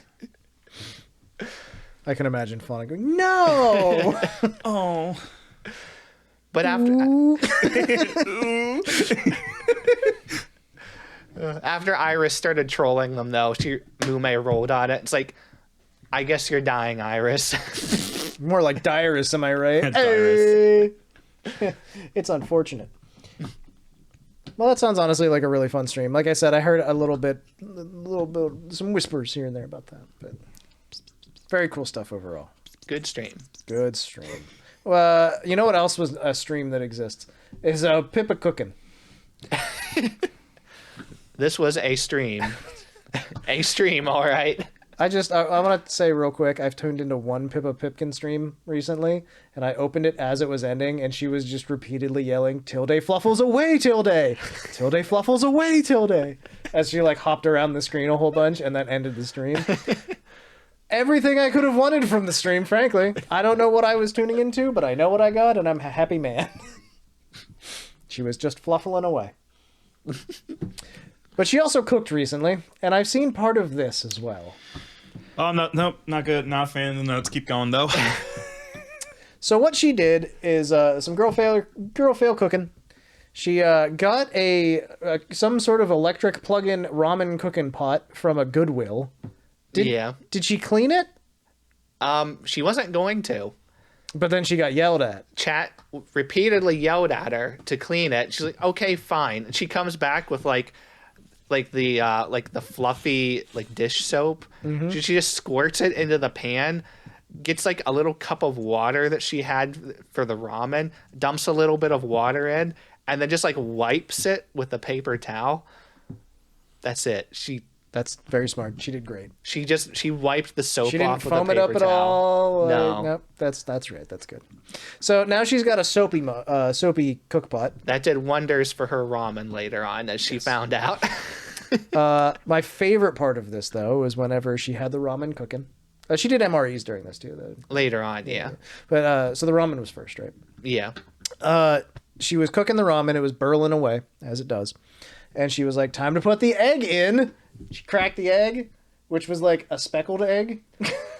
I can imagine Fauna going, no! Oh. But after Iris started trolling them, though, Mume rolled on it. It's like, I guess you're dying, Iris. More like Dirus, am I right? Dirus. Hey. It's unfortunate. Well, that sounds honestly like a really fun stream. Like I said, I heard a little bit, some whispers here and there about that, but very cool stuff overall. Good stream. Good stream. You know what else was a stream that exists? Is Pippa Cookin. This was a stream. A stream, all right. I want to say real quick, I've tuned into one Pippa Pipkin stream recently, and I opened it as it was ending, and she was just repeatedly yelling, Tilde Fluffles away, Tilde! Tilde Fluffles away, Tilde! As she like hopped around the screen a whole bunch and then ended the stream. Everything I could have wanted from the stream, frankly. I don't know what I was tuning into, but I know what I got, and I'm a happy man. She was just fluffling away. But she also cooked recently, and I've seen part of this as well. Oh, no, nope, not good. Not a fan of the notes. Keep going, though. So what she did is some girl fail cooking. She got some sort of electric plug-in ramen cooking pot from a Goodwill. Did she clean it? She wasn't going to. But then she got yelled at. Chat repeatedly yelled at her to clean it. She's like, okay, fine. And she comes back with like the fluffy like dish soap. Mm-hmm. She just squirts it into the pan, gets like a little cup of water that she had for the ramen, dumps a little bit of water in, and then just like wipes it with a paper towel. That's it. That's very smart. She did great. She wiped the soap she didn't off with a foam paper it up at towel. all. No. Nope. That's right. That's good. So now she's got a soapy cook pot. That did wonders for her ramen later on, as she found out. My favorite part of this, though, was whenever she had the ramen cooking. She did MREs during this, too, though. Later on, yeah. But so the ramen was first, right? Yeah. She was cooking the ramen. It was burling away, as it does. And she was like, time to put the egg in. She cracked the egg, which was like a speckled egg.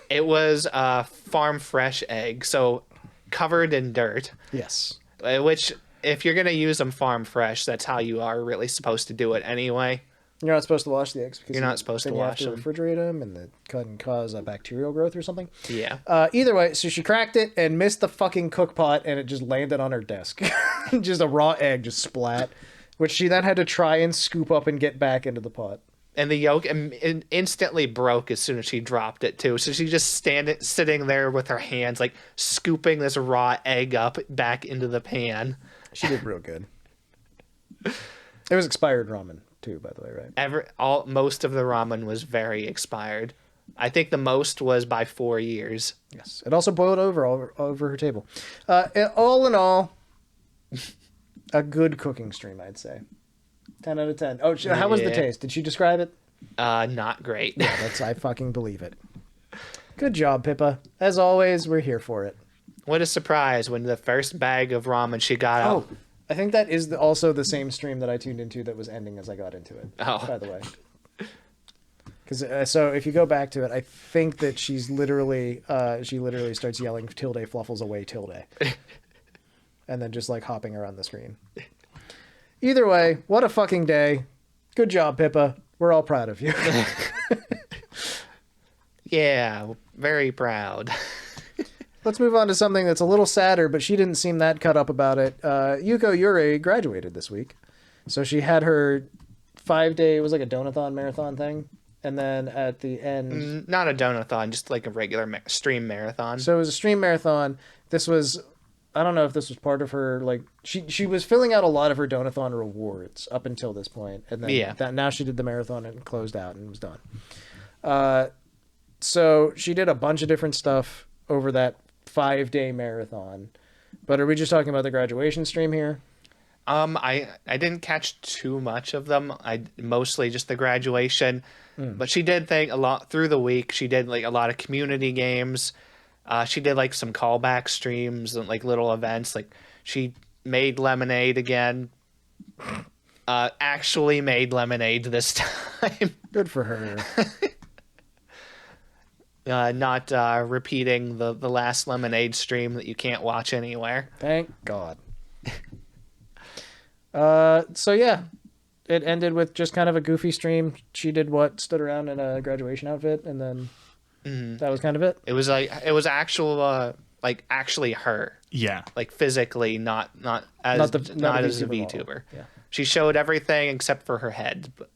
It was a farm fresh egg, so covered in dirt. Yes. Which, if you're going to use them farm fresh, that's how you are really supposed to do it anyway. You're not supposed to wash the eggs because you're not supposed to wash them. You have to refrigerate them, and that can cause a bacterial growth or something. Yeah. Either way, so she cracked it and missed the fucking cook pot, and it just landed on her desk. Just a raw egg just splat, which she then had to try and scoop up and get back into the pot. And the yolk instantly broke as soon as she dropped it too. So she just sitting there with her hands like scooping this raw egg up back into the pan. She did real good. It was expired ramen too, by the way, right? Most of the ramen was very expired. I think the most was by 4 years. Yes. It also boiled over her table. All in all, a good cooking stream, I'd say. 10 out of 10. Oh, how was the taste? Did she describe it? Not great. Yeah, I fucking believe it. Good job, Pippa. As always, we're here for it. What a surprise when the first bag of ramen she got out. Oh, I think that is also the same stream that I tuned into that was ending as I got into it. Oh. By the way. Because so if you go back to it, I think that she literally starts yelling tilde fluffles away tilde. And then just like hopping around the screen. Either way, what a fucking day. Good job, Pippa. We're all proud of you. Yeah, very proud. Let's move on to something that's a little sadder, but she didn't seem that cut up about it. Yuko Graduated graduated this week. So she had her 5-day, it was like a donathon marathon thing. And then at the end... Not a donathon, just like a regular stream marathon. So it was a stream marathon. This was... I don't know if this was part of her, like, she was filling out a lot of her donathon rewards up until this point. And then now she did the marathon and closed out and was done. So she did a bunch of different stuff over that 5-day marathon. But are we just talking about the graduation stream here? I didn't catch too much of them. I mostly just the graduation. But she did a lot through the week. She did like a lot of community games. She did like some callback streams and like little events. Like she made lemonade again. Actually made lemonade this time. Good for her. Not repeating the last lemonade stream that you can't watch anywhere. Thank God. So yeah, it ended with just kind of a goofy stream. She did stood around in a graduation outfit, and then that was kind of it. It was actually her. Yeah. Like physically, not as a VTuber. Yeah. She showed everything except for her head, but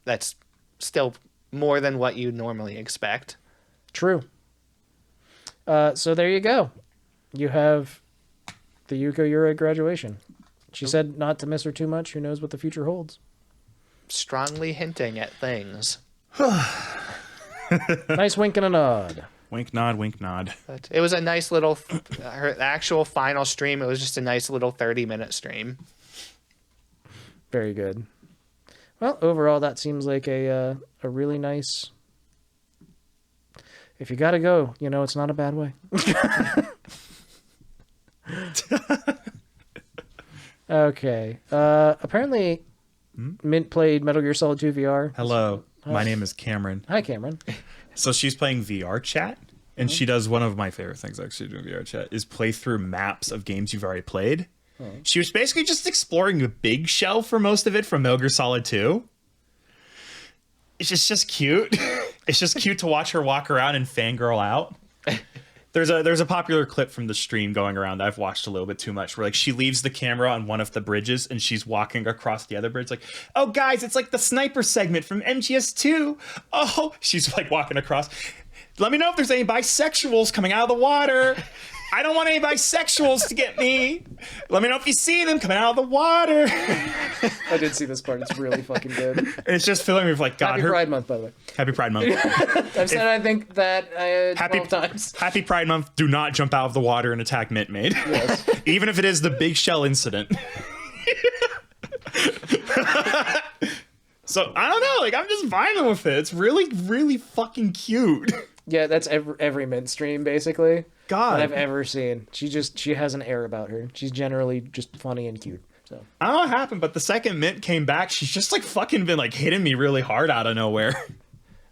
that's still more than what you normally expect. True. So there you go. You have the Yuko graduation. She said not to miss her too much. Who knows what the future holds? Strongly hinting at things. Nice wink and a nod. Wink, nod, wink, nod. But it was a nice little... her actual final stream, it was just a nice little 30-minute stream. Very good. Well, overall, that seems like a really nice... If you gotta go, it's not a bad way. Okay. Apparently, Mint played Metal Gear Solid 2 VR. Hello, my name is Cameron. Hi, Cameron. So she's playing VR chat, and she does one of my favorite things actually doing VR chat is play through maps of games you've already played. She was basically just exploring the big shell for most of it from Metal Gear Solid 2. It's just cute. It's just cute to watch her walk around and fangirl out. There's a popular clip from the stream going around that I've watched a little bit too much where like she leaves the camera on one of the bridges and she's walking across the other bridge like, oh guys, it's like the sniper segment from MGS2. Oh, she's like walking across. Let me know if there's any bisexuals coming out of the water. I don't want any bisexuals to get me. Let me know if you see them coming out of the water. I did see this part. It's really fucking good. It's just filling me with like, God, Happy Pride Month, by the way. Happy Pride Month. I've said I think that 12 times. Happy Pride Month. Do not jump out of the water and attack Mint Maid. Yes. Even if it is the big shell incident. So I don't know. Like I'm just vibing with it. It's really, really fucking cute. Yeah, that's every Mint stream basically. God, that I've ever seen. She has an air about her. She's generally just funny and cute. So I don't know what happened, but the second Mint came back, she's just like fucking been like hitting me really hard out of nowhere.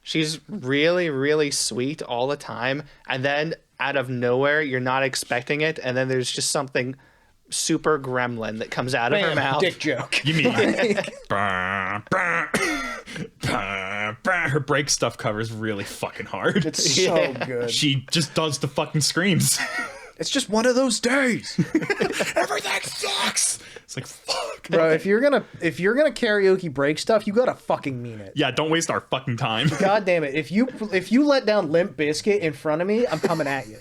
She's really, really sweet all the time, and then out of nowhere, you're not expecting it, and then there's just something super gremlin that comes out of her mouth. Dick joke. You mean her break stuff cover is really fucking hard. It's so good. She just does the fucking screams. It's just one of those days. Everything sucks. It's like fuck, Bro, if you're gonna karaoke break stuff, you gotta fucking mean it. Yeah, don't waste our fucking time. God damn it! If you let down Limp Bizkit in front of me, I'm coming at you.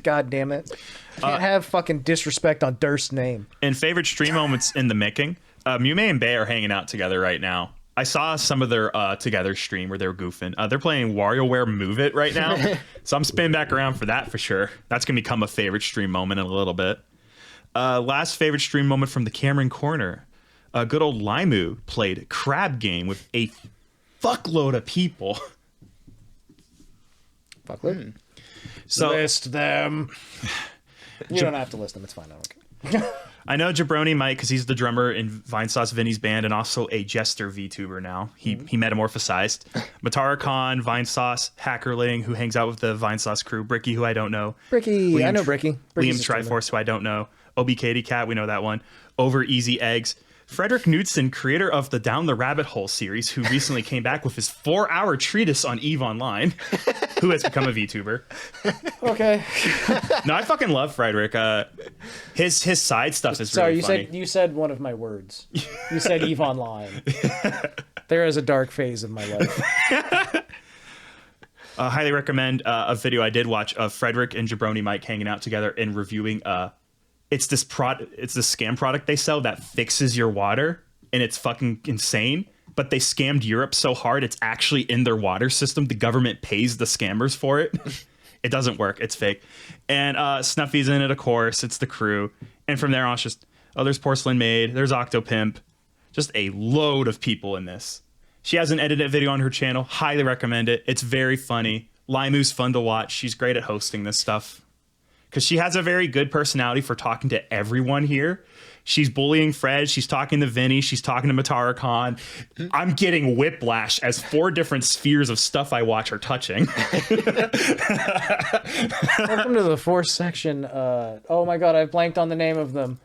God damn it! Can't have fucking disrespect on Durst's name. And favorite stream moments in the making. Mume and Bay are hanging out together right now. I saw some of their together stream where they were goofing. They're playing WarioWare Move It right now. So I'm spinning back around for that for sure. That's going to become a favorite stream moment in a little bit. Last favorite stream moment from the Cameron Corner. Good old Laimu played Crab Game with a fuckload of people. Fuckload. So List them. You don't have to list them. It's fine. I don't care. I know Jabroni might because he's the drummer in Vinesauce Vinny's band and also a jester VTuber now. He metamorphosized. Matara Khan, Vinesauce, Hackerling, who hangs out with the Vinesauce crew. Bricky, who I don't know. Bricky, I know Bricky. Liam Triforce, who I don't know. OBKatieKat, we know that one. Over Easy Eggs. Frederick Knudsen, creator of the Down the Rabbit Hole series, who recently came back with his 4-hour treatise on EVE Online, who has become a VTuber. Okay. No, I fucking love Frederick. His side stuff is really funny. You said one of my words. You said EVE Online. There is a dark phase of my life. Highly recommend a video I did watch of Frederick and Jabroni Mike hanging out together and reviewing it's this scam product they sell that fixes your water, and it's fucking insane. But they scammed Europe so hard it's actually in their water system. The government pays the scammers for it. It doesn't work. It's fake. And Snuffy's in it, of course. It's the crew. And from there on, it's just, there's Porcelain Maid, there's Octopimp. Just a load of people in this. She has an edited video on her channel. Highly recommend it. It's very funny. Laimu's fun to watch. She's great at hosting this stuff. Because she has a very good personality for talking to everyone here. She's bullying Fred. She's talking to Vinny. She's talking to Matara Khan. I'm getting whiplash as 4 different spheres of stuff I watch are touching. Welcome to the 4th section. Oh my god, I've blanked on the name of them.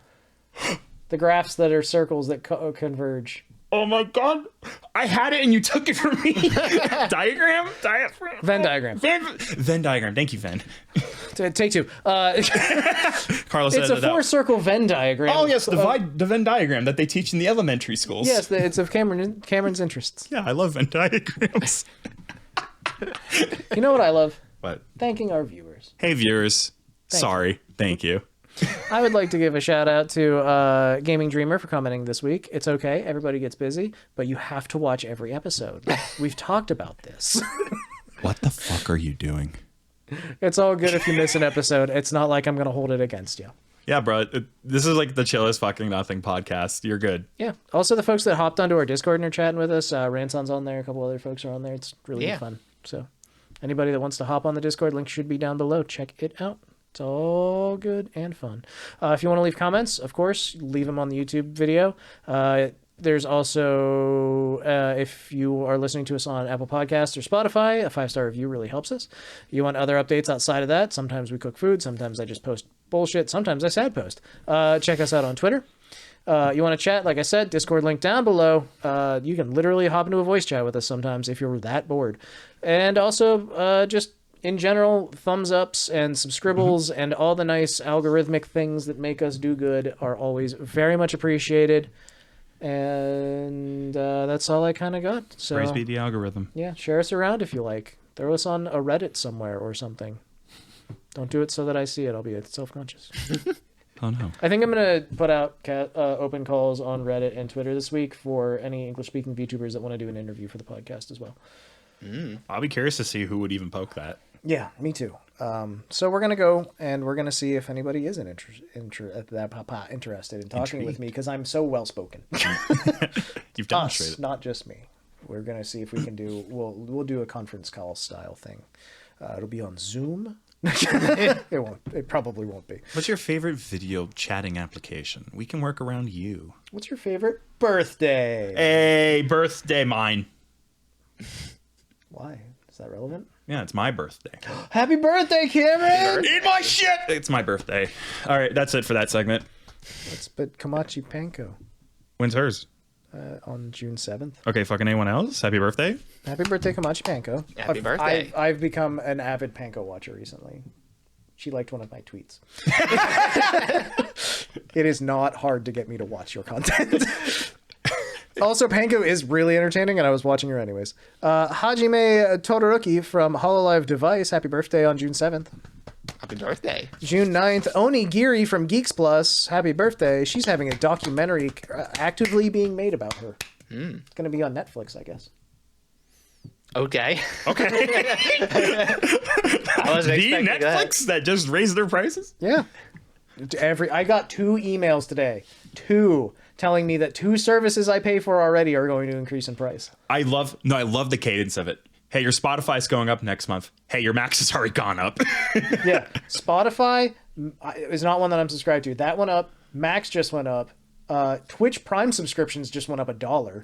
The graphs that are circles that converge. Oh my god. I had it and you took it from me. Diagram? Venn diagram. Venn diagram. Thank you, Venn. Take 2. Carlos It's a 4-circle Venn diagram. Oh, yes, the Venn diagram that they teach in the elementary schools. Yes, it's of Cameron's interests. Yeah, I love Venn diagrams. You know what I love? What? Thanking our viewers. Hey, viewers. Sorry. Thank you. I would like to give a shout out to Gaming Dreamer for commenting this week. It's okay. Everybody gets busy, but you have to watch every episode. We've talked about this. What the fuck are you doing? It's all good if you miss an episode. It's not like I'm going to hold it against you. Yeah, bro. This is like the chillest fucking nothing podcast. You're good. Yeah. Also, the folks that hopped onto our Discord and are chatting with us, Ranson's on there. A couple other folks are on there. It's really fun. So anybody that wants to hop on the Discord, link should be down below. Check it out. It's all good and fun. If you want to leave comments, of course, leave them on the YouTube video. There's also, if you are listening to us on Apple Podcasts or Spotify, a 5-star review really helps us. You want other updates outside of that? Sometimes we cook food. Sometimes I just post bullshit. Sometimes I sad post. Check us out on Twitter. You want to chat? Like I said, Discord link down below. You can literally hop into a voice chat with us sometimes if you're that bored. And also, just in general, thumbs ups and some scribbles and all the nice algorithmic things that make us do good are always very much appreciated. And that's all I kind of got. So Praise be the algorithm. yeah, share us around if you like. Throw us on a Reddit somewhere or something. Don't do it so that I see it. I'll be self-conscious. Oh no. I think I'm going to put out open calls on Reddit and Twitter this week for any English-speaking VTubers that want to do an interview for the podcast as well. I'll be curious to see who would even poke that. Yeah, me too. So we're going to go and we're going to see if anybody is interested in talking with me because I'm so well-spoken. You've demonstrated. Us, not just me. We're going to see if we can do, we'll do a conference call style thing. It'll be on Zoom. It probably won't be. What's your favorite video chatting application? We can work around you. What's your favorite birthday? Hey, birthday mine. Why? Is that relevant? Yeah, it's my birthday. Happy birthday, Cameron! Eat my shit! It's my birthday. All right, that's it for that segment. But Kamachi Panko When's hers? on June 7th. Okay, fucking anyone else? Happy birthday. Happy birthday, Kamachi Panko. Happy birthday. I've become an avid Panko watcher recently. She liked one of my tweets. It is not hard to get me to watch your content. Also, Panko is really entertaining, and I was watching her anyways. Hajime Todoroki from Hololive Device, happy birthday on June 7th. Happy birthday. June 9th, Oni Giri from Geeks Plus, happy birthday. She's having a documentary actively being made about her. It's going to be on Netflix, I guess. Okay. Okay. I wasn't The expecting Netflix that just raised their prices? Yeah. I got 2 emails today. 2. Telling me that 2 services I pay for already are going to increase in price. I love the cadence of it. Hey, your Spotify's going up next month. Hey, your Max has already gone up. Yeah. Spotify is not one that I'm subscribed to. That went up. Max just went up. Twitch Prime subscriptions just went up $1.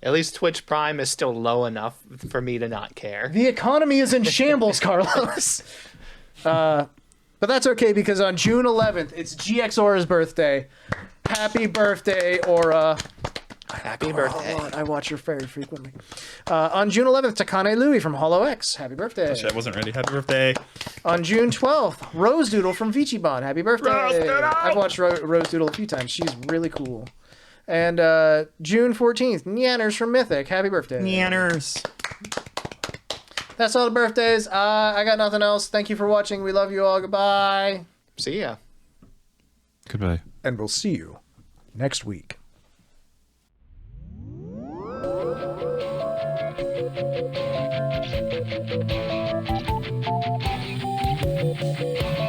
At least Twitch Prime is still low enough for me to not care. The economy is in shambles, Carlos. But that's okay because on June 11th, it's GX Aura's birthday. Happy birthday, Aura. Happy birthday. Oh, I watch her very frequently. On June 11th, Takane Louie from Hollow X. Happy birthday. Shit, I wasn't ready. Happy birthday. On June 12th, Rose Doodle from Vichibon. Happy birthday. Rose Doodle! I've watched Rose Doodle a few times. She's really cool. And June 14th, Nyanners from Mythic. Happy birthday. Nyanners. That's all the birthdays. I got nothing else. Thank you for watching. We love you all. Goodbye. See ya. Goodbye. And we'll see you next week. Thank you.